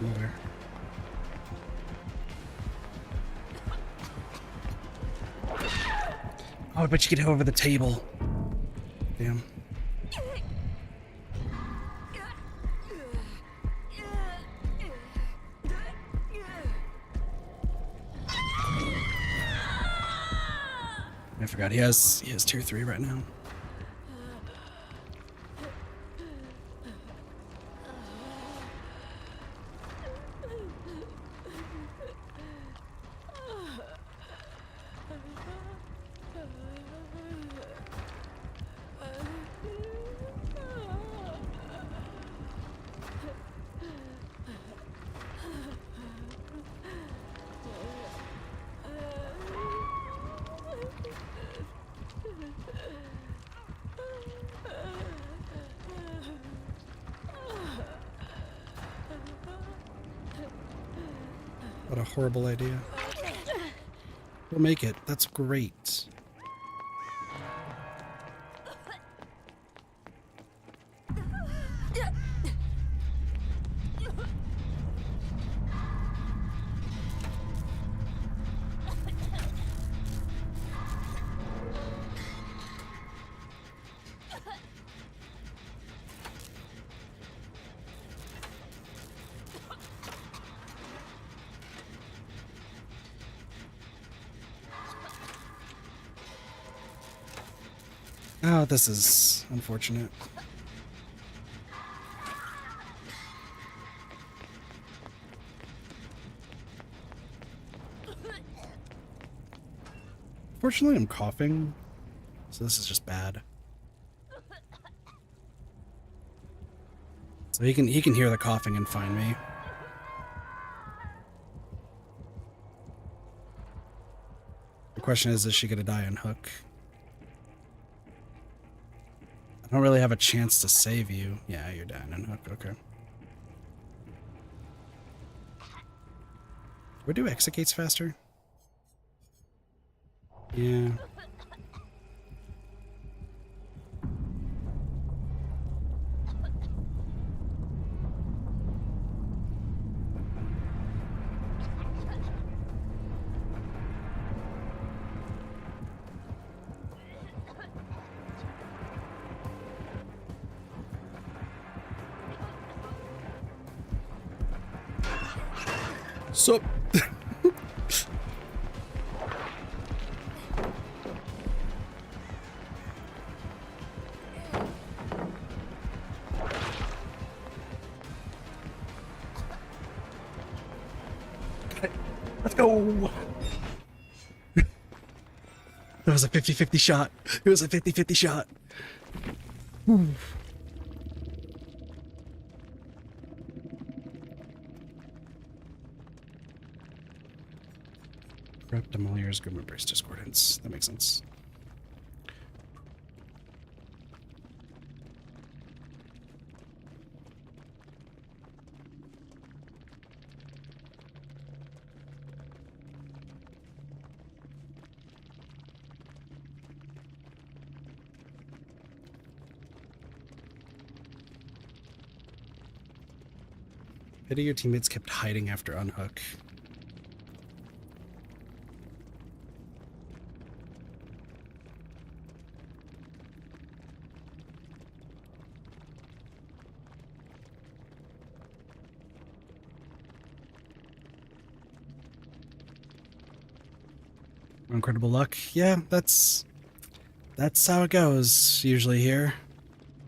Nowhere. Oh, I bet you could hit over the table. Damn. I forgot he has tier 3 right now. What a horrible idea. We'll make it. That's great. Oh, this is unfortunate. Fortunately, I'm coughing, so this is just bad. So he can hear the coughing and find me. The question is she gonna die on hook? I don't really have a chance to save you. Yeah, you're dying on hook. Okay. Do I do execates faster? Yeah. Sup? Let's go. That was a 50-50 shot. It was a 50-50 shot. Whew. Rep Demolier's group members discordance. That makes sense. Pity your teammates kept hiding after unhook. Incredible luck. Yeah, that's how it goes usually here.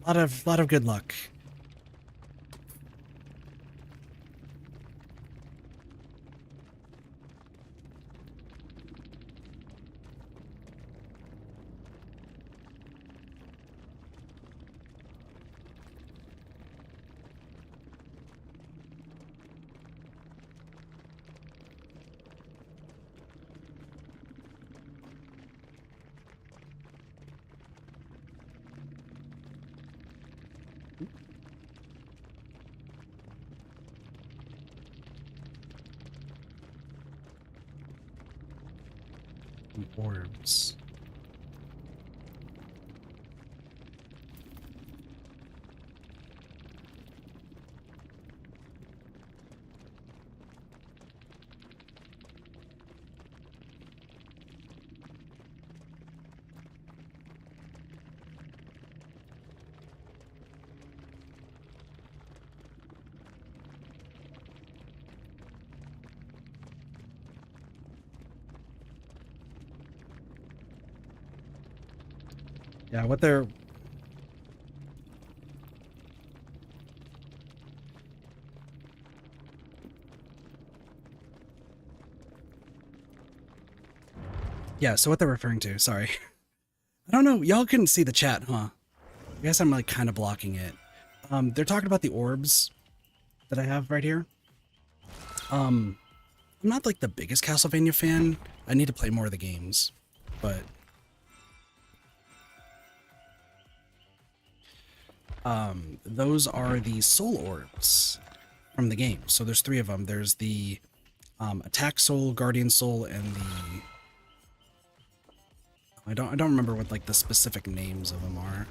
Lot of good luck. Orbs. Yeah, what they're... Yeah, so what they're referring to, sorry. I don't know, y'all couldn't see the chat, huh? I guess I'm like kind of blocking it. They're talking about the orbs that I have right here. I'm not like the biggest Castlevania fan. I need to play more of the games, but... those are the soul orbs from the game. So there's 3 of them. There's the attack soul, guardian soul, and the... I don't remember what like the specific names of them are.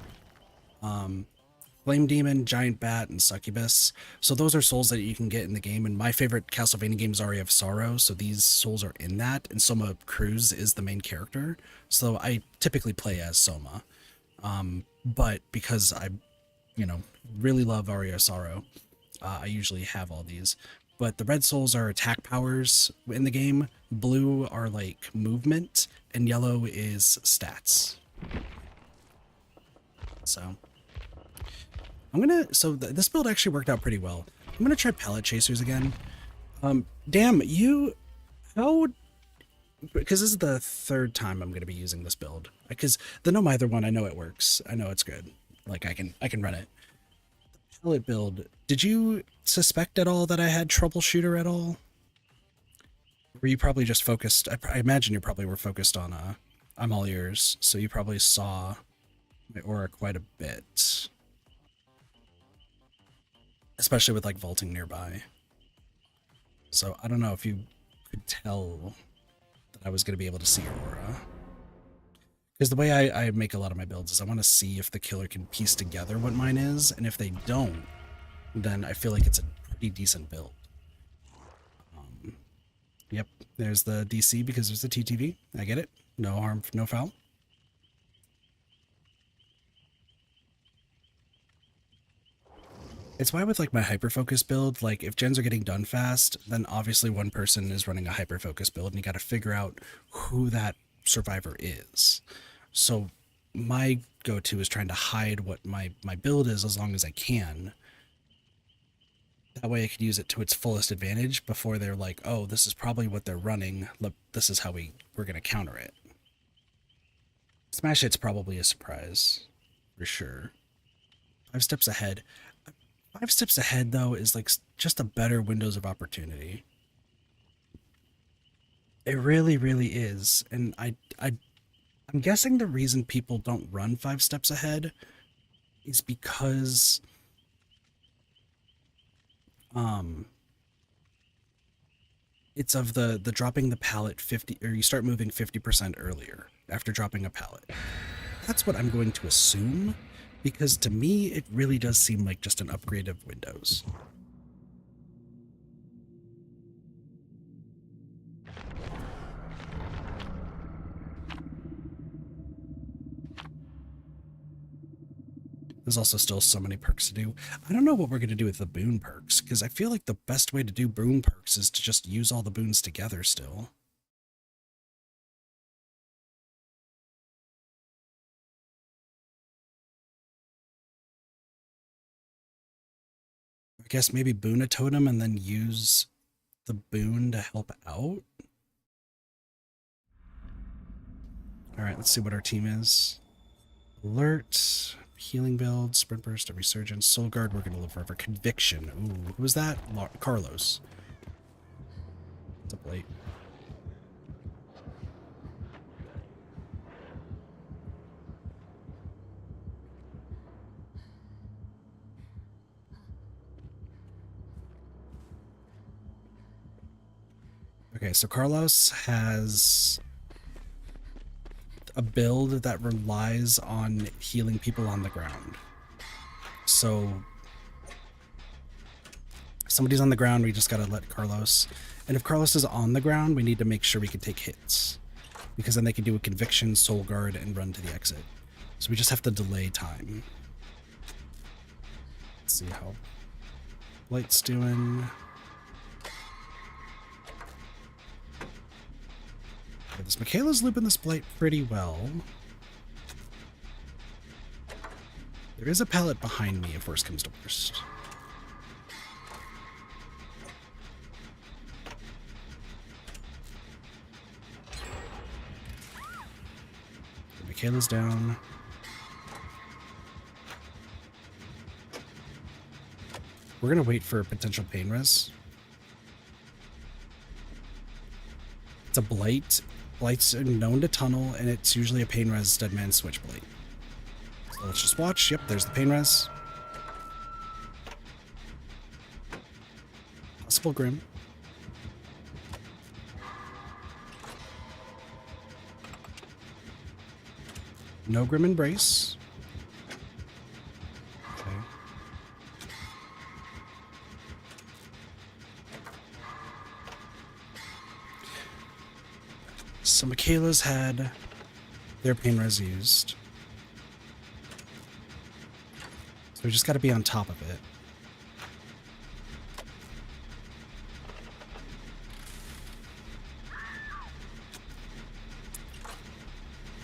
Flame Demon, Giant Bat, and Succubus. So those are souls that you can get in the game, and my favorite Castlevania game is Aria of Sorrow, so these souls are in that, and Soma Cruz is the main character. So I typically play as Soma. But because I, really love Aria of Sorrow, I usually have all these. But the red souls are attack powers in the game, blue are like movement, and yellow is stats. So... this build actually worked out pretty well. I'm gonna try Pallet Chasers again. Damn, because this is the 3rd time I'm gonna be using this build. Because the No Mither one, I know it works. I know it's good. Like I can run it. The Pallet build, did you suspect at all that I had Troubleshooter at all? Were you probably just focused? I imagine you probably were focused on I'm all ears, so you probably saw my aura quite a bit. Especially with like vaulting nearby. So I don't know if you could tell that I was going to be able to see your aura. Because the way I make a lot of my builds is I want to see if the killer can piece together what mine is, and if they don't, then I feel like it's a pretty decent build. Yep, there's the DC because there's the TTV. I get it. No harm, no foul. It's why with like my hyper-focus build, like if gens are getting done fast, then obviously one person is running a hyper-focus build and you got to figure out who that survivor is. So my go-to is trying to hide what my build is as long as I can. That way I could use it to its fullest advantage before they're like, oh, this is probably what they're running. Look, this is how we're going to counter it. Smash Hit's probably a surprise, for sure. 5 steps ahead. 5 steps ahead, though, is like just a better windows of opportunity. It really, really is. And I'm guessing the reason people don't run 5 steps ahead is because it's of the dropping the pallet 50, or you start moving 50% earlier after dropping a pallet. That's what I'm going to assume, because to me it really does seem like just an upgrade of Windows. There's also still so many perks to do. I don't know what we're going to do with the boon perks, because I feel like the best way to do boon perks is to just use all the boons together still. I guess maybe boon a totem and then use the boon to help out? Alright, let's see what our team is. Alert, healing build, sprint burst, a resurgence, soul guard, we're gonna live forever. Conviction. Ooh, who was that? Carlos. It's a blade. Okay, so Carlos has a build that relies on healing people on the ground. So if somebody's on the ground, we just gotta let Carlos. And if Carlos is on the ground, we need to make sure we can take hits, because then they can do a conviction, soul guard, and run to the exit. So we just have to delay time. Let's see how Light's doing. Okay, this Michaela's looping this Blight pretty well. There is a pallet behind me if worst comes to worst. Michaela's down. We're gonna wait for potential pain res. It's a Blight. Blights are known to tunnel, and it's usually a pain res dead man switch Blight. So let's just watch. Yep, there's the pain res. Possible Grim. No Grim Embrace. Okay. So Michaela's had their pain res used. So we just got to be on top of it.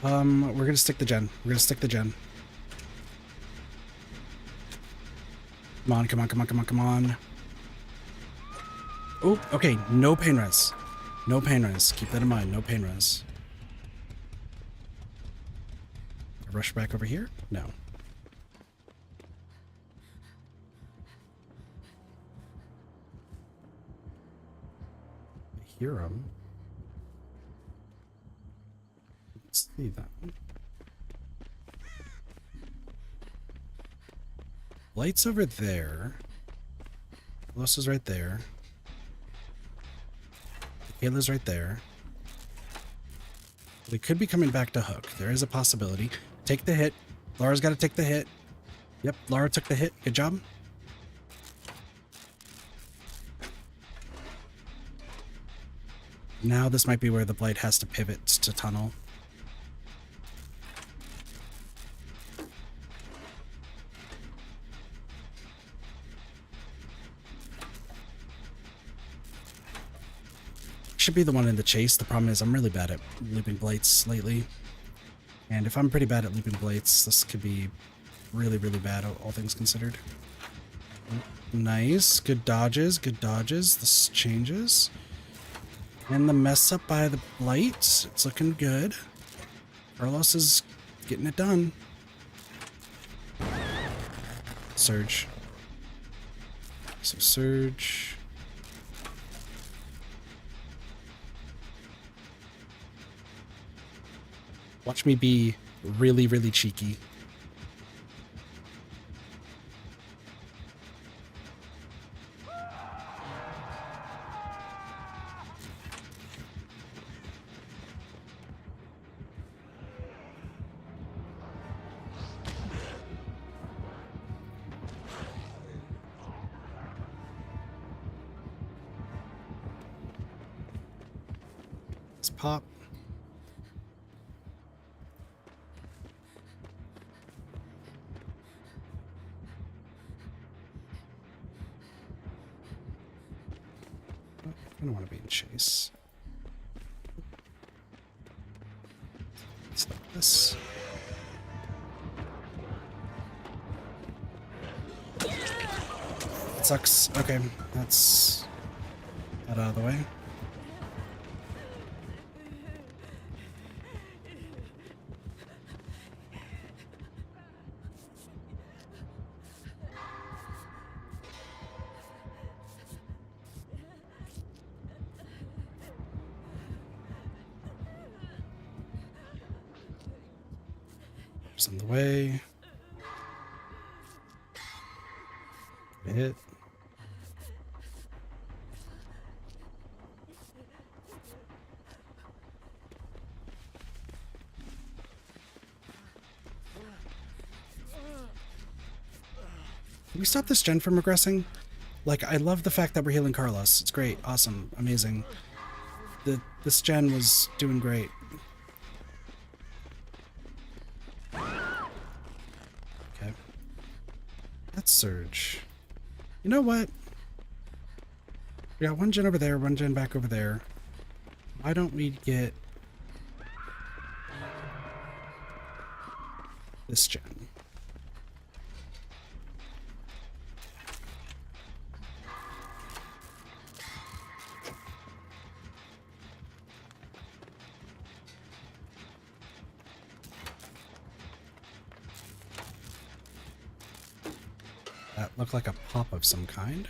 We're gonna stick the gen. We're gonna stick the gen. Come on, come on, come on, come on, come on. Oh, okay, no pain res. No pain res. Keep that in mind. No pain res. Rush back over here? No. I hear him. Let's see that. Light's over there. Los is right there. Kayla's right there. We could be coming back to hook. There is a possibility. Take the hit. Laura's got to take the hit. Yep, Laura took the hit. Good job. Now this might be where the Blight has to pivot to tunnel. Should be the one in the chase. The problem is I'm really bad at looping Blights lately. And if I'm pretty bad at looping Blights, this could be really, really bad, all things considered. Nice. Good dodges. Good dodges. This changes. And the mess up by the Blight. It's looking good. Carlos is Getting it done. Surge. So surge. Watch me be really, really cheeky. Let's pop. I don't want to be in chase. It's like this. It sucks. Okay, that's that out of the way. In the way. Hit. Can we stop this gen from regressing? Like, I love the fact that we're healing Carlos. It's great, awesome, amazing. This gen was doing great. Let's surge. You know what? We got one gen over there, one gen back over there. Why don't we get this gen? That looked like a pop of some kind.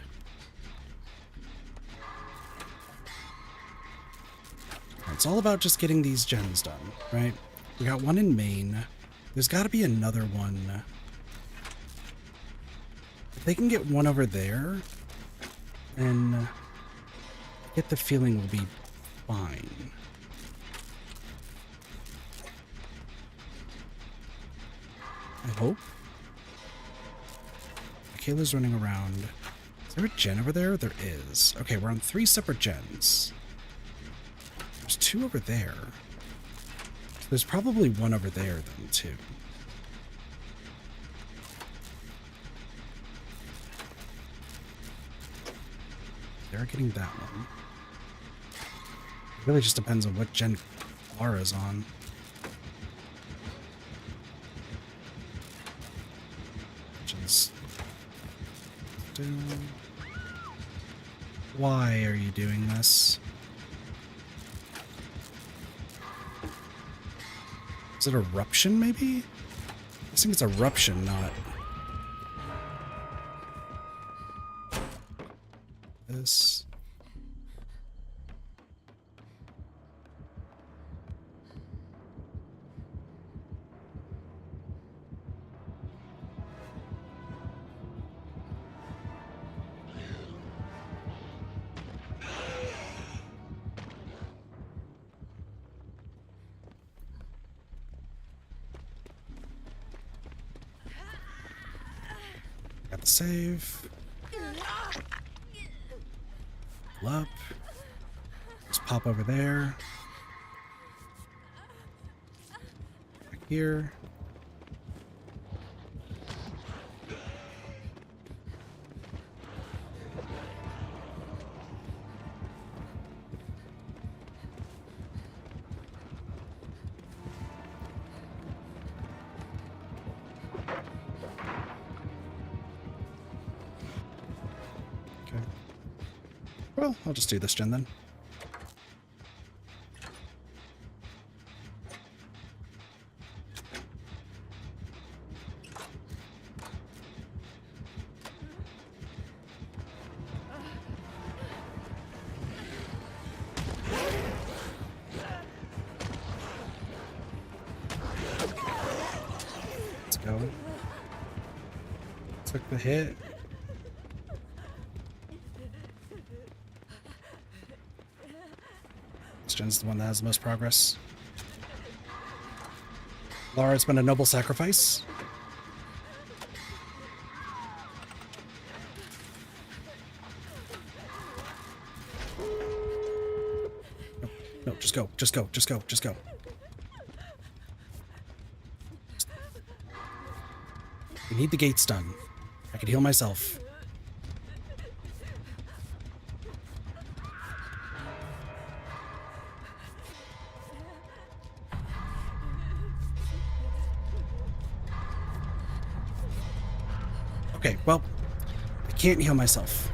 It's all about just getting these gens done, right? We got one in main. There's got to be another one. If they can get one over there, then I get the feeling we'll be fine. I hope. Kayla's running around. Is there a gen over there? There is. Okay, we're on 3 separate gens. There's 2 over there. So there's probably one over there then, too. They're getting that one. It really just depends on what gen Lara's on. Why are you doing this? Is it eruption, maybe? I think it's eruption, not this. Got the save. Pull up. Just pop over there. Back here. Well, I'll just do this gen then. go. Took the hit. This gen's the one that has the most progress. Laura, it's been a noble sacrifice. No, just go, just go, just go, just go. We need the gates done. I can heal myself. Okay, well, I can't heal myself.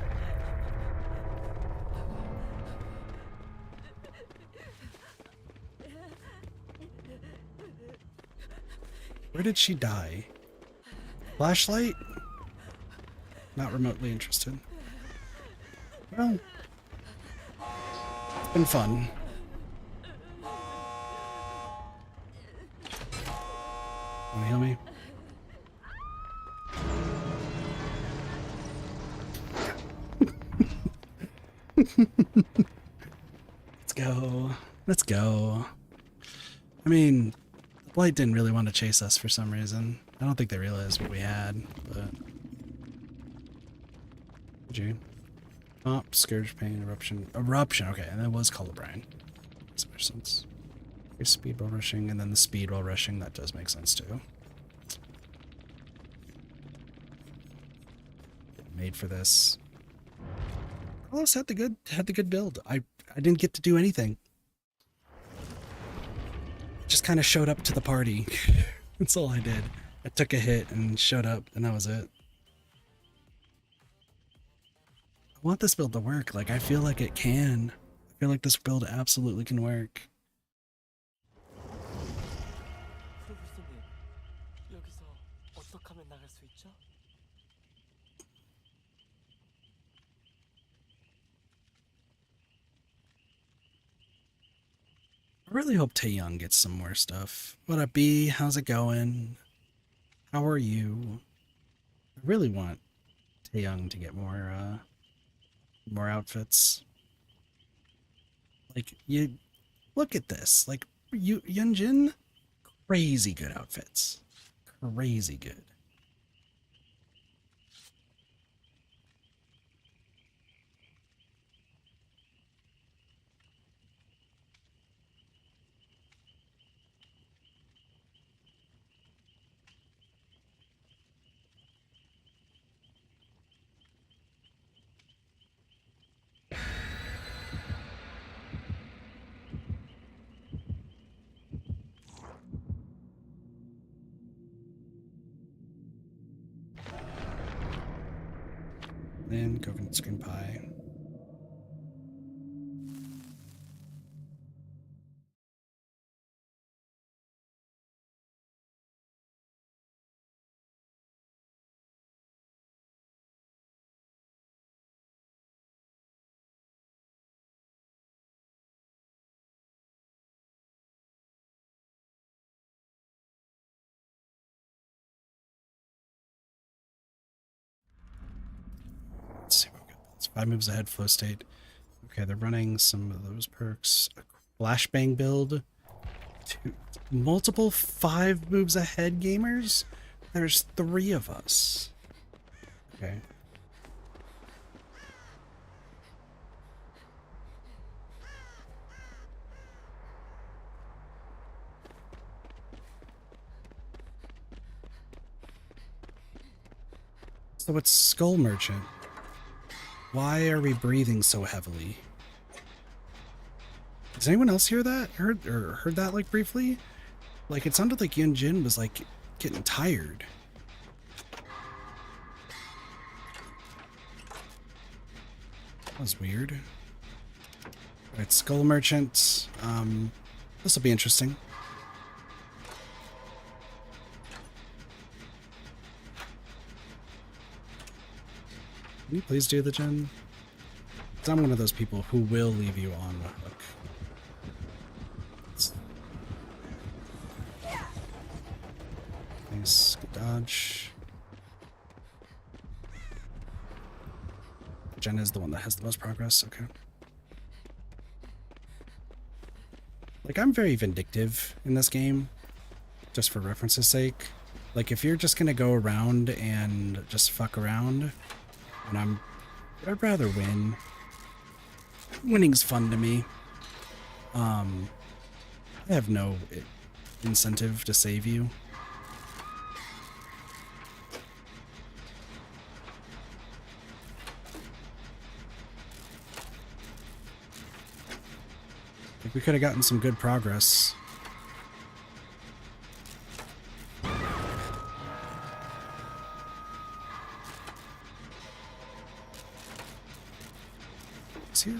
Where did she die? Flashlight? Not remotely interested. Well, it's been fun. Wanna heal me? Let's go. Let's go. I mean, the Blight didn't really want to chase us for some reason. I don't think they realized what we had, but... Did you? Oh, Scourge, Pain, Eruption. Eruption, okay, and that was Colorblind. Makes so much sense. Here's speed while rushing, and then the speed while rushing, that does make sense too. Made for this. Carlos had the good build. I didn't get to do anything. Just kind of showed up to the party. That's all I did. I took a hit and showed up, and that was it. I want this build to work. Like, I feel like it can. I feel like this build absolutely can work. I really hope Taeyong gets some more stuff. What up, B? How's it going? How are you? I really want Taeyong to get more outfits. Like, you look at this. Like, Yunjin, crazy good outfits. Crazy good. And coconut screen pie. Let's see what we got. It's 5 moves ahead, flow state. Okay, they're running some of those perks. A flashbang build. Multiple 5 moves ahead gamers? There's 3 of us. Okay. So it's Skull Merchant. Why are we breathing so heavily? Does anyone else hear that? Heard that like briefly? Like it sounded like Yunjin was like getting tired. That was weird. Alright, Skull Merchant. This will be interesting. Can you please do the gen? 'Cause I'm one of those people who will leave you on the hook. Nice. Good dodge. Jen is the one that has the most progress. Okay. Like, I'm very vindictive in this game, just for reference's sake. Like, if you're just gonna go around and just fuck around, and I'd rather win. Winning's fun to me. I have no incentive to save you. Like, we could have gotten some good progress. It's here.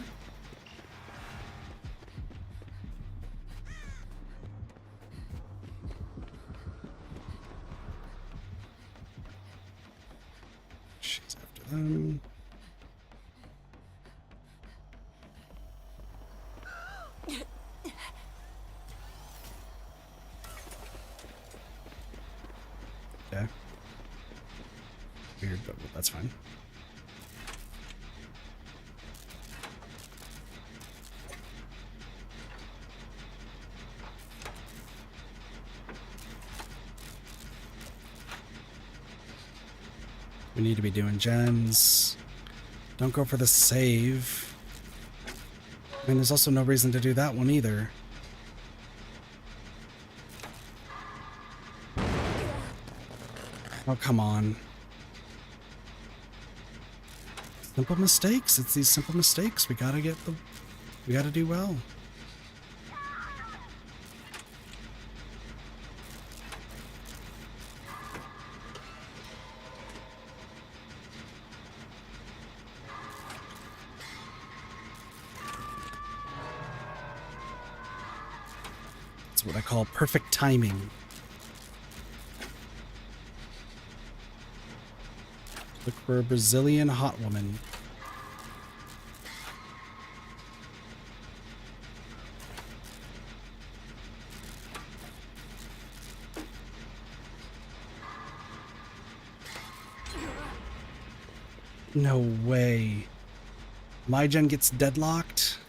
She's after them. Okay. Weird, but that's fine. We need to be doing gens. Don't go for the save. I mean, there's also no reason to do that one either. Oh, come on. Simple mistakes. It's these simple mistakes. We gotta do well. It's what I call perfect timing. Look for a Brazilian hot woman. No way. My gen gets deadlocked?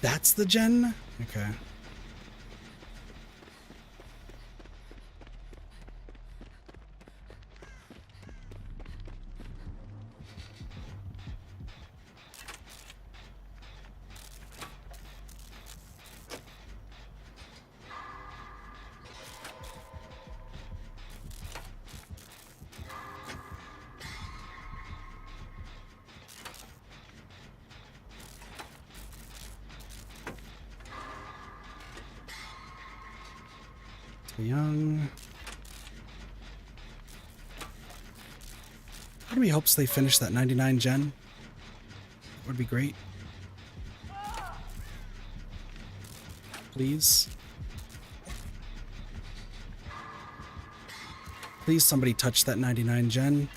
That's the gen? Okay. Young. Part of me hopes they finish that 99 gen. That would be great. Please. Please somebody touch that 99 gen.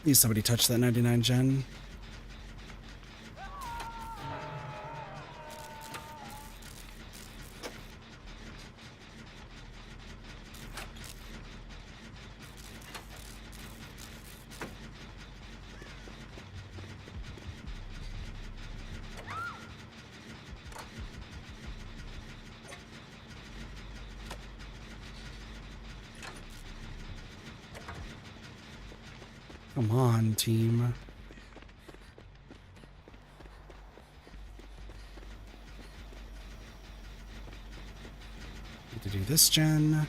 Please somebody touch that 99 gen. Come on, team. Need to do this gen.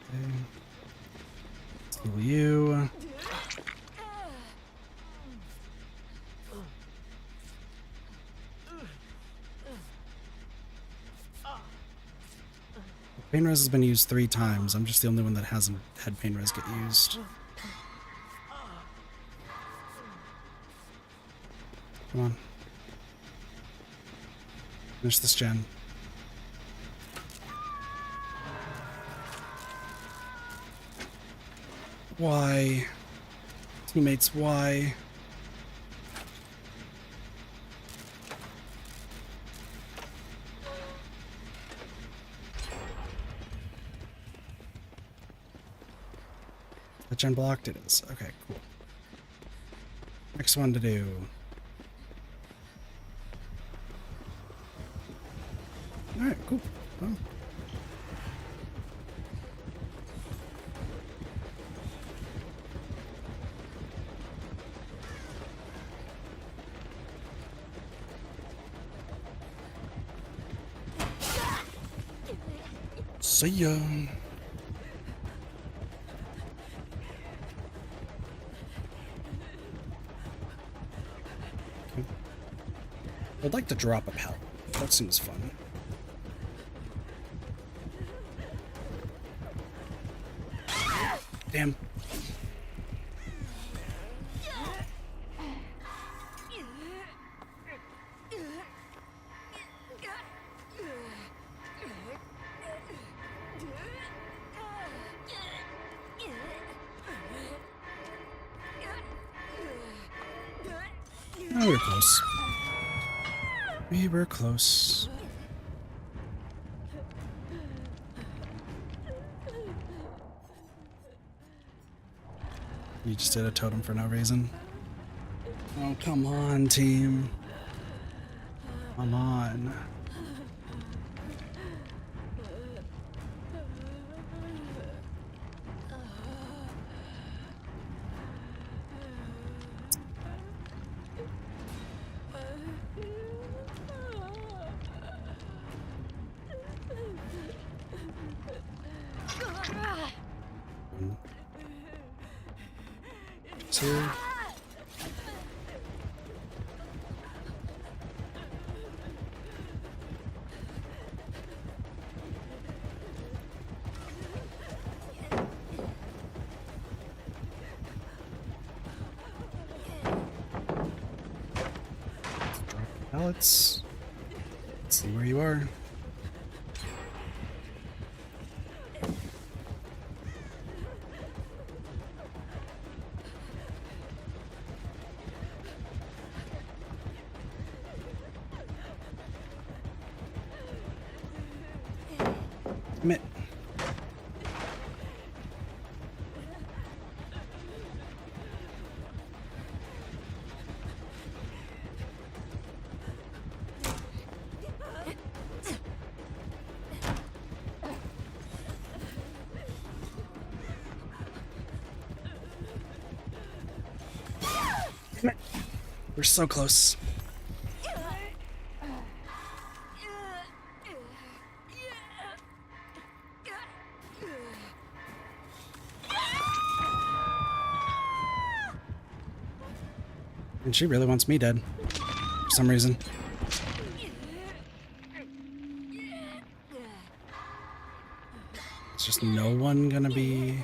Okay. Heal you. Pain res has been used 3 times. I'm just the only one that hasn't had pain res get used. Come on. Finish this gen. Why? Teammates, why? Which unblocked it is. Okay, cool. Next one to do. Alright, cool. Well. See ya. I'd like to drop a pallet. That seems fun. Damn. Oh, we were close. We were close. You just did a totem for no reason. Oh, come on, team. Come on. Here. Drop the pallets. Let's see where you are. Admit. Damn it. We're so close. And she really wants me dead. For some reason. It's just no one gonna be...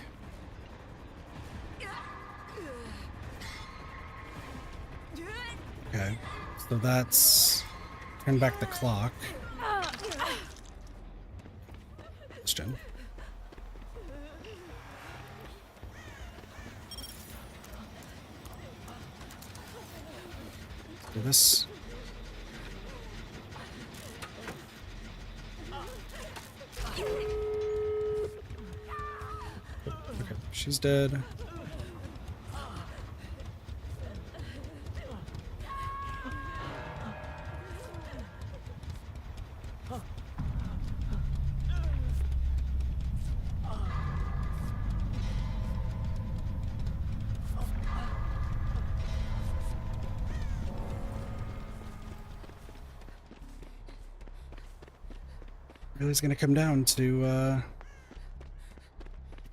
Okay. So that's... Turn back the clock. Question. Do this. Okay, she's dead. Really is gonna come down to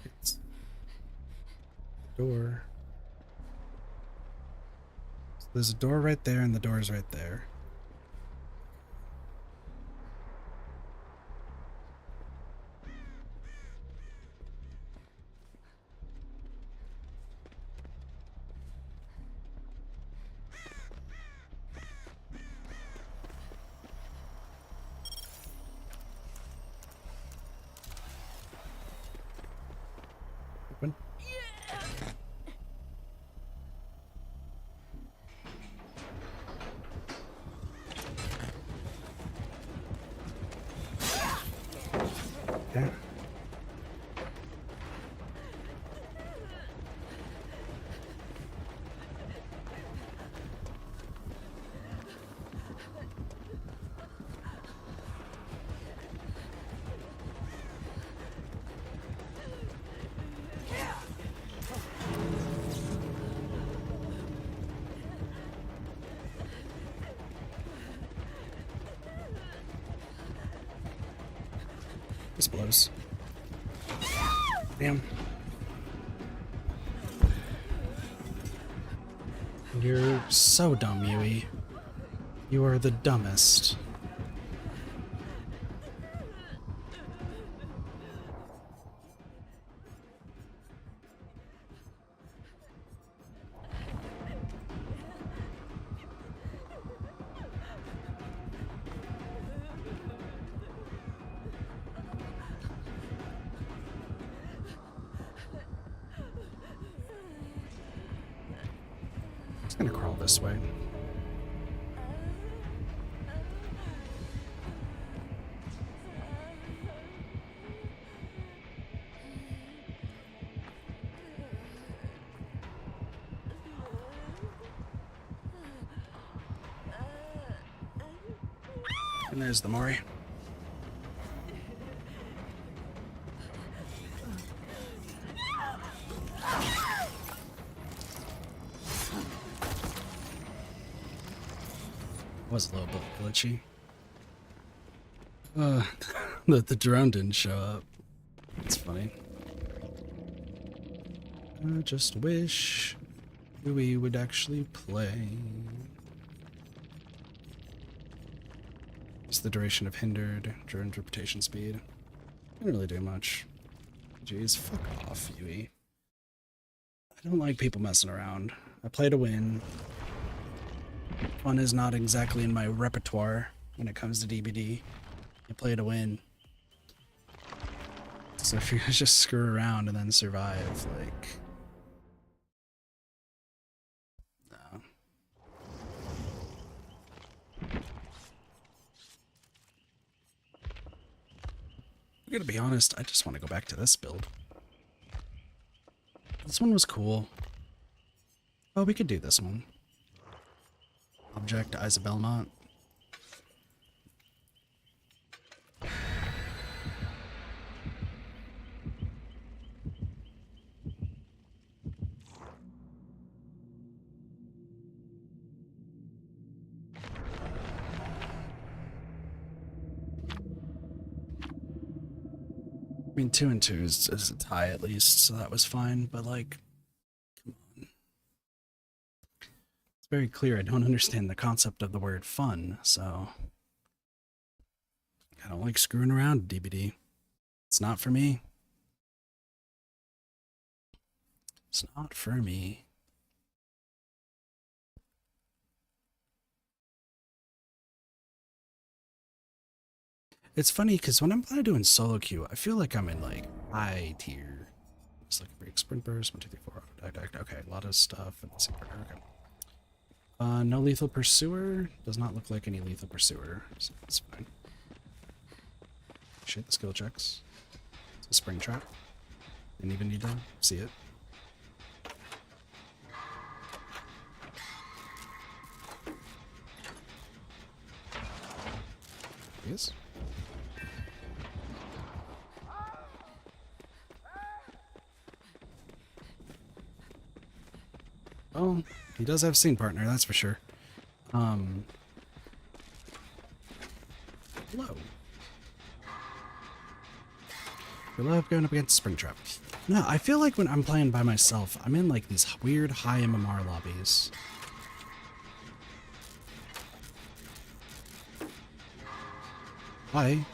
it's door. So there's a door right there and the door's right there. Open. Okay. This blows. Damn. You're so dumb, Yui. You are the dumbest. It's gonna crawl this way. And there's the Mori. Was a little bit glitchy. The drone didn't show up. It's funny. I just wish we would actually play. It's the duration of hindered, drone interpretation speed. Didn't really do much. Jeez, fuck off, Yui. I don't like people messing around. I play to win. Fun is not exactly in my repertoire when it comes to DBD. I play to win. So if you guys just screw around and then survive, like... No. I'm gonna be honest, I just want to go back to this build. This one was cool. Oh, we could do this one. Object Isabelmont. I mean, 2 and 2 is a tie at least, so that was fine, but like, come on. It's very clear I don't understand the concept of the word fun, so I don't like screwing around DBD. It's not for me. It's not for me. It's funny because when I'm doing solo queue, I feel like I'm in like high tier. It's like a break, sprint burst, 1, 2, 3, 4, okay, a lot of stuff. Okay. No lethal pursuer. Does not look like any lethal pursuer, so that's fine. Shit, the skill checks. It's a spring trap. Didn't even need to see it. Yes. Oh, he does have scene partner, that's for sure. Hello. We love going up against Springtrap. No, I feel like when I'm playing by myself, I'm in like these weird high MMR lobbies. Hi.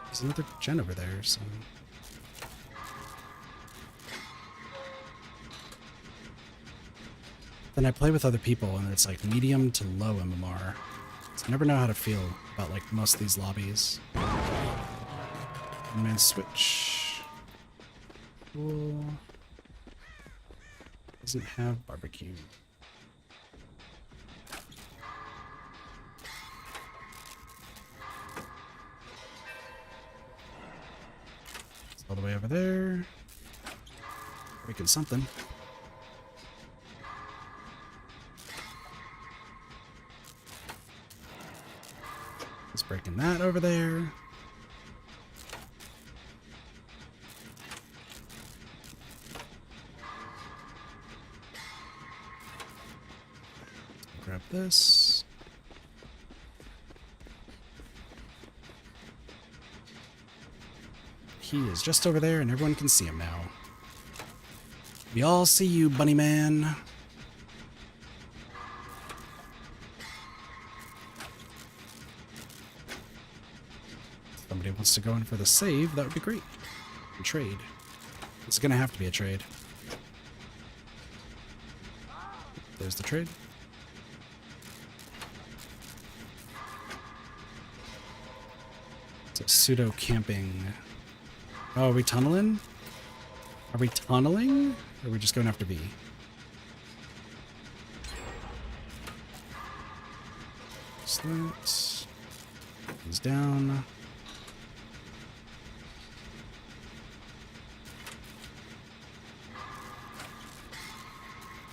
There's another gen over there, so... Then I play with other people and it's like medium to low MMR. So I never know how to feel about like most of these lobbies. Man switch. Cool. Doesn't have barbecue. It's all the way over there. Breaking something. Just breaking that over there. Grab this. he is just over there and everyone can see him now. We all see you, bunny man. If somebody wants to go in for the save, that would be great. And trade. It's gonna have to be a trade. There's the trade. It's a pseudo camping. Oh, are we tunneling? Are we tunneling? Or are we just going after B? Slits. He's down.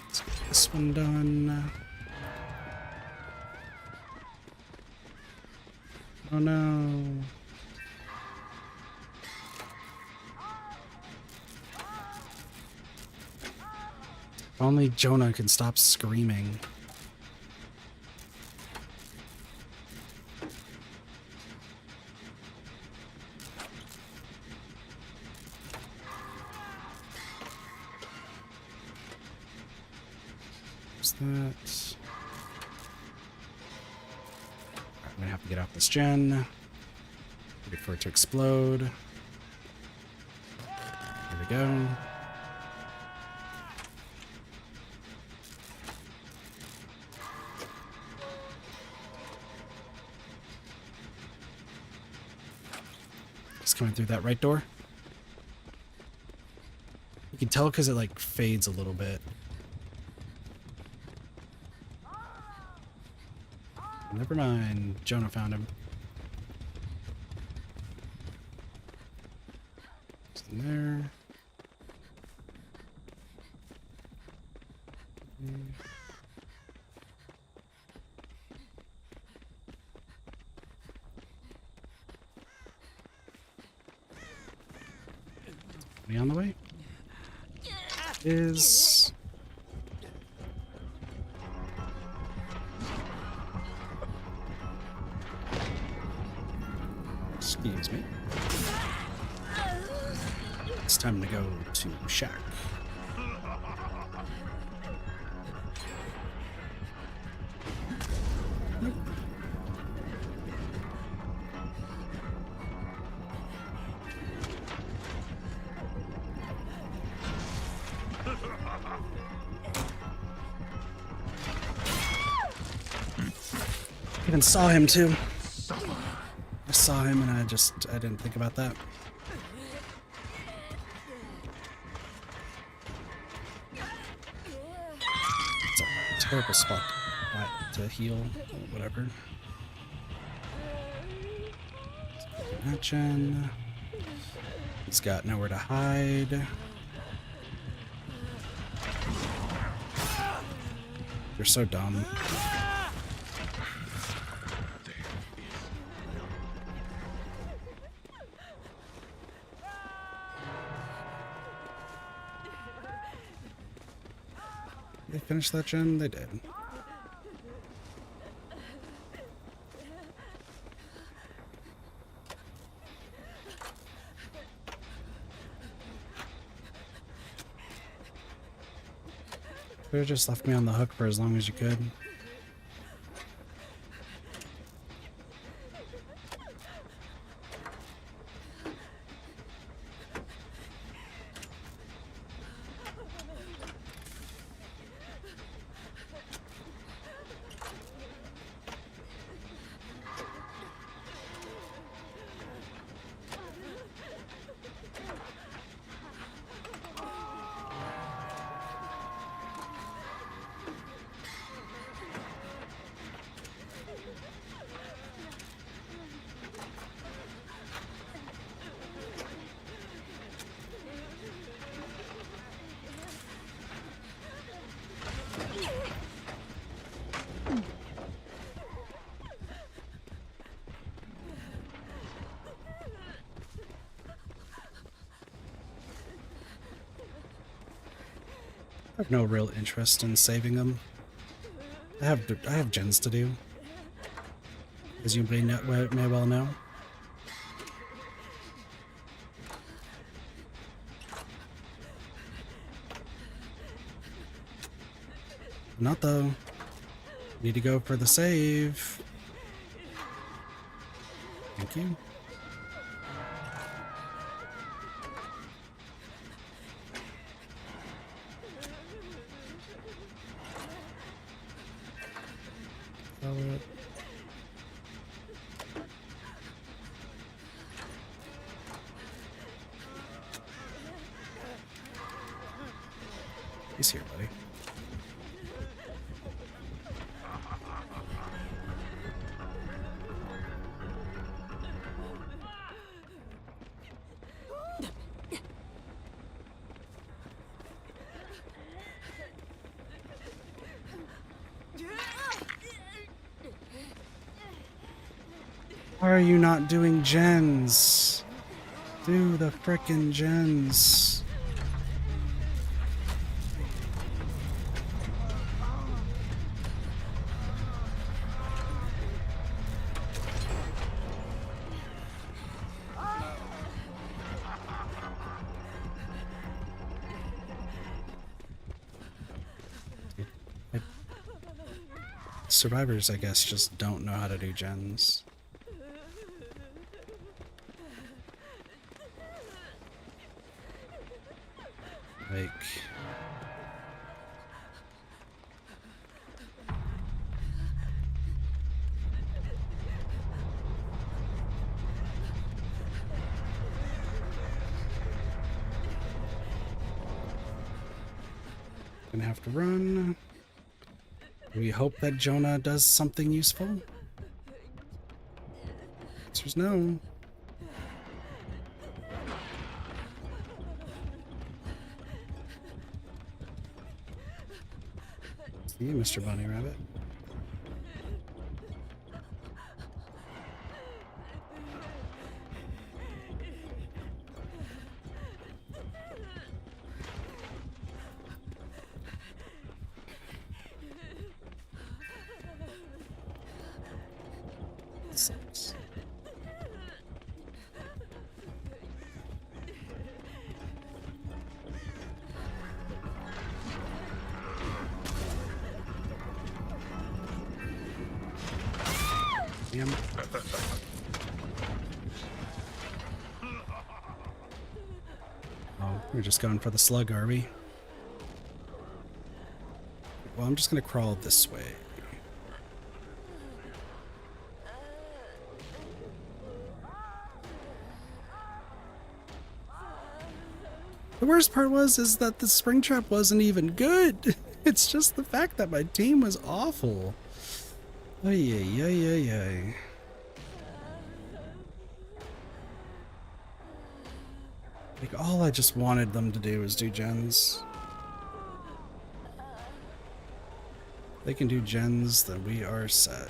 Let's get this one done. Oh no. If only Jonah can stop screaming. What's that? I'm gonna have to get off this gen. Wait for it to explode. There we go. Coming through that right door. You can tell because it like fades a little bit. Never mind. Jonah found him. It's in there. Any on the way? Is excuse me. It's time to go to Shack. Nope. Even saw him too. I saw him and I didn't think about that. It's a terrible spot to heal, whatever. That gen. He's got nowhere to hide. You're so dumb. They finished that gen? They did. Could have just left me on the hook for as long as you could. I have no real interest in saving them. I have gens to do, as you may well know. Not though. Need to go for the save. Thank you. He's here, buddy. Why are you not doing gens? Do the frickin' gens. Survivors, I guess, just don't know how to do gens. Like... Gonna have to run. We hope that Jonah does something useful. Answer's no. See you, Mr. Bunny Rabbit. Sucks. Damn. Oh, we're just going for the slug, are we? Well, I'm just gonna crawl this way. The worst part is that the spring trap wasn't even good. It's just the fact that my team was awful. Ay, ay, ay, ay, ay. Like, all I just wanted them to do was do gens. If they can do gens, then we are set.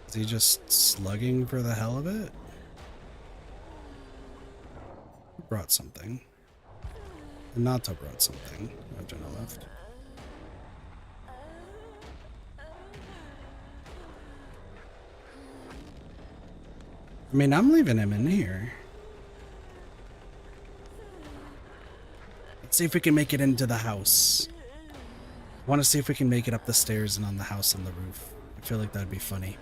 Is he just slugging for the hell of it? Brought something. Nato brought something. Oh, Jonah left. I mean, I'm leaving him in here. Let's see if we can make it into the house. I want to see if we can make it up the stairs and on the house and the roof. I feel like that'd be funny.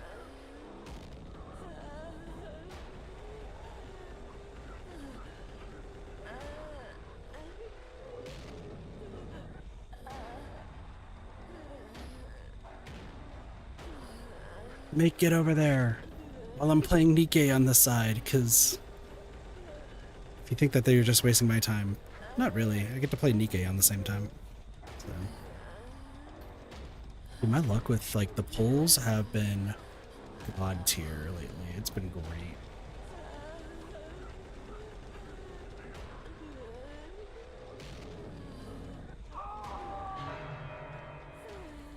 Make it over there while I'm playing Nikke on the side, because if you think that they're just wasting my time, not really. I get to play Nikke on the same time. So. Dude, my luck with like the pulls have been god tier lately. It's been great.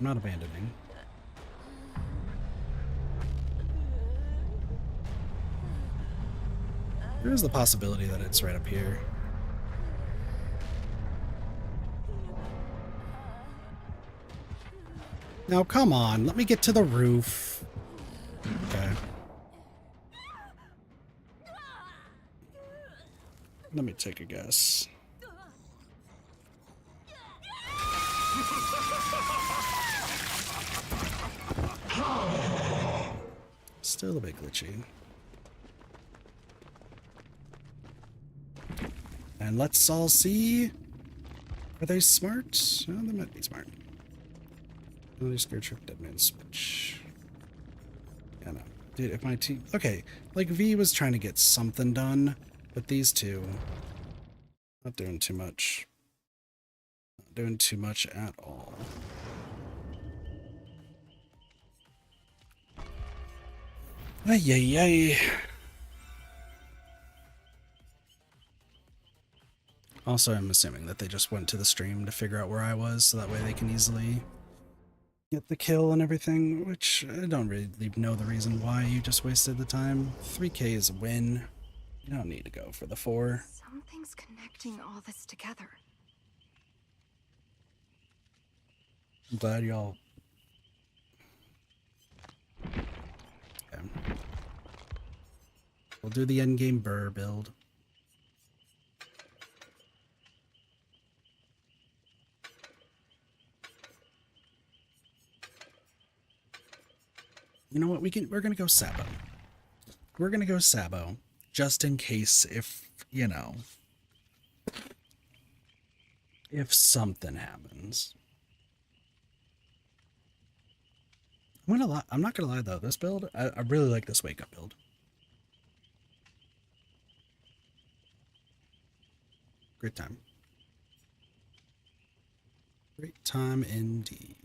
I'm not abandoning. There is the possibility that it's right up here. Now, come on. Let me get to the roof. Okay. Let me take a guess. Still a bit glitchy. And let's all see. Are they smart? No, they might be smart. Ability scared trick dead man switch. Yeah, no. Dude, if my team... Okay, like V was trying to get something done, but these two... Not doing too much. Not doing too much at all. Ay, ay, ay. Also, I'm assuming that they just went to the stream to figure out where I was, so that way they can easily get the kill and everything, which I don't really know the reason why you just wasted the time. 3k is a win. You don't need to go for the 4. Something's connecting all this together. I'm glad y'all... Okay. We'll do the endgame burr build. You know what? We're gonna go Sabo. We're gonna go Sabo, just in case if, you know, if something happens. I'm not gonna lie though, this build, I really like this wake up build. Great time. Great time indeed.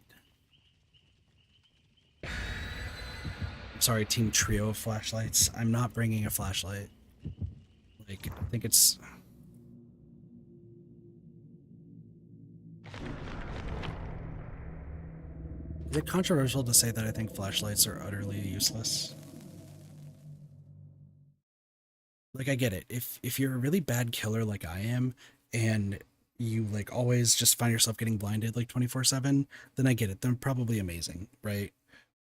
Sorry, team trio of flashlights. I'm not bringing a flashlight. Like, I think it's... Is it controversial to say that I think flashlights are utterly useless? Like, I get it. If you're a really bad killer like I am, and you, like, always just find yourself getting blinded, like, 24/7, then I get it. They're probably amazing, right?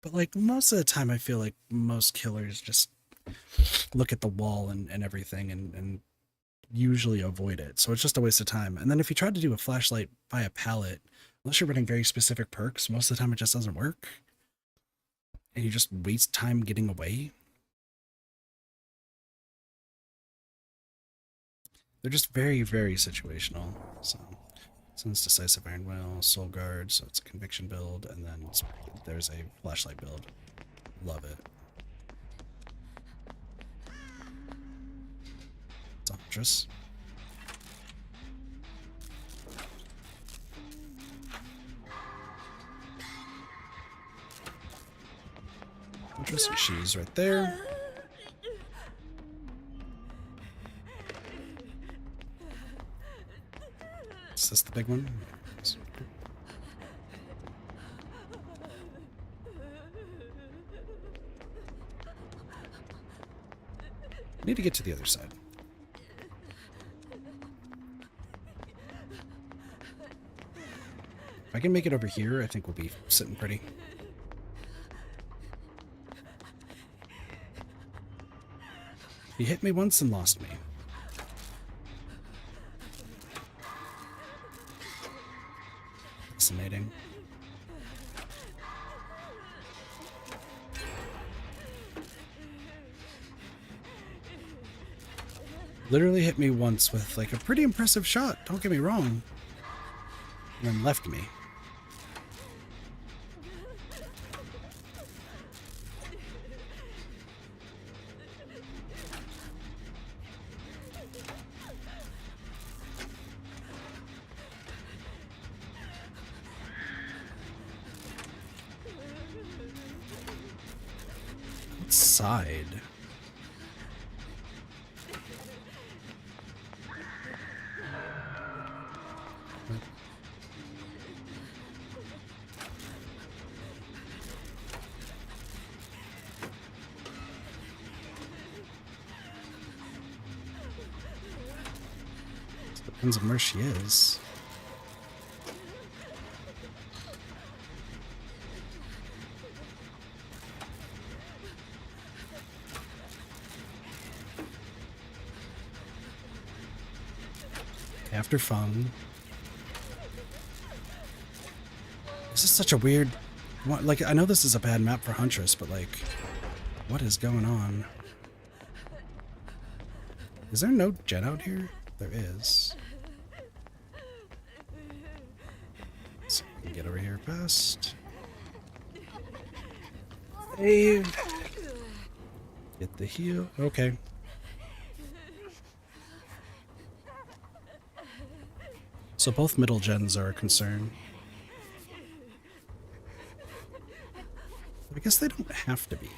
But, like, most of the time, I feel like most killers just look at the wall and everything and usually avoid it. So it's just a waste of time. And then if you try to do a flashlight by a pallet, unless you're running very specific perks, most of the time it just doesn't work. And you just waste time getting away. They're just very, very situational. So, since Decisive Iron Will, Soul Guard, so it's a conviction build, and then there's a flashlight build. Love it. Huntress. Huntress, she's right there. Is this the big one? Need to get to the other side. If I can make it over here, I think we'll be sitting pretty. He hit me once and lost me. Fascinating. Literally hit me once with like a pretty impressive shot, don't get me wrong. And then left me. What side? Depends on where she is. After fun. This is such a weird... Like, I know this is a bad map for Huntress, but like, what is going on? Is there no gen out here? There is. So we can get over here fast. Save. Get the heal. Okay. So both middle gens are a concern. I guess they don't have to be.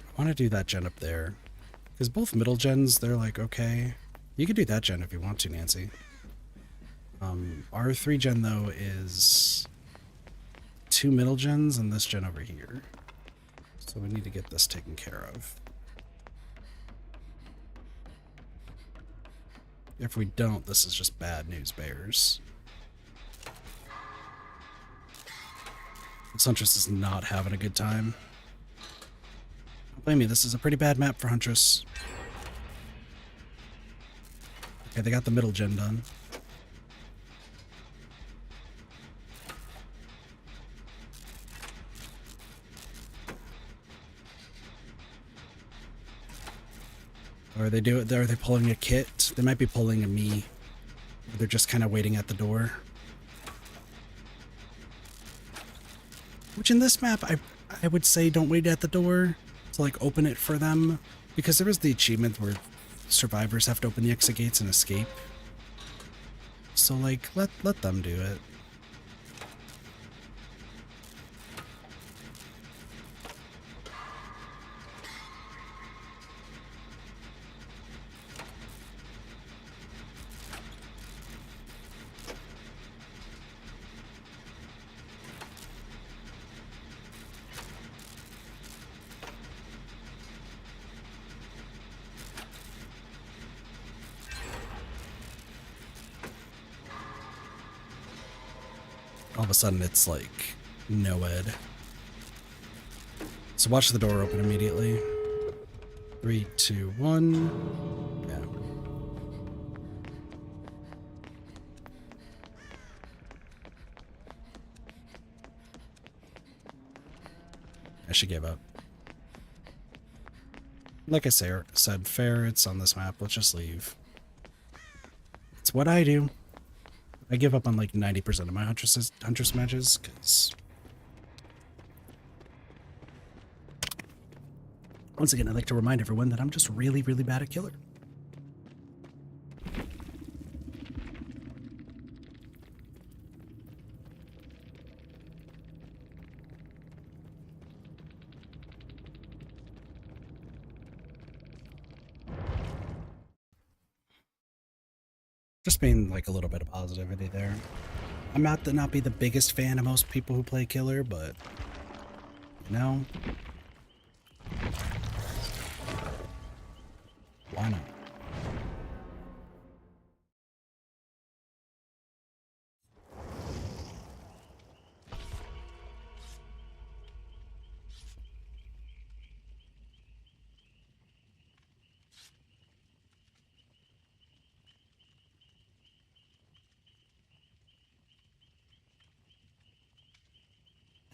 I want to do that gen up there. Because both middle gens, they're like, okay. You could do that gen if you want to, Nancy. Our 3 gen, though, is 2 middle gens and this gen over here. So we need to get this taken care of. If we don't, this is just bad news bears. This Huntress is not having a good time. Don't blame me, this is a pretty bad map for Huntress. Okay, they got the middle gen done. Or they do it there, are they pulling a kit? They might be pulling a me. Or they're just kind of waiting at the door. Which in this map, I would say don't wait at the door to like open it for them. Because there is the achievement where survivors have to open the exit gates and escape. So like, let them do it. All of a sudden it's like no ed. So watch the door open immediately. 3, 2, 1. Yeah. She gave up. Like I said, fair, it's on this map. Let's just leave. It's what I do. I give up on like 90% of my Huntress matches, because... Once again, I'd like to remind everyone that I'm just really, really bad at killer. Just being like a little bit of positivity there. I'm not to not be the biggest fan of most people who play killer, but you know, why not?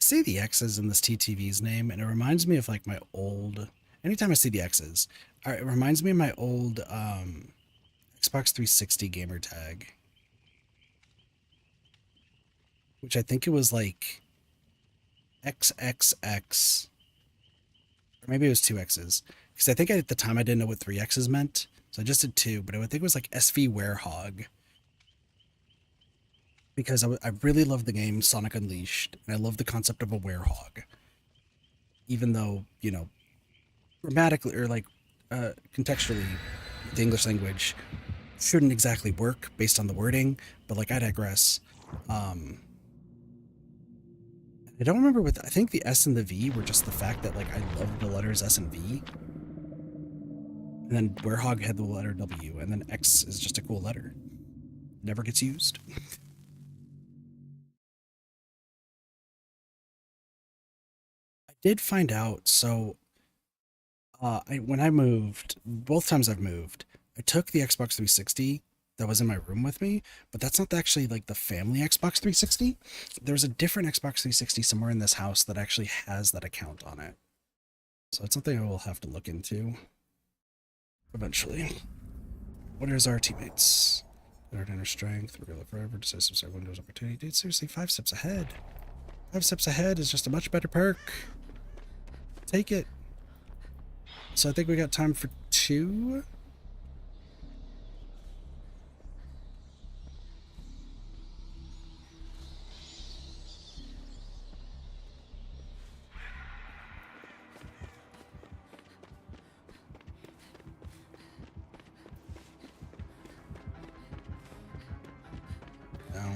I see the X's in this TTV's name, and it reminds me of like my old... Anytime I see the X's, it reminds me of my old Xbox 360 gamer tag. Which I think it was like XXX. Or maybe it was 2 X's. Because I think at the time I didn't know what 3 X's meant. So I just did 2, but I think it was like SV Werehog. Because I really love the game Sonic Unleashed, and I love the concept of a werehog. Even though, you know, grammatically, or like contextually, the English language shouldn't exactly work based on the wording, but like I digress. I don't remember what I think the S and the V were just the fact that like I loved the letters S and V. And then Werehog had the letter W, and then X is just a cool letter. Never gets used. I did find out, so when I moved, both times I've moved, I took the Xbox 360 that was in my room with me, but that's not actually like the family Xbox 360. There's a different Xbox 360 somewhere in this house that actually has that account on it. So it's something I will have to look into eventually. What is our teammates? Third inner strength, regular forever, decisive serve windows opportunity. Dude, seriously, 5 steps ahead. 5 steps ahead is just a much better perk. Take it. So I think we got time for 2. No.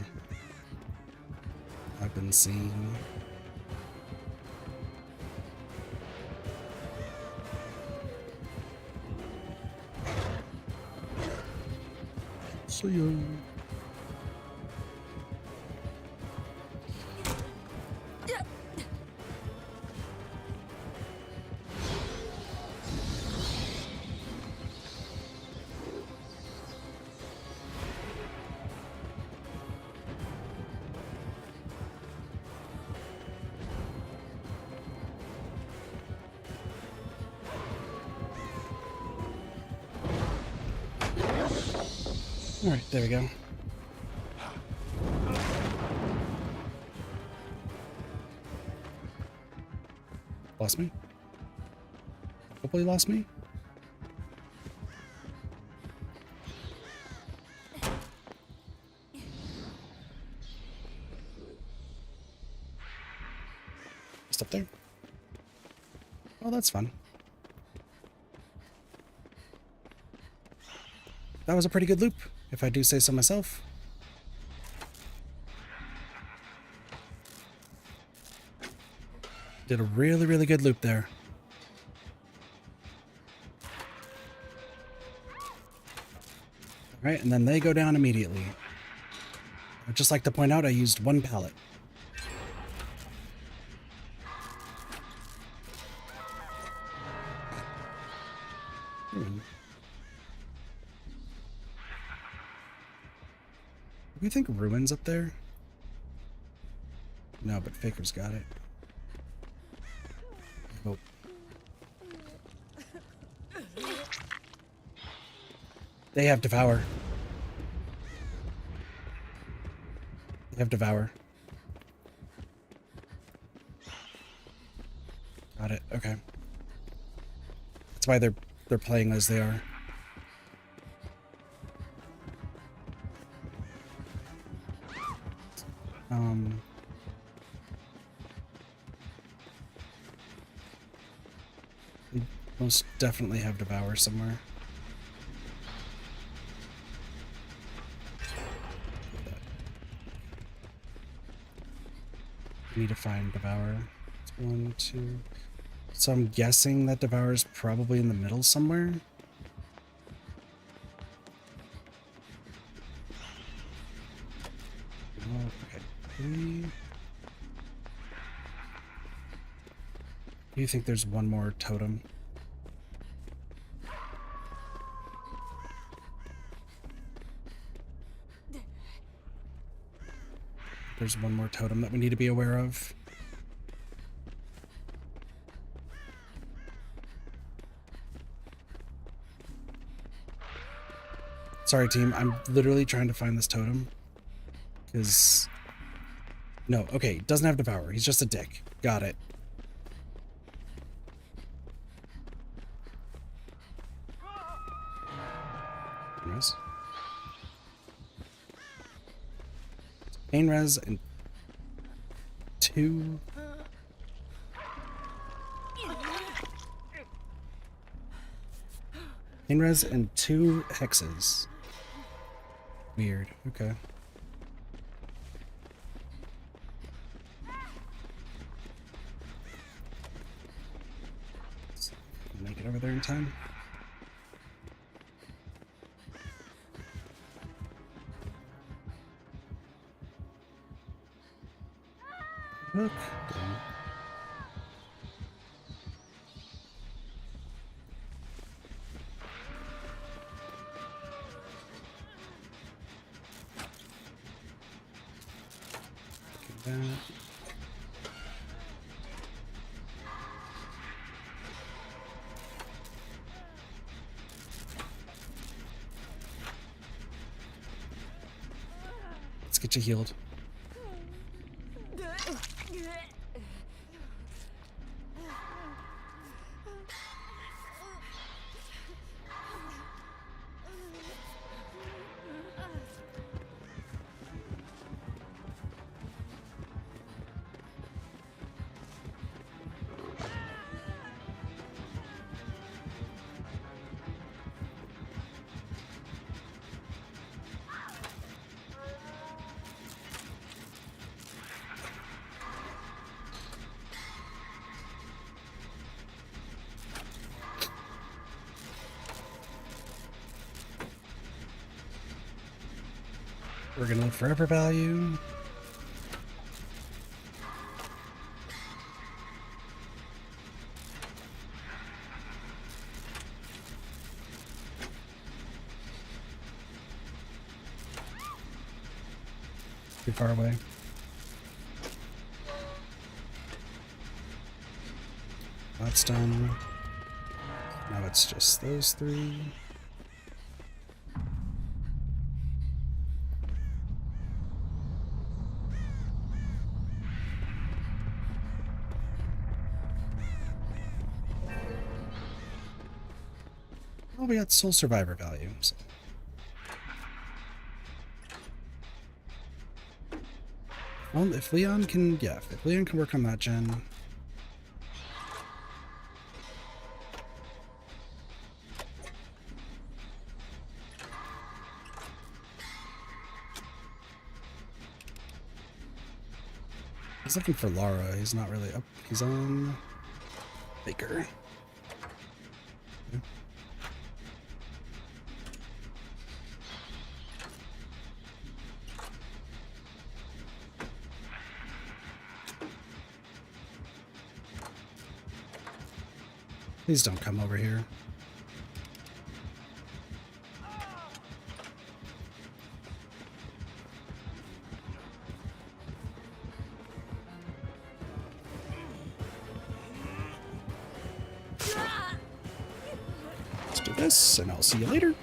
I've been seen. See ya. All right, there we go. Lost me? Hopefully lost me? Just up there? Oh, that's fun. That was a pretty good loop, if I do say so myself. Did a really, really good loop there. All right, and then they go down immediately. I'd just like to point out I used 1 pallet. Do you think Ruin's up there? No, but Faker's got it. Oh. They have Devour. They have Devour. Got it. Okay. That's why they're playing as they are. They most definitely have Devour somewhere. We need to find Devour. It's 1, 2. So I'm guessing that Devour is probably in the middle somewhere. Oh, okay. 3. Do you think there's one more totem? There's one more totem that we need to be aware of. Sorry, team. I'm literally trying to find this totem. Because... No, okay. Doesn't have Devour. He's just a dick. Got it. Yes. Pain res and 2. Pain res and 2 hexes. Weird. Okay. Make it over there in time. Look. Damn. That. Let's get you healed. We're gonna live forever value. Too far away. That's done. Now it's just those 3. Oh, we got soul survivor value. So. Well, if Leon can, yeah, if Leon can work on that gen. He's looking for Lara. He's not really up. He's on Baker. Yeah. Please don't come over here. Let's do this, and I'll see you later.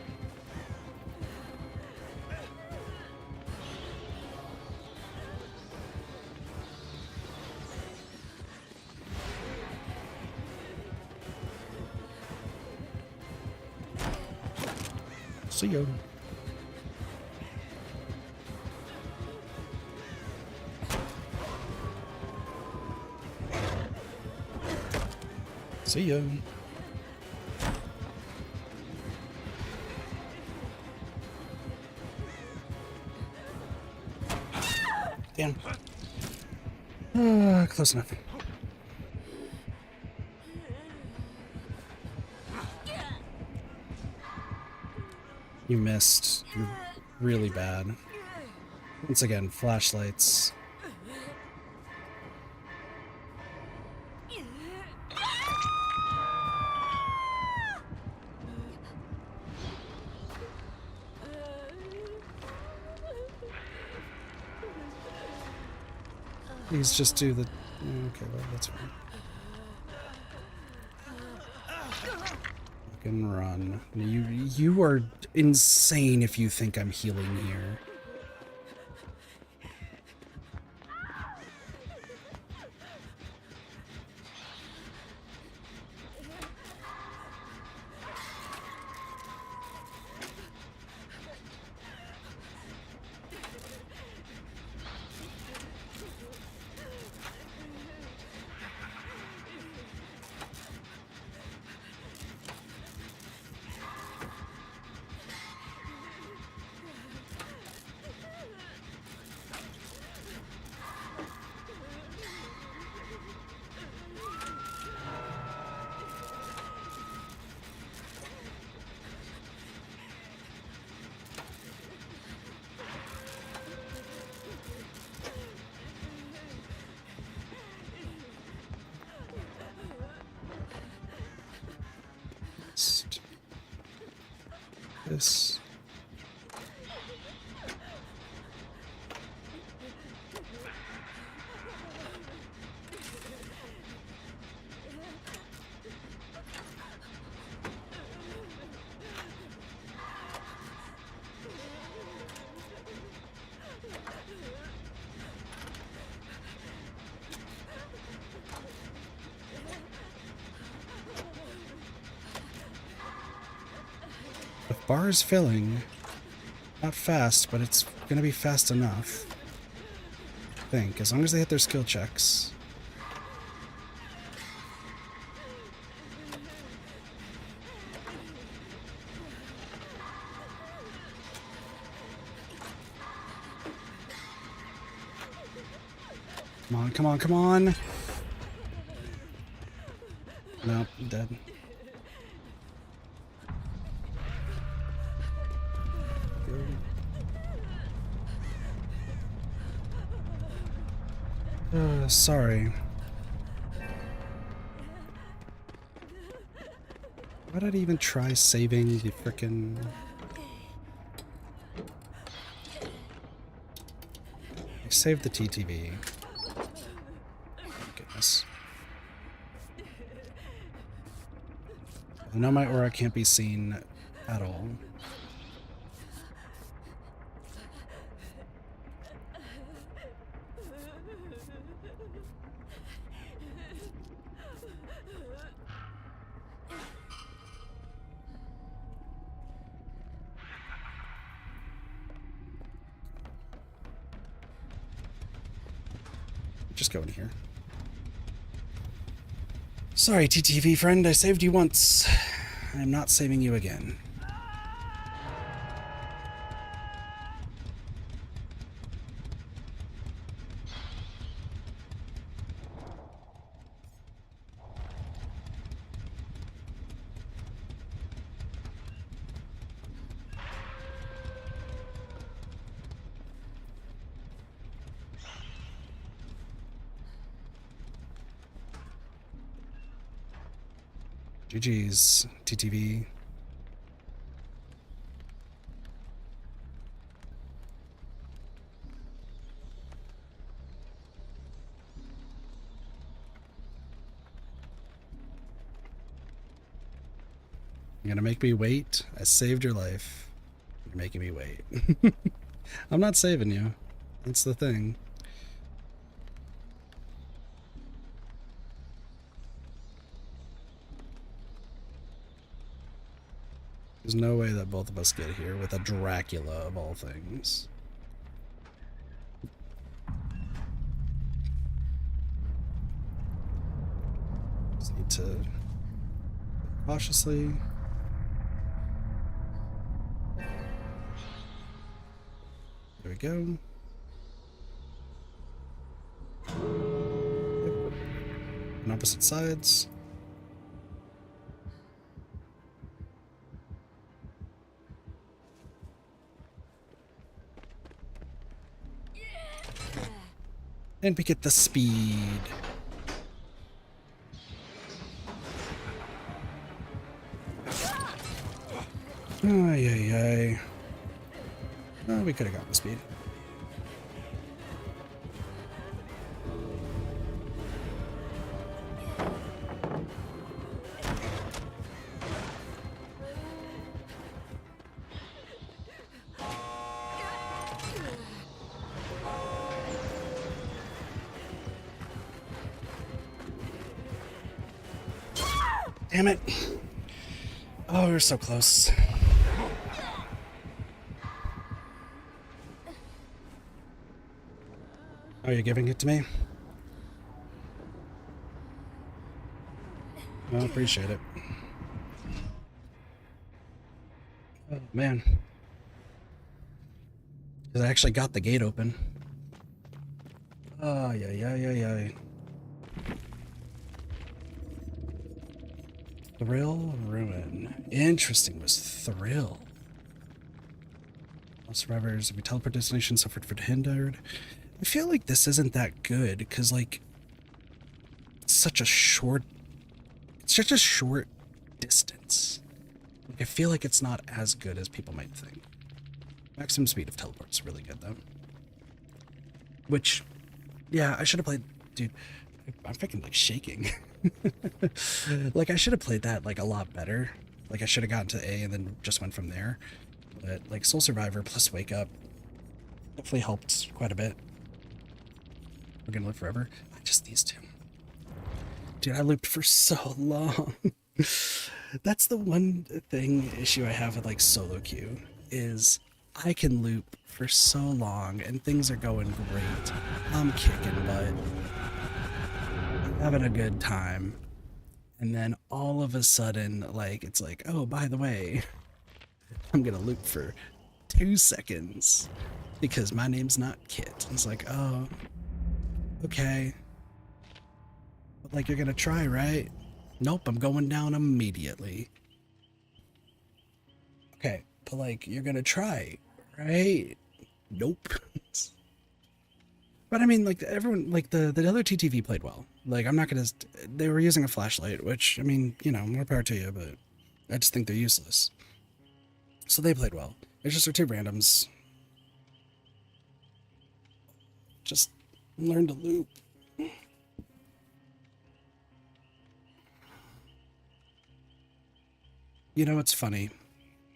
See ya. See ya. Damn. Close enough. You missed. You're really bad. Once again, flashlights. Please just do the... Okay, well, that's fine. Fucking run. You are insane if you think I'm healing here. This. The bar is filling. Not fast, but it's gonna be fast enough. I think, as long as they hit their skill checks. Come on, come on, come on! No, I'm dead. Sorry. Why did I even try saving the frickin'... I saved the TTV. Goodness. I know my aura can't be seen at all. Just go in here. Sorry, TTV friend, I saved you once. I'm not saving you again. GG's, TTV. You're gonna make me wait? I saved your life. You're making me wait. I'm not saving you. That's the thing. There's no way that both of us get here with a Dracula of all things. Just need to cautiously. There we go. Yep. On opposite sides. And we get the speed. Ay, ay, ay. Oh, we could have gotten the speed. Damn it. Oh, we were so close. Oh, you're giving it to me? Well, appreciate it. Oh, man. Because I actually got the gate open. Oh, yeah, yeah, yeah, yeah. Thrill Ruin. Interesting was Thrill. All survivors of your teleport destination suffered for hindered. I feel like this isn't that good because, like, it's such a short distance. I feel like it's not as good as people might think. Maximum speed of teleport is really good though. Which, yeah, I should have played, dude. I'm freaking like shaking. Like I should have played that like a lot better. Like I should have gotten to A and then just went from there. But like Soul Survivor plus Wake Up definitely helped quite a bit. We're gonna live forever. Just these two. Dude, I looped for so long. That's the one issue I have with like solo queue is I can loop for so long and things are going great. I'm kicking butt. I'm having a good time. And then all of a sudden, like, it's like, oh, by the way, I'm gonna loop for 2 seconds because my name's not Kit. It's like, oh, okay. But like, you're gonna try, right? Nope, I'm going down immediately. Okay, but like, you're gonna try, right? Nope. But I mean, like, everyone, like, the other TTV played well. Like, I'm not gonna, they were using a flashlight, which, I mean, you know, more power to you, but I just think they're useless. So they played well. It's just our two randoms. Just learn to loop. You know, it's funny.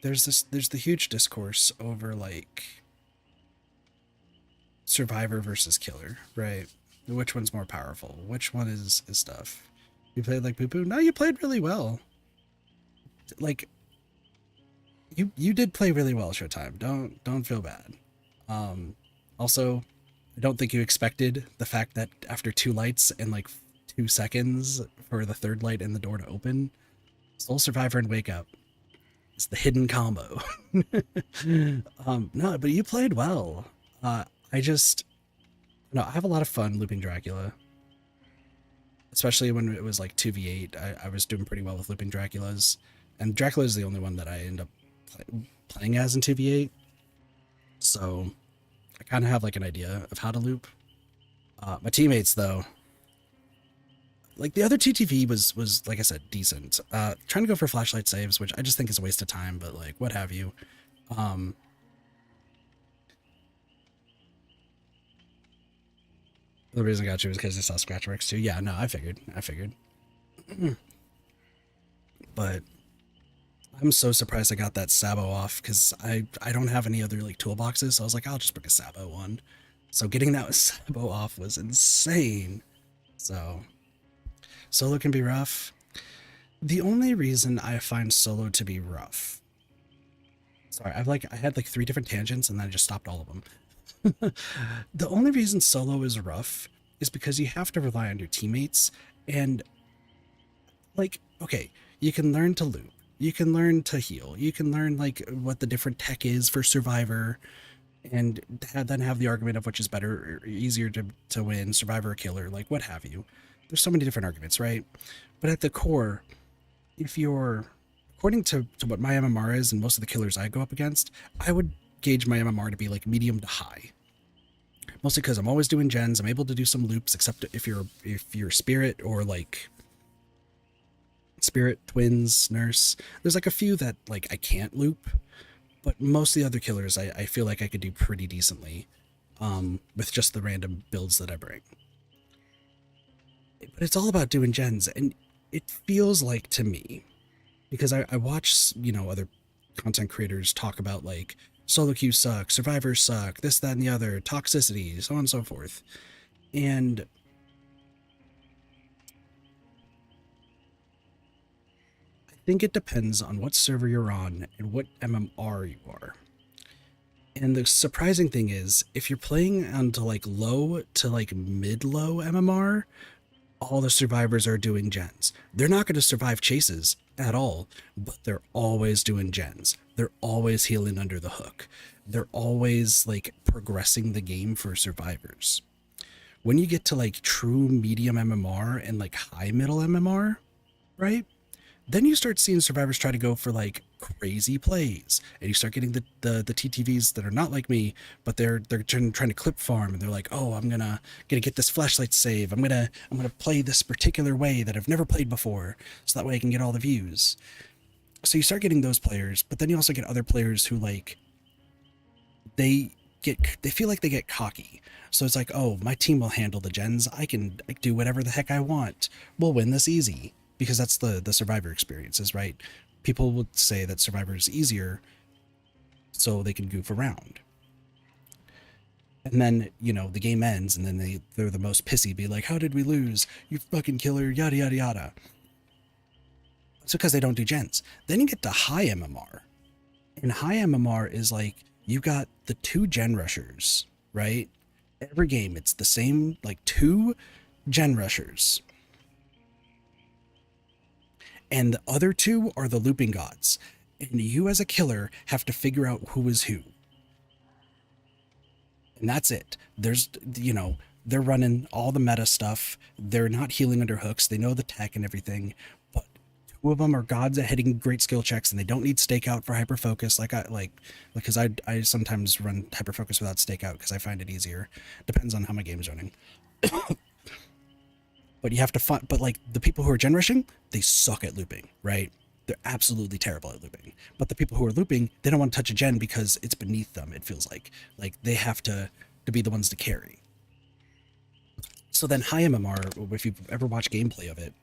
There's the huge discourse over, like, survivor versus killer, right? Which one's more powerful? Which one is stuff? You played like poo-poo? No, you played really well. Like, you did play really well, Showtime. Don't feel bad. Also, I don't think you expected the fact that after 2 lights and like 2 seconds for the 3rd light and the door to open, Soul Survivor and Wake Up is the hidden combo. No, but you played well. I have a lot of fun looping Dracula. Especially when it was like 2v8, I was doing pretty well with looping Draculas. And Dracula is the only one that I end up playing as in 2v8. So I kind of have like an idea of how to loop. My teammates though, like the other TTV was like I said, decent. Trying to go for flashlight saves, which I just think is a waste of time, but like what have you. The reason I got you was because I saw Scratchworks too. Yeah, no, I figured. But I'm so surprised I got that Sabo off because I don't have any other like toolboxes. So I was like, I'll just pick a Sabo one. So getting that Sabo off was insane. So solo can be rough. The only reason I find solo to be rough. Sorry, I had like 3 different tangents and then I just stopped all of them. The only reason solo is rough is because you have to rely on your teammates and like, okay, you can learn to loop, you can learn to heal, you can learn like what the different tech is for survivor and then have the argument of which is better or easier to win, survivor or killer, like what have you. There's so many different arguments, right? But at the core, if you're, according to what my MMR is and most of the killers I go up against, I would gauge my MMR to be like medium to high. Mostly because I'm always doing gens. I'm able to do some loops, except if you're spirit or like spirit, twins, nurse. There's like a few that like I can't loop, but most of the other killers I feel like I could do pretty decently with just the random builds that I bring. But it's all about doing gens, and it feels like to me, because I watch, you know, other content creators talk about like solo queue sucks, survivors suck, this, that, and the other, toxicity, so on and so forth. And I think it depends on what server you're on and what MMR you are. And the surprising thing is, if you're playing onto like low to like mid-low MMR, all the survivors are doing gens. They're not going to survive chases at all, but they're always doing gens. They're always healing under the hook. They're always like progressing the game for survivors. When you get to like true medium MMR and like high middle MMR, right? Then you start seeing survivors try to go for like crazy plays, and you start getting the TTVs that are not like me, but they're trying to clip farm, and they're like, oh, I'm gonna get this flashlight save. I'm gonna play this particular way that I've never played before, so that way I can get all the views. So you start getting those players, but then you also get other players who like they feel like they get cocky. So it's like, oh, my team will handle the gens. I can do whatever the heck I want. We'll win this easy, because that's the Survivor experiences, right? People would say that Survivor is easier so they can goof around. And then, you know, the game ends, and then they're the most pissy, be like, how did we lose? You fucking killer, yada, yada, yada. It's because they don't do gens. Then you get to high MMR. And high MMR is like, you got the 2 gen rushers, right? Every game, it's the same, like 2 gen rushers. And the other 2 are the looping gods. And you as a killer have to figure out who is who. And that's it. There's, you know, they're running all the meta stuff. They're not healing under hooks. They know the tech and everything. But 2 of them are gods at hitting great skill checks, and they don't need stakeout for hyper focus. Because I sometimes run hyper focus without stakeout because I find it easier. Depends on how my game's running. But you have to find. But like the people who are gen rushing, they suck at looping, right? They're absolutely terrible at looping. But the people who are looping, they don't want to touch a gen because it's beneath them, it feels like. Like they have to be the ones to carry. So then high MMR, if you've ever watched gameplay of it,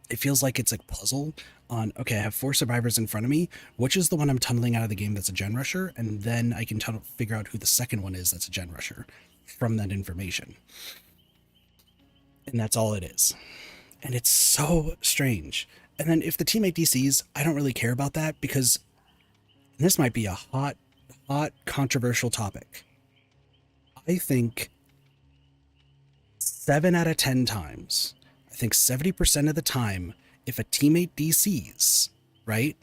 it feels like it's like puzzle on, okay, I have 4 survivors in front of me. Which is the one I'm tunneling out of the game that's a gen rusher? And then I can figure out who the second one is that's a gen rusher from that information. And that's all it is. And it's so strange. And then if the teammate DCs, I don't really care about that, because this might be a hot controversial topic. I think 7 out of 10 times, I think 70% of the time, if a teammate DCs, right?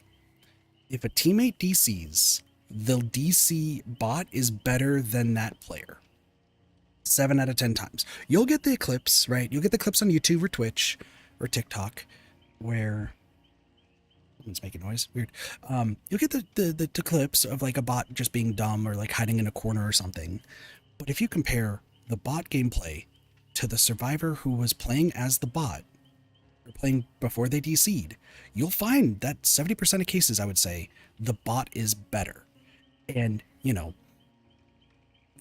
If a teammate DCs, the DC bot is better than that player. 7 out of 10 times. You'll get the clips, right? You'll get the clips on YouTube or Twitch or TikTok where someone's making noise. Weird. You'll get the clips of like a bot just being dumb or like hiding in a corner or something. But if you compare the bot gameplay to the survivor who was playing as the bot or playing before they DC'd, you'll find that 70% of cases, I would say, the bot is better. And, you know,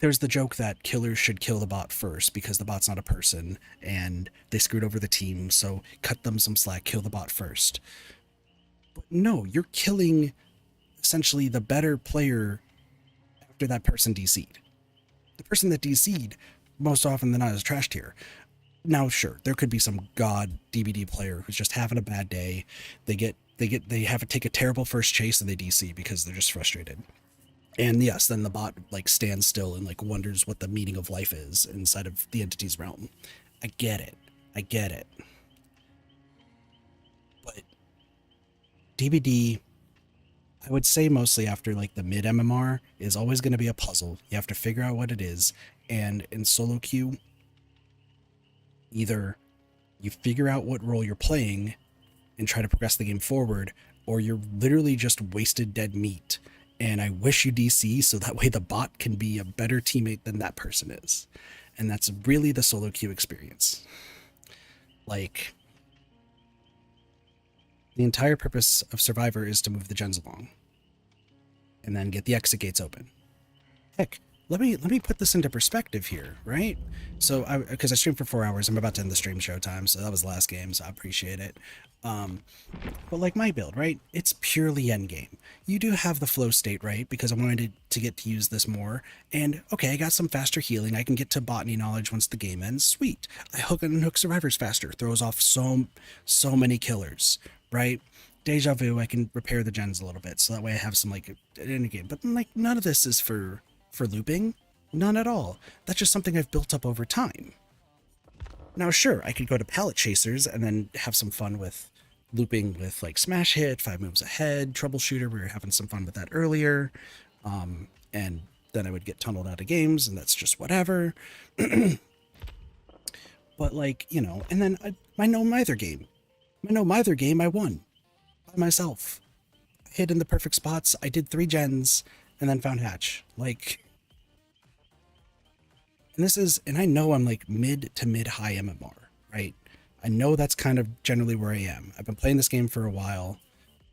there's the joke that killers should kill the bot first because the bot's not a person and they screwed over the team, so cut them some slack, kill the bot first. But no, you're killing essentially the better player after that person DC'd. The person that DC'd most often than not is trash tier. Now, sure, there could be some god DBD player who's just having a bad day. They have to take a terrible first chase and they DC because they're just frustrated. And yes, then the bot like stands still and like wonders what the meaning of life is inside of the entity's realm. I get it. But DBD, I would say mostly after like the mid MMR, is always going to be a puzzle. You have to figure out what it is. And in solo queue, either you figure out what role you're playing and try to progress the game forward, or you're literally just wasted dead meat. And I wish you DC so that way the bot can be a better teammate than that person is. And that's really the solo queue experience. Like, the entire purpose of Survivor is to move the gens along and then get the exit gates open. Heck, let me put this into perspective here, right? So, because I streamed for 4 hours, I'm about to end the stream showtime, so that was the last game, so I appreciate it. But like my build, right? It's purely endgame. You do have the flow state, right? Because I wanted to get to use this more. And okay, I got some faster healing. I can get to botany knowledge once the game ends. Sweet. I hook and unhook survivors faster. Throws off so many killers, right? Deja vu, I can repair the gens a little bit, so that way I have some like in the game. But like none of this is for looping. None at all. That's just something I've built up over time. Now, sure, I could go to pallet chasers and then have some fun with looping with like smash hit, 5 moves ahead, troubleshooter. We were having some fun with that earlier. And then I would get tunneled out of games, and that's just whatever. But like, you know, and then my no mither game. I won by myself. I hid in the perfect spots. I did 3 gens and then found hatch. Like, and I know I'm like mid to mid high MMR, right? I know that's kind of generally where I am. I've been playing this game for a while,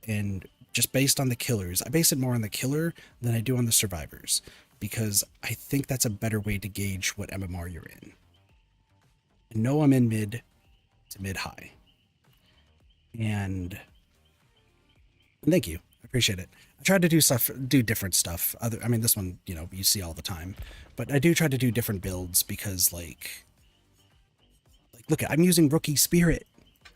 and just based on the killers. I base it more on the killer than I do on the survivors, because I think that's a better way to gauge what MMR you're in. I know I'm in mid to mid-high. And thank you. I appreciate it. I tried to do different stuff. I mean, this one, you see all the time. But I do try to do different builds because, like look, I'm using Rookie Spirit.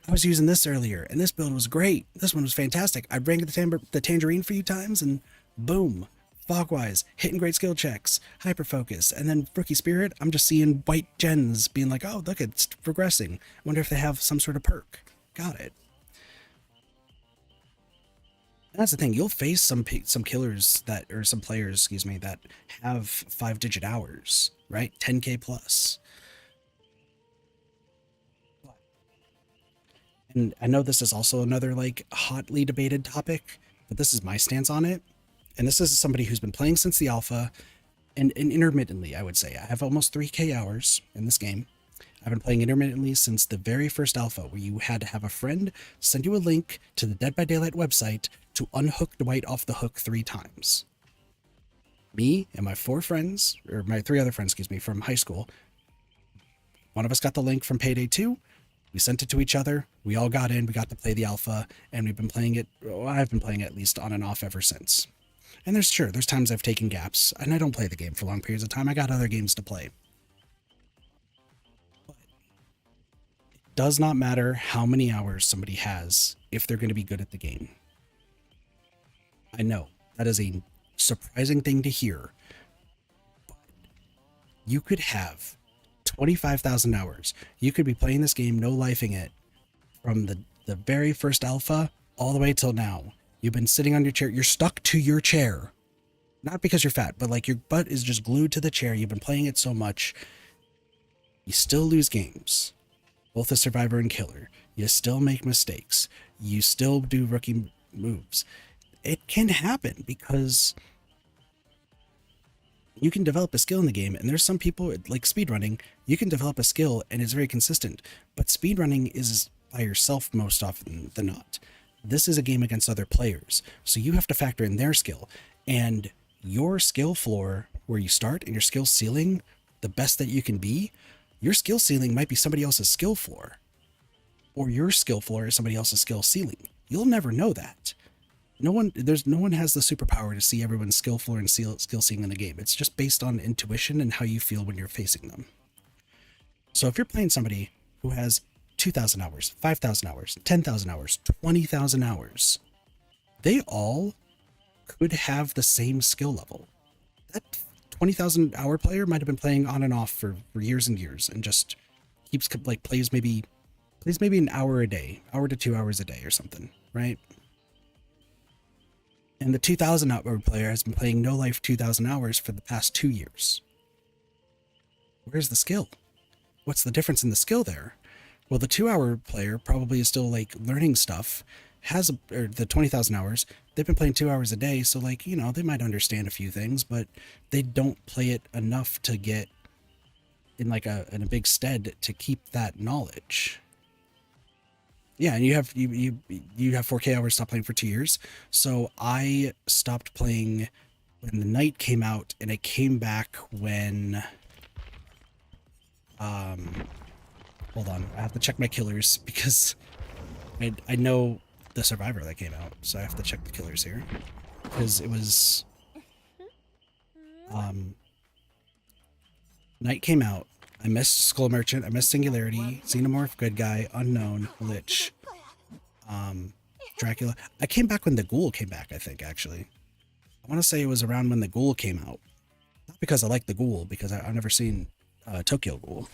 I was using this earlier, and this build was great. This one was fantastic. I bring the Tangerine a few times, and boom. Fogwise, hitting great skill checks, hyper focus, and then Rookie Spirit, I'm just seeing white gens being like, oh, look, it's progressing. I wonder if they have some sort of perk. Got it. That's the thing. You'll face some killers or some players, excuse me, that have 5-digit hours, right? 10K plus. And I know this is also another like hotly debated topic, but this is my stance on it. And this is somebody who's been playing since the alpha, and intermittently, I would say. I have almost 3K hours in this game. I've been playing intermittently since the very first alpha, where you had to have a friend send you a link to the Dead by Daylight website to unhook Dwight off the hook 3 times. Me and my 4 friends, or my 3 other friends, excuse me, from high school, one of us got the link from Payday 2. We sent it to each other. We all got in. We got to play the alpha, and we've been playing it. Well, I've been playing it at least on and off ever since. And there's times I've taken gaps, and I don't play the game for long periods of time. I got other games to play. But it does not matter how many hours somebody has if they're going to be good at the game. I know that is a surprising thing to hear. But you could have 25,000 hours. You could be playing this game, no lifing it, from the very first alpha all the way till now. You've been sitting on your chair. You're stuck to your chair. Not because you're fat, but like your butt is just glued to the chair. You've been playing it so much. You still lose games. Both a survivor and killer. You still make mistakes. You still do rookie moves. It can happen because you can develop a skill in the game, and there's some people, like speedrunning, you can develop a skill and it's very consistent, but speedrunning is by yourself most often than not. This is a game against other players, so you have to factor in their skill, and your skill floor where you start and your skill ceiling, the best that you can be, your skill ceiling might be somebody else's skill floor, or your skill floor is somebody else's skill ceiling. You'll never know that. No one has the superpower to see everyone's skill floor and skill ceiling in the game. It's just based on intuition and how you feel when you're facing them. So if you're playing somebody who has 2,000 hours, 5,000 hours, 10,000 hours, 20,000 hours, they all could have the same skill level. That 20,000 hour player might have been playing on and off for years and years, and just keeps like plays maybe an hour a day, hour to 2 hours a day or something, right? And the 2,000 hour player has been playing no life 2,000 hours for the past 2 years. Where's the skill? What's the difference in the skill there? Well, the 2-hour player probably is still like learning stuff, or the 20,000 hours, they've been playing 2 hours a day. So like, they might understand a few things, but they don't play it enough to get in like in a big stead to keep that knowledge. Yeah, and you have 4K hours, stopped playing for 2 years. So I stopped playing when the night came out, and it came back when hold on, I have to check my killers because I know the survivor that came out, so I have to check the killers here because it was night came out. I missed Skull Merchant, I missed Singularity, Xenomorph, Good Guy, Unknown, Lich, Dracula. I came back when the Ghoul came back, I think, actually. I want to say it was around when the Ghoul came out. Not because I like the Ghoul, because I've never seen Tokyo Ghoul.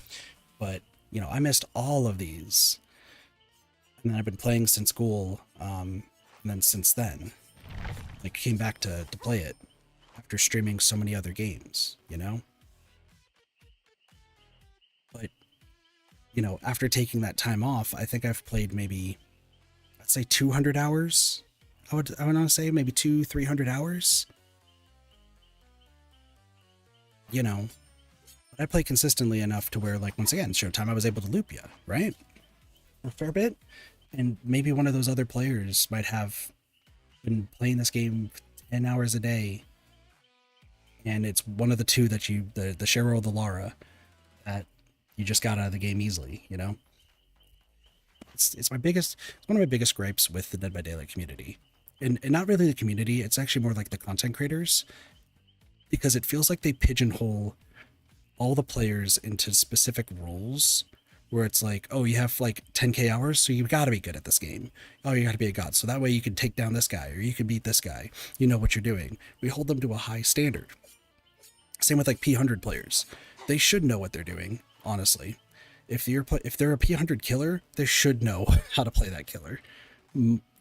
But, I missed all of these. And then I've been playing since Ghoul, and then since then. Like, came back to play it after streaming so many other games, But, after taking that time off, I think I've played maybe, I'd say 200 hours. I would want to say maybe 200-300 hours. But I play consistently enough to where, like, once again, Showtime, I was able to loop you, right? A fair bit. And maybe one of those other players might have, been playing this game 10 hours a day, and it's one of the two that you, the Cheryl or the Lara, that you just got out of the game easily, you know? It's one of my biggest gripes with the Dead by Daylight community. And not really the community, it's actually more like the content creators, because it feels like they pigeonhole all the players into specific roles, where it's like, oh, you have like 10k hours, so you gotta be good at this game. Oh, you gotta be a god, so that way you can take down this guy, or you can beat this guy. You know what you're doing. We hold them to a high standard. Same with like P100 players. They should know what they're doing, honestly. If they're a P100 killer, they should know how to play that killer.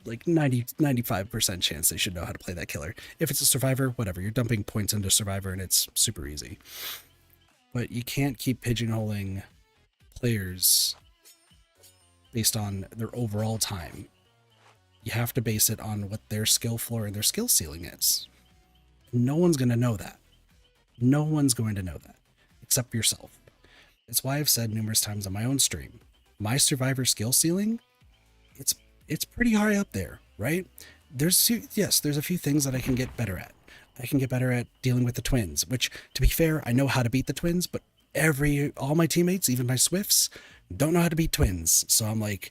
Like 95% chance they should know how to play that killer. If it's a survivor, whatever, you're dumping points into survivor and it's super easy. But you can't keep pigeonholing players based on their overall time. You have to base it on what their skill floor and their skill ceiling is. No one's going to know that. No one's going to know that except yourself. It's why I've said numerous times on my own stream, my survivor skill ceiling, it's pretty high up there, right? There's a few things that I can get better at. I can get better at dealing with the twins, which, to be fair, I know how to beat the twins, but all my teammates, even my Swifts, don't know how to beat twins. So I'm like,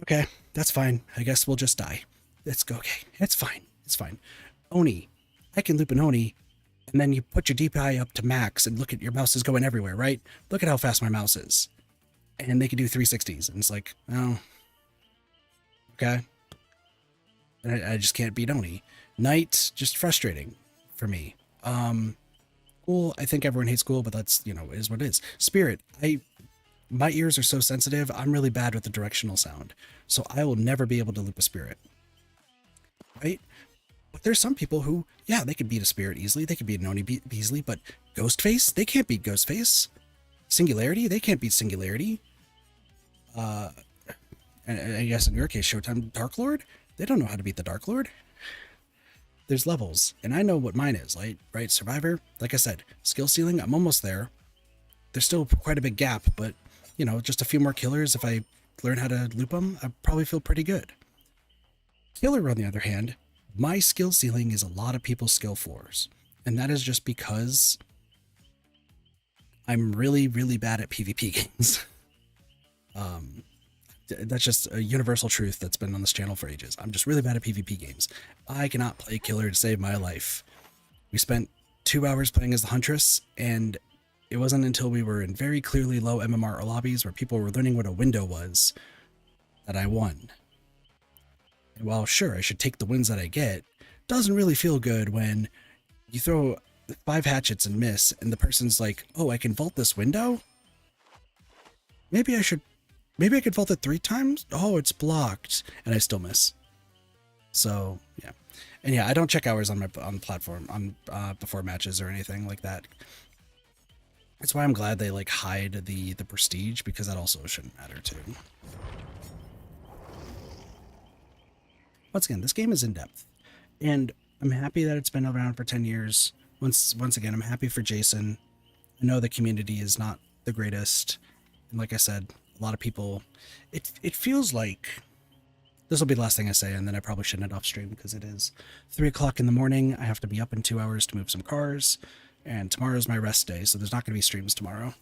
okay, that's fine. I guess we'll just die. Let's go. Okay, it's fine. It's fine. Oni, I can loop an Oni, and then you put your DPI up to max and look at your mouse is going everywhere, right? Look at how fast my mouse is. And they can do 360s. And it's like, oh, okay. And I just can't beat Oni. Knight, just frustrating for me. Ghoul, I think everyone hates Ghoul, but that's, it is what it is. Spirit, my ears are so sensitive, I'm really bad with the directional sound. So I will never be able to loop a Spirit. Right? But there's some people who, yeah, they could beat a Spirit easily, they could beat an Oni easily, but Ghostface, they can't beat Ghostface. Singularity, they can't beat Singularity. And I guess in your case, Showtime Dark Lord, they don't know how to beat the Dark Lord. There's levels, and I know what mine is, right? Survivor, like I said, skill ceiling, I'm almost there. There's still quite a big gap, but, just a few more killers. If I learn how to loop them, I probably feel pretty good. Killer, on the other hand, my skill ceiling is a lot of people's skill floors, and that is just because I'm really, really bad at PvP games. That's just a universal truth that's been on this channel for ages. I'm just really bad at PvP games. I cannot play killer to save my life. We spent 2 hours playing as the Huntress, and it wasn't until we were in very clearly low MMR lobbies where people were learning what a window was that I won. And while sure, I should take the wins that I get, doesn't really feel good when you throw 5 hatchets and miss, and the person's like, oh, I can vault this window? Maybe I could vault it 3 times? Oh, it's blocked. And I still miss. So, yeah. And yeah, I don't check hours on the platform before matches or anything like that. That's why I'm glad they hide the prestige, because that also shouldn't matter too. Once again, this game is in depth. And I'm happy that it's been around for 10 years. Once again, I'm happy for Jason. I know the community is not the greatest. And like I said, a lot of people, it feels like, this will be the last thing I say, and then I probably shouldn't end off stream because it is 3 o'clock in the morning. I have to be up in 2 hours to move some cars, and tomorrow's my rest day, so there's not going to be streams tomorrow.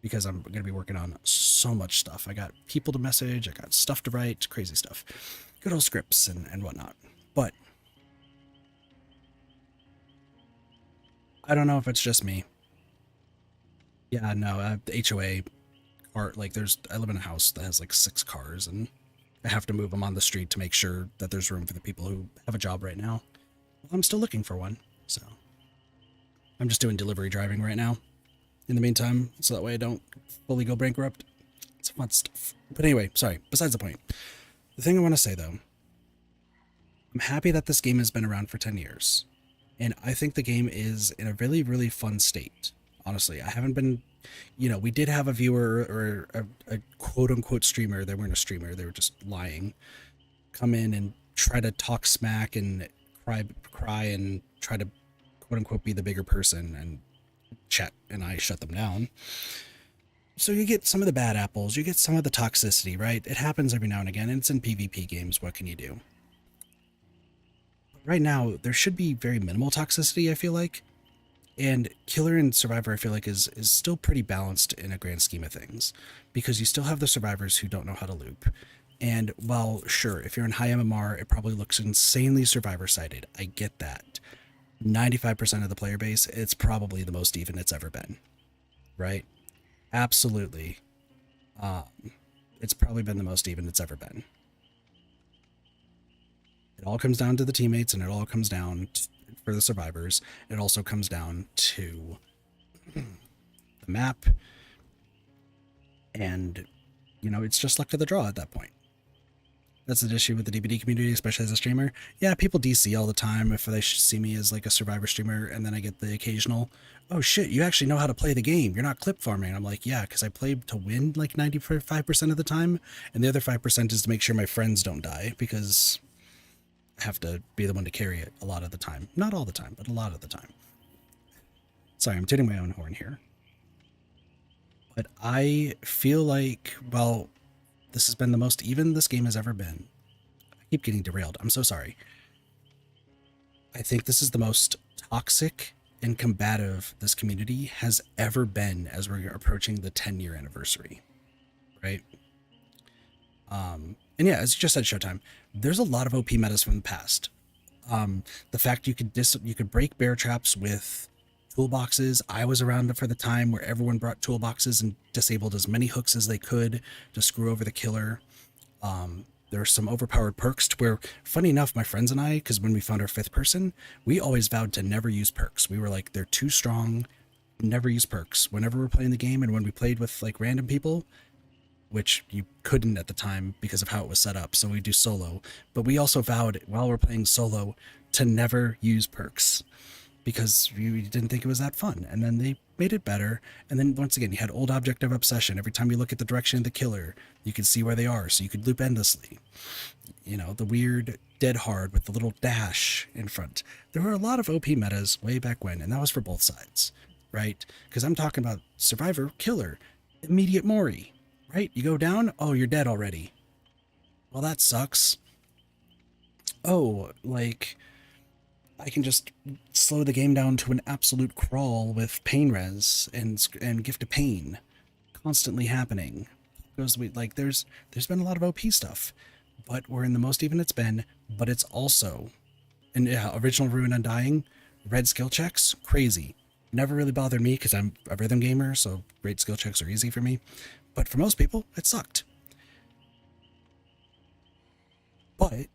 Because I'm going to be working on so much stuff. I got people to message, I got stuff to write, crazy stuff. Good old scripts and whatnot. But I don't know if it's just me. Yeah, no, the HOA car, I live in a house that has 6 cars, and I have to move them on the street to make sure that there's room for the people who have a job right now. Well, I'm still looking for one, so I'm just doing delivery driving right now in the meantime, so that way I don't fully go bankrupt. It's fun stuff. But anyway, sorry, besides the point. The thing I want to say, though, I'm happy that this game has been around for 10 years, and I think the game is in a really, really fun state. Honestly, I haven't been, we did have a viewer or a quote-unquote streamer. They weren't a streamer. They were just lying. Come in and try to talk smack and cry and try to quote-unquote be the bigger person and chat, and I shut them down. So you get some of the bad apples, you get some of the toxicity, right? It happens every now and again, and it's in PvP games. What can you do? Right now, there should be very minimal toxicity, I feel like. And Killer and Survivor, I feel like, is still pretty balanced in a grand scheme of things. Because you still have the survivors who don't know how to loop. And while, sure, if you're in high MMR, it probably looks insanely survivor-sided. I get that. 95% of the player base, it's probably the most even it's ever been. Right? Absolutely. It's probably been the most even it's ever been. It all comes down to the teammates, and it all comes down for the survivors. It also comes down to the map. And, you know, it's just luck to the draw at that point. That's the issue with the DBD community, especially as a streamer. Yeah, people DC all the time if they see me as like a survivor streamer, and then I get the occasional, oh shit, you actually know how to play the game. You're not clip farming. I'm like, yeah, because I play to win like 95% of the time, and the other 5% is to make sure my friends don't die, because I have to be the one to carry it a lot of the time. Not all the time, but a lot of the time. Sorry, I'm tooting my own horn here. But I feel like, well, this has been the most even this game has ever been. I keep getting derailed. I'm so sorry. I think this is the most toxic and combative this community has ever been as we're approaching the 10-year anniversary. Right? And yeah, as you just said, Showtime, there's a lot of OP metas from the past. The fact you could break bear traps with toolboxes. I was around for the time where everyone brought toolboxes and disabled as many hooks as they could to screw over the killer. There are some overpowered perks to where, funny enough, my friends and I, because when we found our 5th person, we always vowed to never use perks. We were like, they're too strong, never use perks. Whenever we're playing the game, and when we played with like random people, which you couldn't at the time because of how it was set up, so we do solo. But we also vowed, while we're playing solo, to never use perks, because we didn't think it was that fun. And then they made it better. And then once again, you had old object of obsession. Every time you look at the direction of the killer, you could see where they are, so you could loop endlessly. You know, the weird dead hard with the little dash in front. There were a lot of OP metas way back when, and that was for both sides, right? Because I'm talking about survivor, killer, immediate Mori, right? You go down, oh, you're dead already. Well, that sucks. Oh, like, I can just slow the game down to an absolute crawl with pain res and gift of pain constantly happening. Because there's been a lot of OP stuff, but we're in the most even it's been. But it's also, and yeah, original Ruin Undying, red skill checks, crazy. Never really bothered me because I'm a rhythm gamer, so red skill checks are easy for me. But for most people, it sucked. But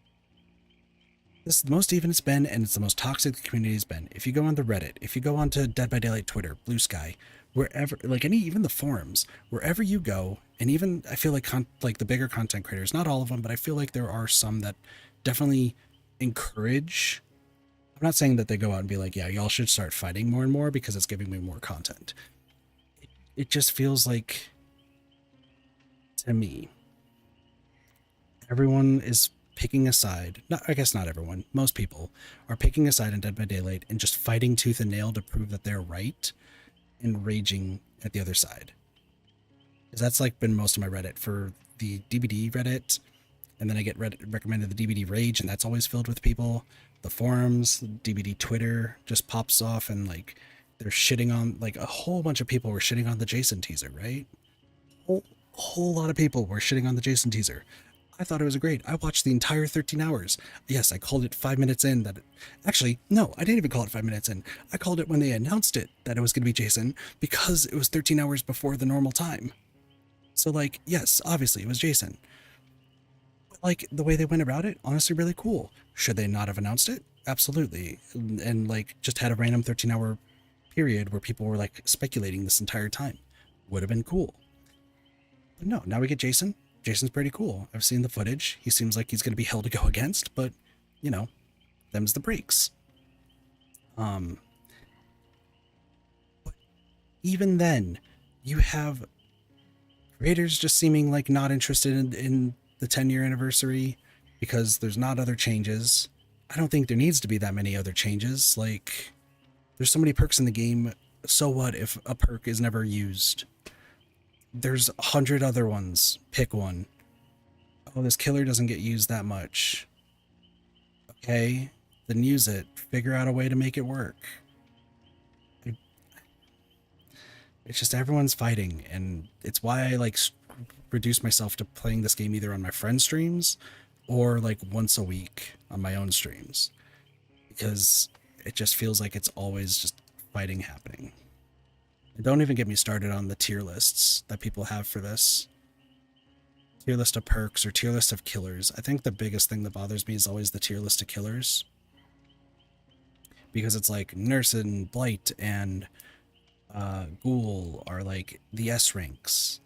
this is the most even it's been, and it's the most toxic the community has been. If you go on the Reddit, if you go onto Dead by Daylight Twitter, Blue Sky, wherever, like even the forums, wherever you go, and even I feel like like the bigger content creators, not all of them, but I feel like there are some that definitely encourage. I'm not saying that they go out and be like, yeah, y'all should start fighting more and more because it's giving me more content. It just feels like, to me, everyone is picking a side. I guess not everyone. Most people are picking a side in Dead by Daylight and just fighting tooth and nail to prove that they're right and raging at the other side. Because that's like been most of my Reddit for the DBD Reddit. And then I get recommended the DBD Rage, and that's always filled with people. The forums, DBD Twitter just pops off, and like they're shitting on, like a whole bunch of people were shitting on the Jason teaser, right? A whole lot of people were shitting on the Jason teaser. I thought it was great. I watched the entire 13 hours. Yes, I called it 5 minutes in that actually, no, I didn't even call it 5 minutes in. I called it when they announced it that it was going to be Jason because it was 13 hours before the normal time. So like, yes, obviously it was Jason. But like the way they went about it, honestly, really cool. Should they not have announced it? Absolutely. And like just had a random 13-hour period where people were like speculating this entire time. Would have been cool. But no, now we get Jason. Jason's pretty cool. I've seen the footage. He seems like he's going to be hell to go against, but, you know, them's the breaks. But even then, you have creators just seeming like not interested in the 10-year anniversary because there's not other changes. I don't think there needs to be that many other changes. Like, there's so many perks in the game. So what if a perk is never used? There's 100 other ones. Pick one. Oh, this killer doesn't get used that much. Okay, then use it. Figure out a way to make it work. It's just everyone's fighting, and it's why I like reduce myself to playing this game either on my friend's streams or like once a week on my own streams, because it just feels like it's always just fighting happening. And don't even get me started on the tier lists that people have for this. Tier list of perks or tier list of killers. I think the biggest thing that bothers me is always the tier list of killers. Because it's like Nurse and Blight and Ghoul are like the S ranks.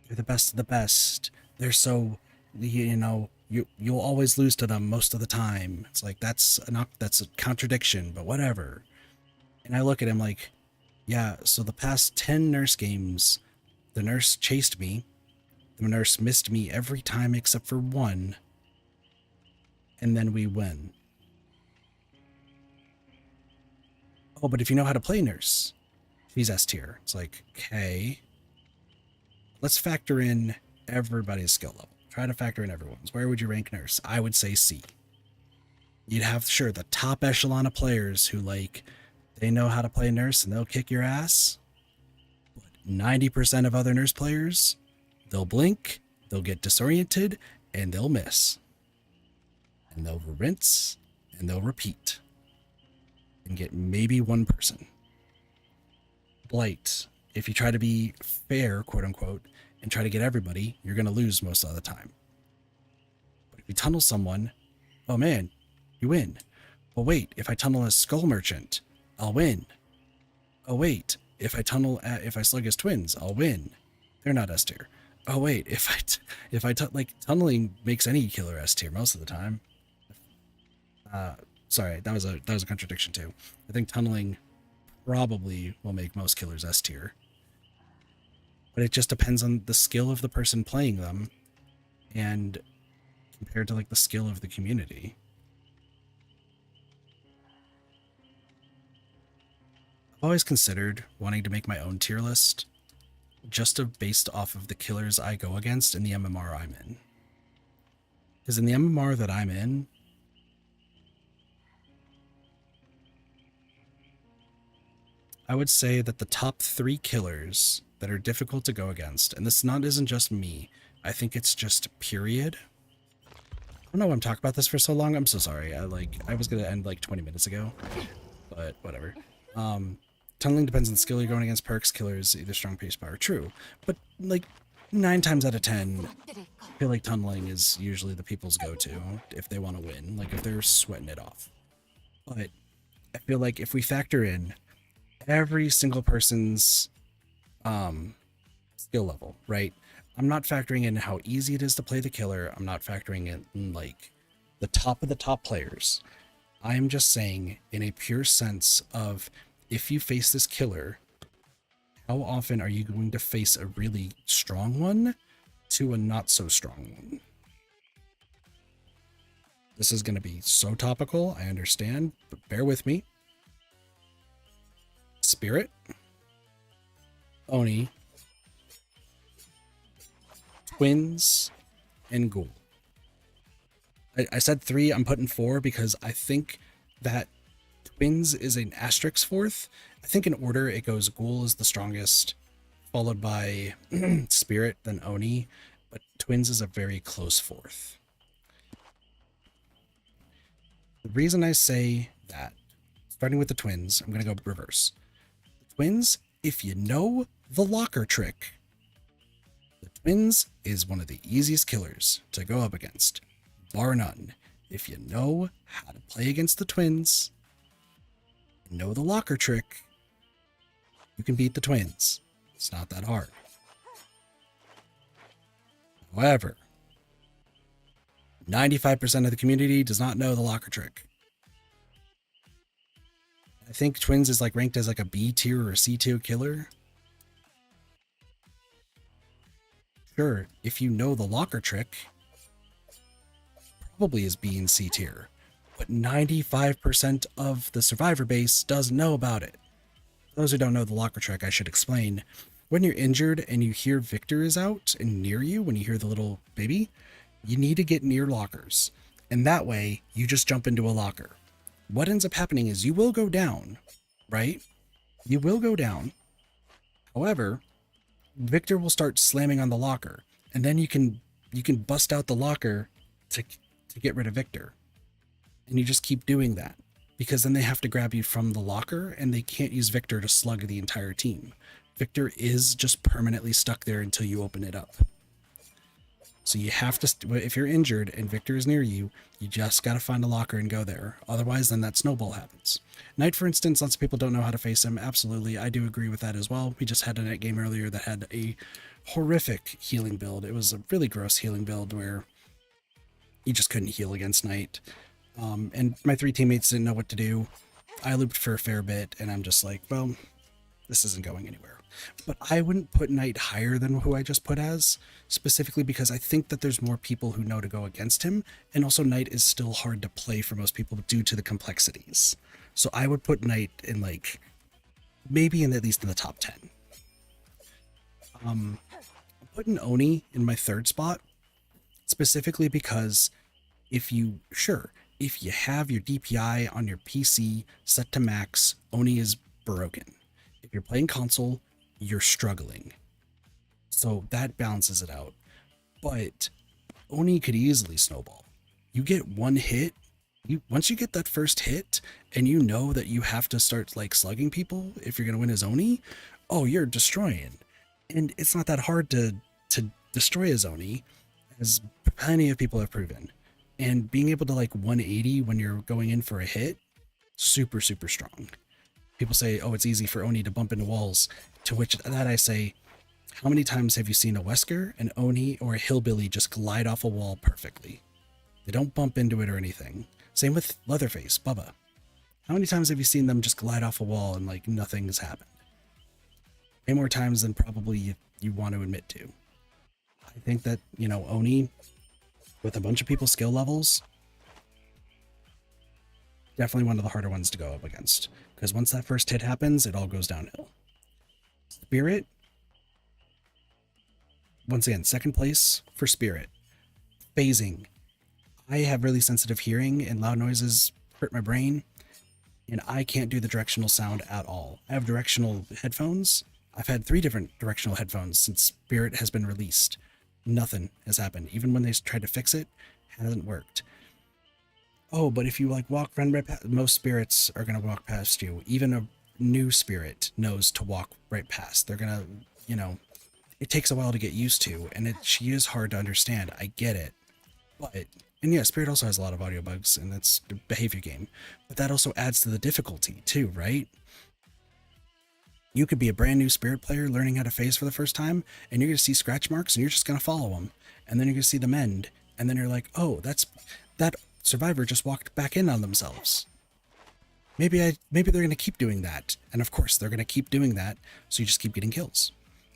They're the best of the best. They're so, you know, you'll always lose to them most of the time. It's like that's a contradiction, but whatever. And I look at him like, yeah, so the past 10 Nurse games, the Nurse chased me. The Nurse missed me every time except for one. And then we win. Oh, but if you know how to play Nurse, she's S tier. It's like, okay. Let's factor in everybody's skill level. Try to factor in everyone's. Where would you rank Nurse? I would say C. You'd have, sure, the top echelon of players who, like, they know how to play Nurse and they'll kick your ass. But 90% of other Nurse players, they'll blink, they'll get disoriented, and they'll miss. And they'll rinse, and they'll repeat. And get maybe one person. Blight, if you try to be fair, quote unquote, and try to get everybody, you're going to lose most of the time. But if you tunnel someone, oh man, you win. Well, wait, if I tunnel a Skull Merchant, I'll win. Oh wait, if I slug his twins, I'll win. They're not S tier. Oh wait, tunneling makes any killer S tier most of the time. Sorry, that was a contradiction too. I think tunneling probably will make most killers S tier. But it just depends on the skill of the person playing them and compared to like the skill of the community. I've always considered wanting to make my own tier list just based off of the killers I go against in the MMR I'm in. Because in the MMR that I'm in, I would say that the top 3 killers that are difficult to go against, and this isn't just me, I think it's just period. I don't know why I'm talking about this for so long. I'm so sorry. I was gonna end like 20 minutes ago, but whatever. Tunneling depends on the skill you're going against. Perks, killers, either strong pace power. True, but like 9 times out of 10, I feel like tunneling is usually the people's go-to if they want to win, like if they're sweating it off. But I feel like if we factor in every single person's skill level, right? I'm not factoring in how easy it is to play the killer. I'm not factoring in like the top of the top players. I'm just saying in a pure sense of if you face this killer, how often are you going to face a really strong one to a not so strong one? This is going to be so topical, I understand, but bear with me. Spirit, Oni, Twins, and Ghoul. I said 3, I'm putting 4 because I think that Twins is an asterisk 4th. I think in order it goes Ghoul is the strongest, followed by Spirit, then Oni, but Twins is a very close 4th. The reason I say that, starting with the Twins, I'm going to go reverse. Twins, if you know the locker trick, the Twins is one of the easiest killers to go up against, bar none. If you know how to play against the Twins, know the locker trick, you can beat the Twins. It's not that hard. However, 95% of the community does not know the locker trick. I think Twins is like ranked as like a B tier or a C tier killer. Sure, if you know the locker trick, probably is B and C tier, but 95% of the survivor base doesn't know about it. For those who don't know the locker trick, I should explain. when you're injured and you hear Victor is out and near you, when you hear the little baby, you need to get near lockers. And that way, you just jump into a locker. What ends up happening is you will go down, right? You will go down. However, Victor will start slamming on the locker, and then you can bust out the locker to get rid of Victor. And you just keep doing that, because then they have to grab you from the locker, and they can't use Victor to slug the entire team. Victor is just permanently stuck there until you open it up. So you have to, if you're injured and Victor is near you, you just got to find a locker and go there. Otherwise, then that snowball happens. Knight, for instance, lots of people don't know how to face him. Absolutely, I do agree with that as well. We just had a Knight game earlier that had a horrific healing build. It was a really gross healing build where you just couldn't heal against Knight. And my 3 teammates didn't know what to do. I looped for a fair bit, and I'm just like, well, this isn't going anywhere. But I wouldn't put Knight higher than who I just put as, specifically because I think that there's more people who know to go against him, and also Knight is still hard to play for most people due to the complexities. So I would put Knight in, like, maybe in at least in the top 10. I'm putting Oni in my 3rd spot, specifically because if you have your DPI on your PC set to max, Oni is broken. If you're playing console, you're struggling. So that balances it out. But Oni could easily snowball. You get one hit, once you get that first hit, and you know that you have to start like slugging people if you're gonna win as Oni, oh, you're destroying. And it's not that hard to destroy as Oni, as plenty of people have proven. And being able to like 180 when you're going in for a hit, super, super strong. People say, oh, it's easy for Oni to bump into walls. To which that I say, how many times have you seen a Wesker, an Oni, or a Hillbilly just glide off a wall perfectly? They don't bump into it or anything. Same with Leatherface, Bubba. How many times have you seen them just glide off a wall and like nothing has happened? Way more times than probably you want to admit to. I think that, you know, Oni, with a bunch of people's skill levels, definitely one of the harder ones to go up against. Because once that first hit happens, it all goes downhill. Spirit, once again, 2nd place for Spirit. Phasing. I have really sensitive hearing, and loud noises hurt my brain, and I can't do the directional sound at all. I have directional headphones. I've had 3 different directional headphones since Spirit has been released. Nothing has happened. Even when they tried to fix it, hasn't worked. Oh, but if you like walk right past, most spirits are going to walk past you. Even a new spirit knows to walk right past. They're going to, you know, it takes a while to get used to, and she is hard to understand. I get it. But, and yeah, Spirit also has a lot of audio bugs, and that's a behavior game. But that also adds to the difficulty too, right? You could be a brand new Spirit player learning how to phase for the first time, and you're going to see scratch marks, and you're just going to follow them. And then you're going to see them end, and then you're like, oh, that survivor just walked back in on themselves. Maybe they're going to keep doing that. And of course, they're going to keep doing that, so you just keep getting kills.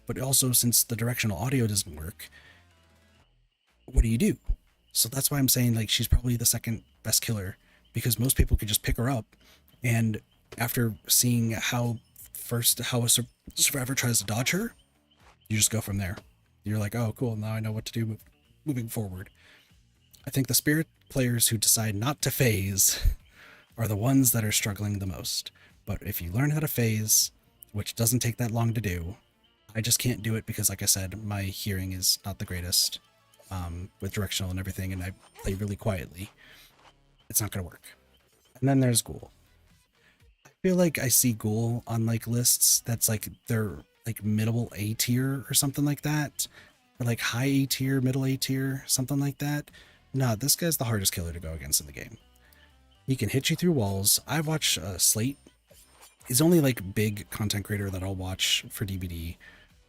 But also, since the directional audio doesn't work, what do you do? So that's why I'm saying, like, she's probably the 2nd best killer, because most people could just pick her up, and after seeing how a survivor tries to dodge her, you just go from there. You're like, oh, cool, now I know what to do moving forward. I think the Spirit players who decide not to phase are the ones that are struggling the most. But if you learn how to phase, which doesn't take that long to do, I just can't do it because, like I said, my hearing is not the greatest with directional and everything, and I play really quietly. It's not going to work. And then there's Ghoul. I feel like I see Ghoul on like lists that's like they're like middle A tier or something like that, or like high A tier, middle A tier, something like that. Nah, this guy's the hardest killer to go against in the game. He can hit you through walls. I watch Slate. He's only like big content creator that I'll watch for DBD,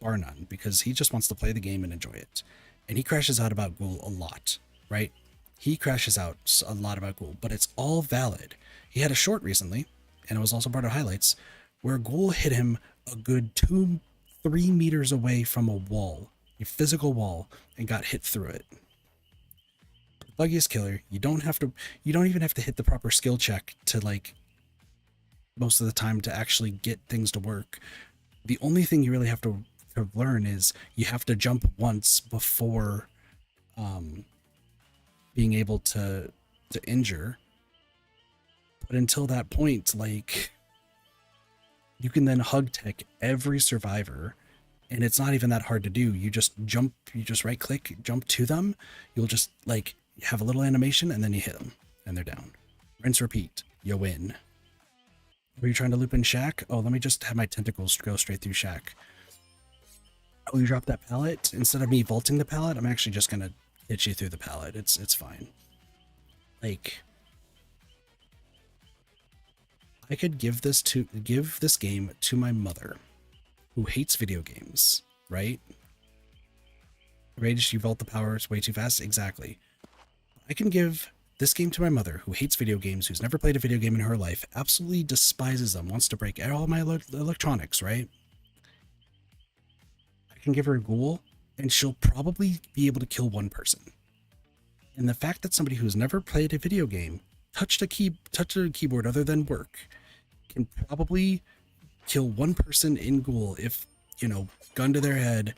bar none, because he just wants to play the game and enjoy it. And he crashes out about Ghoul a lot, right? He crashes out a lot about Ghoul, but it's all valid. He had a short recently, and it was also part of highlights, where Ghoul hit him a good 2-3 meters away from a wall, a physical wall, and got hit through it. Buggiest killer. You don't even have to hit the proper skill check to, like, most of the time to actually get things to work. The only thing you really have to to learn is you have to jump once before being able to injure. But until that point, like, you can then hug tech every survivor, and it's not even that hard to do. You just jump, you just right click, jump to them. You'll just like have a little animation and then you hit them and they're down. Rinse, repeat, you win. Were you trying to loop in Shack? Oh, let me just have my tentacles go straight through Shack. Oh, you dropped that pallet? Instead of me vaulting the pallet, I'm actually just gonna hit you through the pallet. It's fine. Like, I could give this game to my mother, who hates video games, right? Rage, you vault the power, it's way too fast. Exactly. I can give this game to my mother, who hates video games, who's never played a video game in her life, absolutely despises them, wants to break all my electronics, right? I can give her a ghoul, and she'll probably be able to kill one person. And the fact that somebody who's never played a video game, touched a keyboard other than work, can probably kill one person in ghoul if, you know, gun to their head,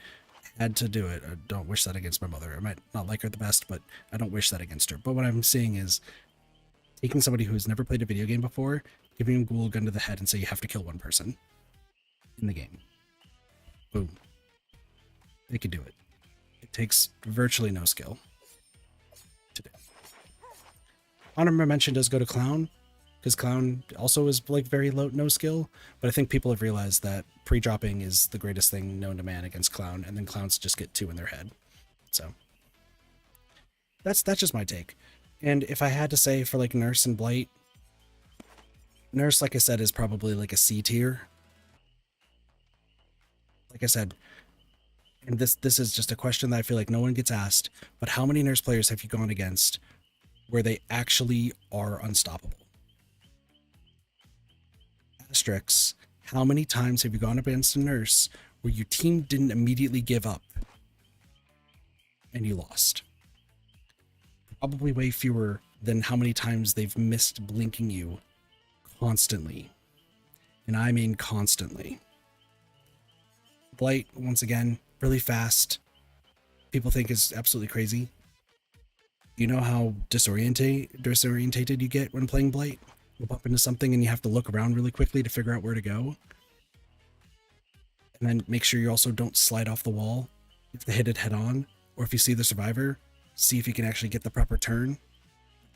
had to do it. I don't wish that against my mother. I might not like her the best, but I don't wish that against her. But what I'm saying is, taking somebody who's never played a video game before, giving them a ghoul, gun to the head, and say you have to kill one person in the game. Boom. They can do it. It takes virtually no skill to do. Honorable mention does go to Clown, because Clown also is like very low, no skill, but I think people have realized that pre-dropping is the greatest thing known to man against Clown, and then Clowns just get 2 in their head. So that's just my take. And if I had to say for like Nurse and Blight, Nurse, like I said, is probably like a C tier. Like I said, and this is just a question that I feel like no one gets asked, but how many Nurse players have you gone against where they actually are unstoppable? Asterix, how many times have you gone up against a Nurse where your team didn't immediately give up and you lost? Probably way fewer than how many times they've missed blinking you constantly. And I mean constantly. Blight, once again, really fast. People think is absolutely crazy. You know how disorientated you get when playing Blight? You bump into something and you have to look around really quickly to figure out where to go. And then make sure you also don't slide off the wall. You have to hit it head on. Or if you see the survivor, see if you can actually get the proper turn.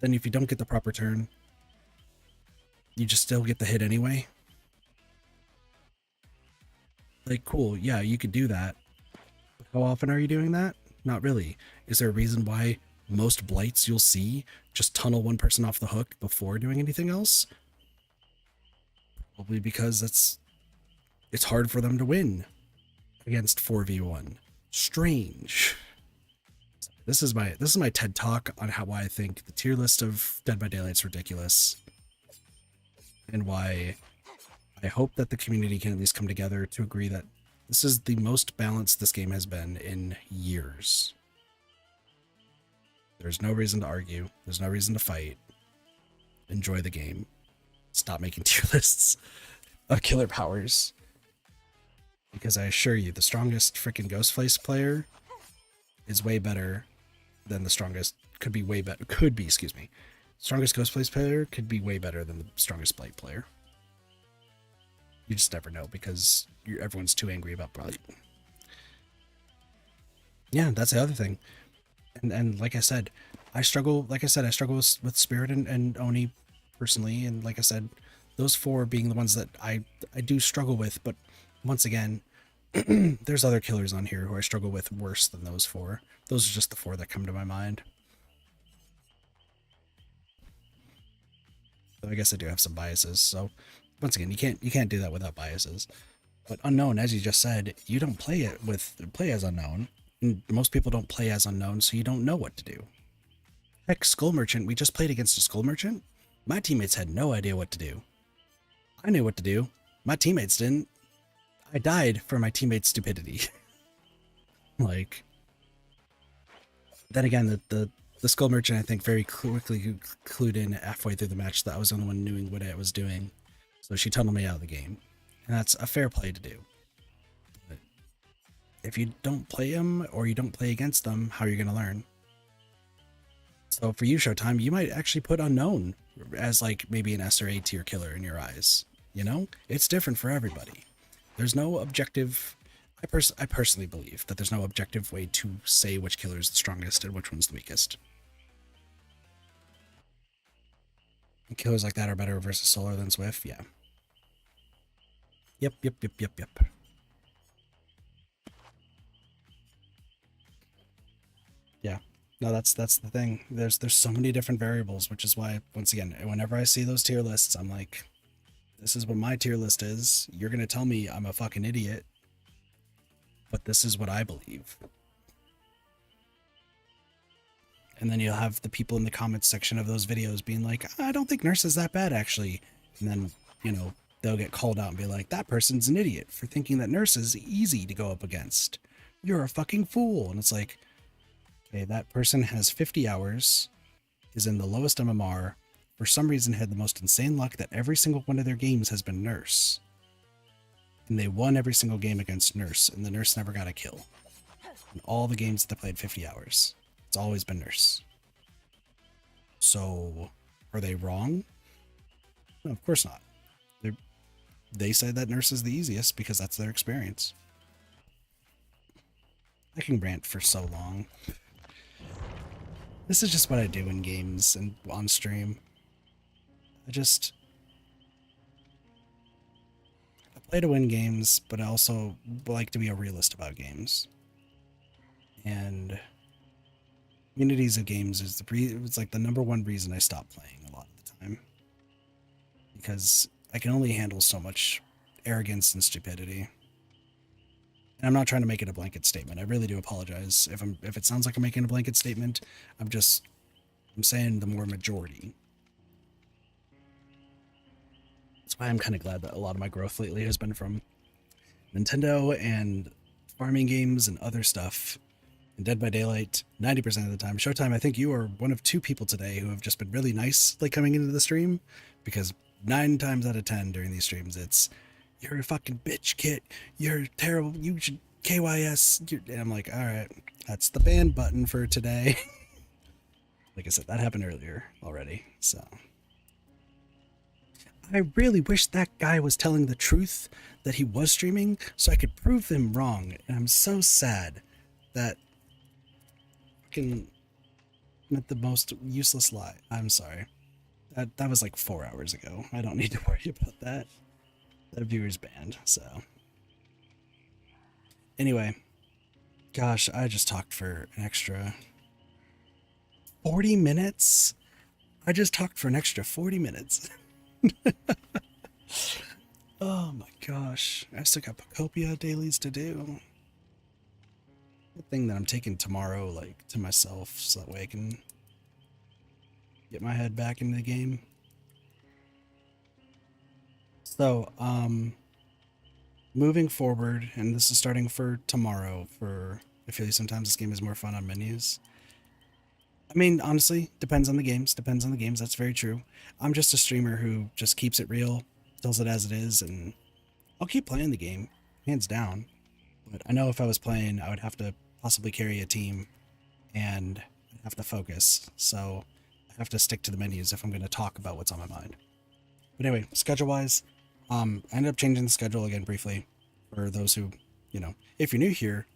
Then if you don't get the proper turn, you just still get the hit anyway. Like, cool, yeah, you could do that. But how often are you doing that? Not really. Is there a reason why most Blights you'll see just tunnel one person off the hook before doing anything else? Probably because it's hard for them to win against 4v1. Strange. This is my TED talk on why I think the tier list of Dead by Daylight is ridiculous, and why I hope that the community can at least come together to agree that this is the most balanced this game has been in years. There's no reason to argue. There's no reason to fight. Enjoy the game. Stop making tier lists of killer powers. Because I assure you, the strongest freaking Ghostface player is way better than the strongest, strongest Ghostface player could be way better than the strongest Blight player. You just never know because everyone's too angry about Blight. Yeah, that's the other thing. And like I said, I struggle with Spirit and Oni personally, and like I said, those 4 being the ones that I do struggle with, but once again, there's other killers on here who I struggle with worse than those 4. Those are just the 4 that come to my mind. So I guess I do have some biases, so once again, you can't do that without biases. But Unknown, as you just said, you don't play as Unknown. Most people don't play as Unknown, so you don't know what to do. Heck, Skull Merchant, we just played against a Skull Merchant. My teammates had no idea what to do. I knew what to do. My teammates didn't. I died for my teammates' stupidity. Like, then again, the Skull Merchant, I think, very quickly clued in halfway through the match that I was the only one knowing what I was doing. So she tunneled me out of the game. And that's a fair play to do. But if you don't play them or you don't play against them, how are you going to learn? So for you, Showtime, you might actually put unknown as like maybe an S or A tier killer in your eyes. You know, it's different for everybody. There's no objective. I personally believe that there's no objective way to say which killer is the strongest and which one's the weakest. And killers like that are better versus Solar than Swift, yeah. Yep. Yeah. No, that's the thing. There's so many different variables, which is why, once again, whenever I see those tier lists, I'm like, this is what my tier list is. You're gonna tell me I'm a fucking idiot, but this is what I believe. And then you'll have the people in the comments section of those videos being like, I don't think Nurse is that bad, actually. And then, you know, they'll get called out and be like, that person's an idiot for thinking that Nurse is easy to go up against. You're a fucking fool. And it's like, okay, that person has 50 hours, is in the lowest MMR, for some reason had the most insane luck that every single one of their games has been Nurse. And they won every single game against Nurse, and the Nurse never got a kill. In all the games that they played 50 hours. It's always been Nurse. So, are they wrong? No, of course not. They say that Nurse is the easiest because that's their experience. I can rant for so long. This is just what I do in games and on stream. I play to win games, but I also like to be a realist about games. And communities of games is it's like the number one reason I stop playing a lot of the time. Because I can only handle so much arrogance and stupidity. And I'm not trying to make it a blanket statement. I really do apologize if it sounds like I'm making a blanket statement. I'm saying the more majority. That's why I'm kind of glad that a lot of my growth lately has been from Nintendo and farming games and other stuff. And Dead by Daylight, 90% of the time. Showtime, I think you are one of 2 people today who have just been really nice, like, coming into the stream, because 9 times out of 10 during these streams, it's, you're a fucking bitch, Kit. You're terrible. You should KYS. And I'm like, all right, that's the ban button for today. Like I said, that happened earlier already, so. I really wish that guy was telling the truth that he was streaming so I could prove him wrong. And I'm so sad that fucking meant the most useless lie. I'm sorry. That was like 4 hours ago. I don't need to worry about that. That viewer's banned, so. Anyway. Gosh, I just talked for an extra 40 minutes? I just talked for an extra 40 minutes. Oh my gosh. I still got Pocopia dailies to do. Good thing that I'm taking tomorrow, like, to myself, so that way I can get my head back into the game. So, moving forward, and this is starting for tomorrow, I feel like sometimes this game is more fun on menus. I mean, honestly, depends on the games, that's very true. I'm just a streamer who just keeps it real, tells it as it is, and I'll keep playing the game, hands down. But I know if I was playing, I would have to possibly carry a team, and I'd have to focus, so I have to stick to the menus if I'm going to talk about what's on my mind. But anyway, schedule-wise, I ended up changing the schedule again briefly for those who, you know, if you're new here,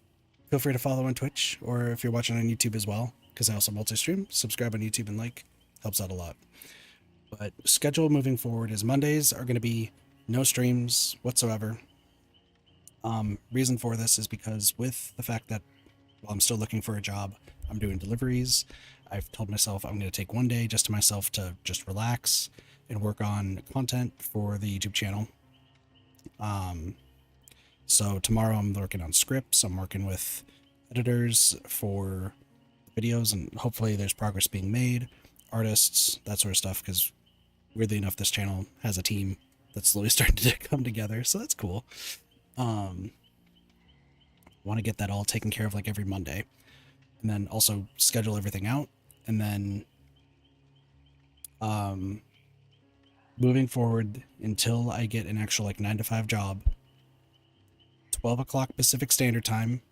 feel free to follow on Twitch, or if you're watching on YouTube as well, because I also multi-stream, subscribe on YouTube and like, helps out a lot. But schedule moving forward is Mondays are going to be no streams whatsoever. Reason for this is because with the fact that while I'm still looking for a job, I'm doing deliveries. I've told myself I'm going to take one day just to myself to just relax and work on content for the YouTube channel. So tomorrow I'm working on scripts. I'm working with editors for videos, and hopefully there's progress being made, artists, that sort of stuff, because weirdly enough, this channel has a team that's slowly starting to come together, so that's cool. Want to get that all taken care of like every Monday, and then also schedule everything out, and then moving forward until I get an actual like 9 to 5 job, 12 o'clock Pacific Standard Time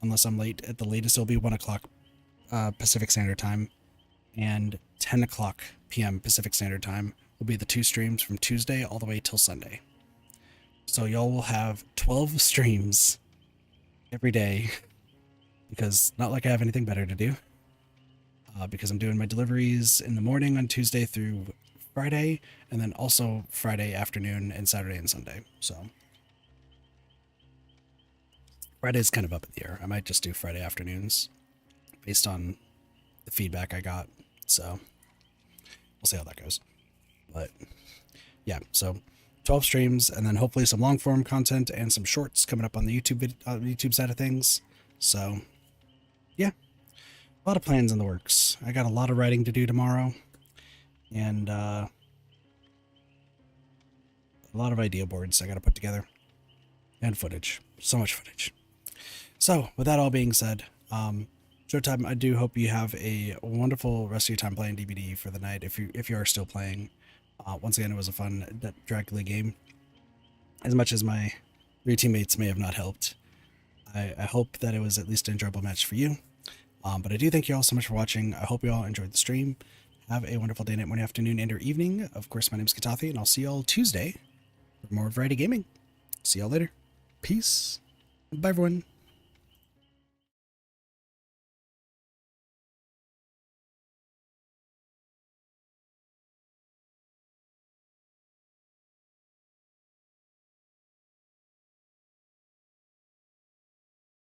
unless I'm late. At the latest, it'll be 1 o'clock Pacific Standard Time, and 10 o'clock p.m. Pacific Standard Time will be the 2 streams from Tuesday all the way till Sunday. So y'all will have 12 streams every day, because not like I have anything better to do. Because I'm doing my deliveries in the morning on Tuesday through Friday, and then also Friday afternoon and Saturday and Sunday. So Friday's kind of up in the air. I might just do Friday afternoons based on the feedback I got. So we'll see how that goes. But yeah, so 12 streams, and then hopefully some long form content and some shorts coming up on the YouTube side of things. So yeah, a lot of plans in the works. I got a lot of writing to do tomorrow, and a lot of idea boards I got to put together, and footage. So much footage. So with that all being said, Showtime, I do hope you have a wonderful rest of your time playing DBD for the night, if you are still playing. Once again, it was a fun Dracula game. As much as my 3 teammates may have not helped, I hope that it was at least an enjoyable match for you. But I do thank you all so much for watching. I hope you all enjoyed the stream. Have a wonderful day, night, morning, afternoon, and or evening. Of course, my name is Katathi, and I'll see you all Tuesday for more Variety Gaming. See y'all later. Peace. Bye, everyone.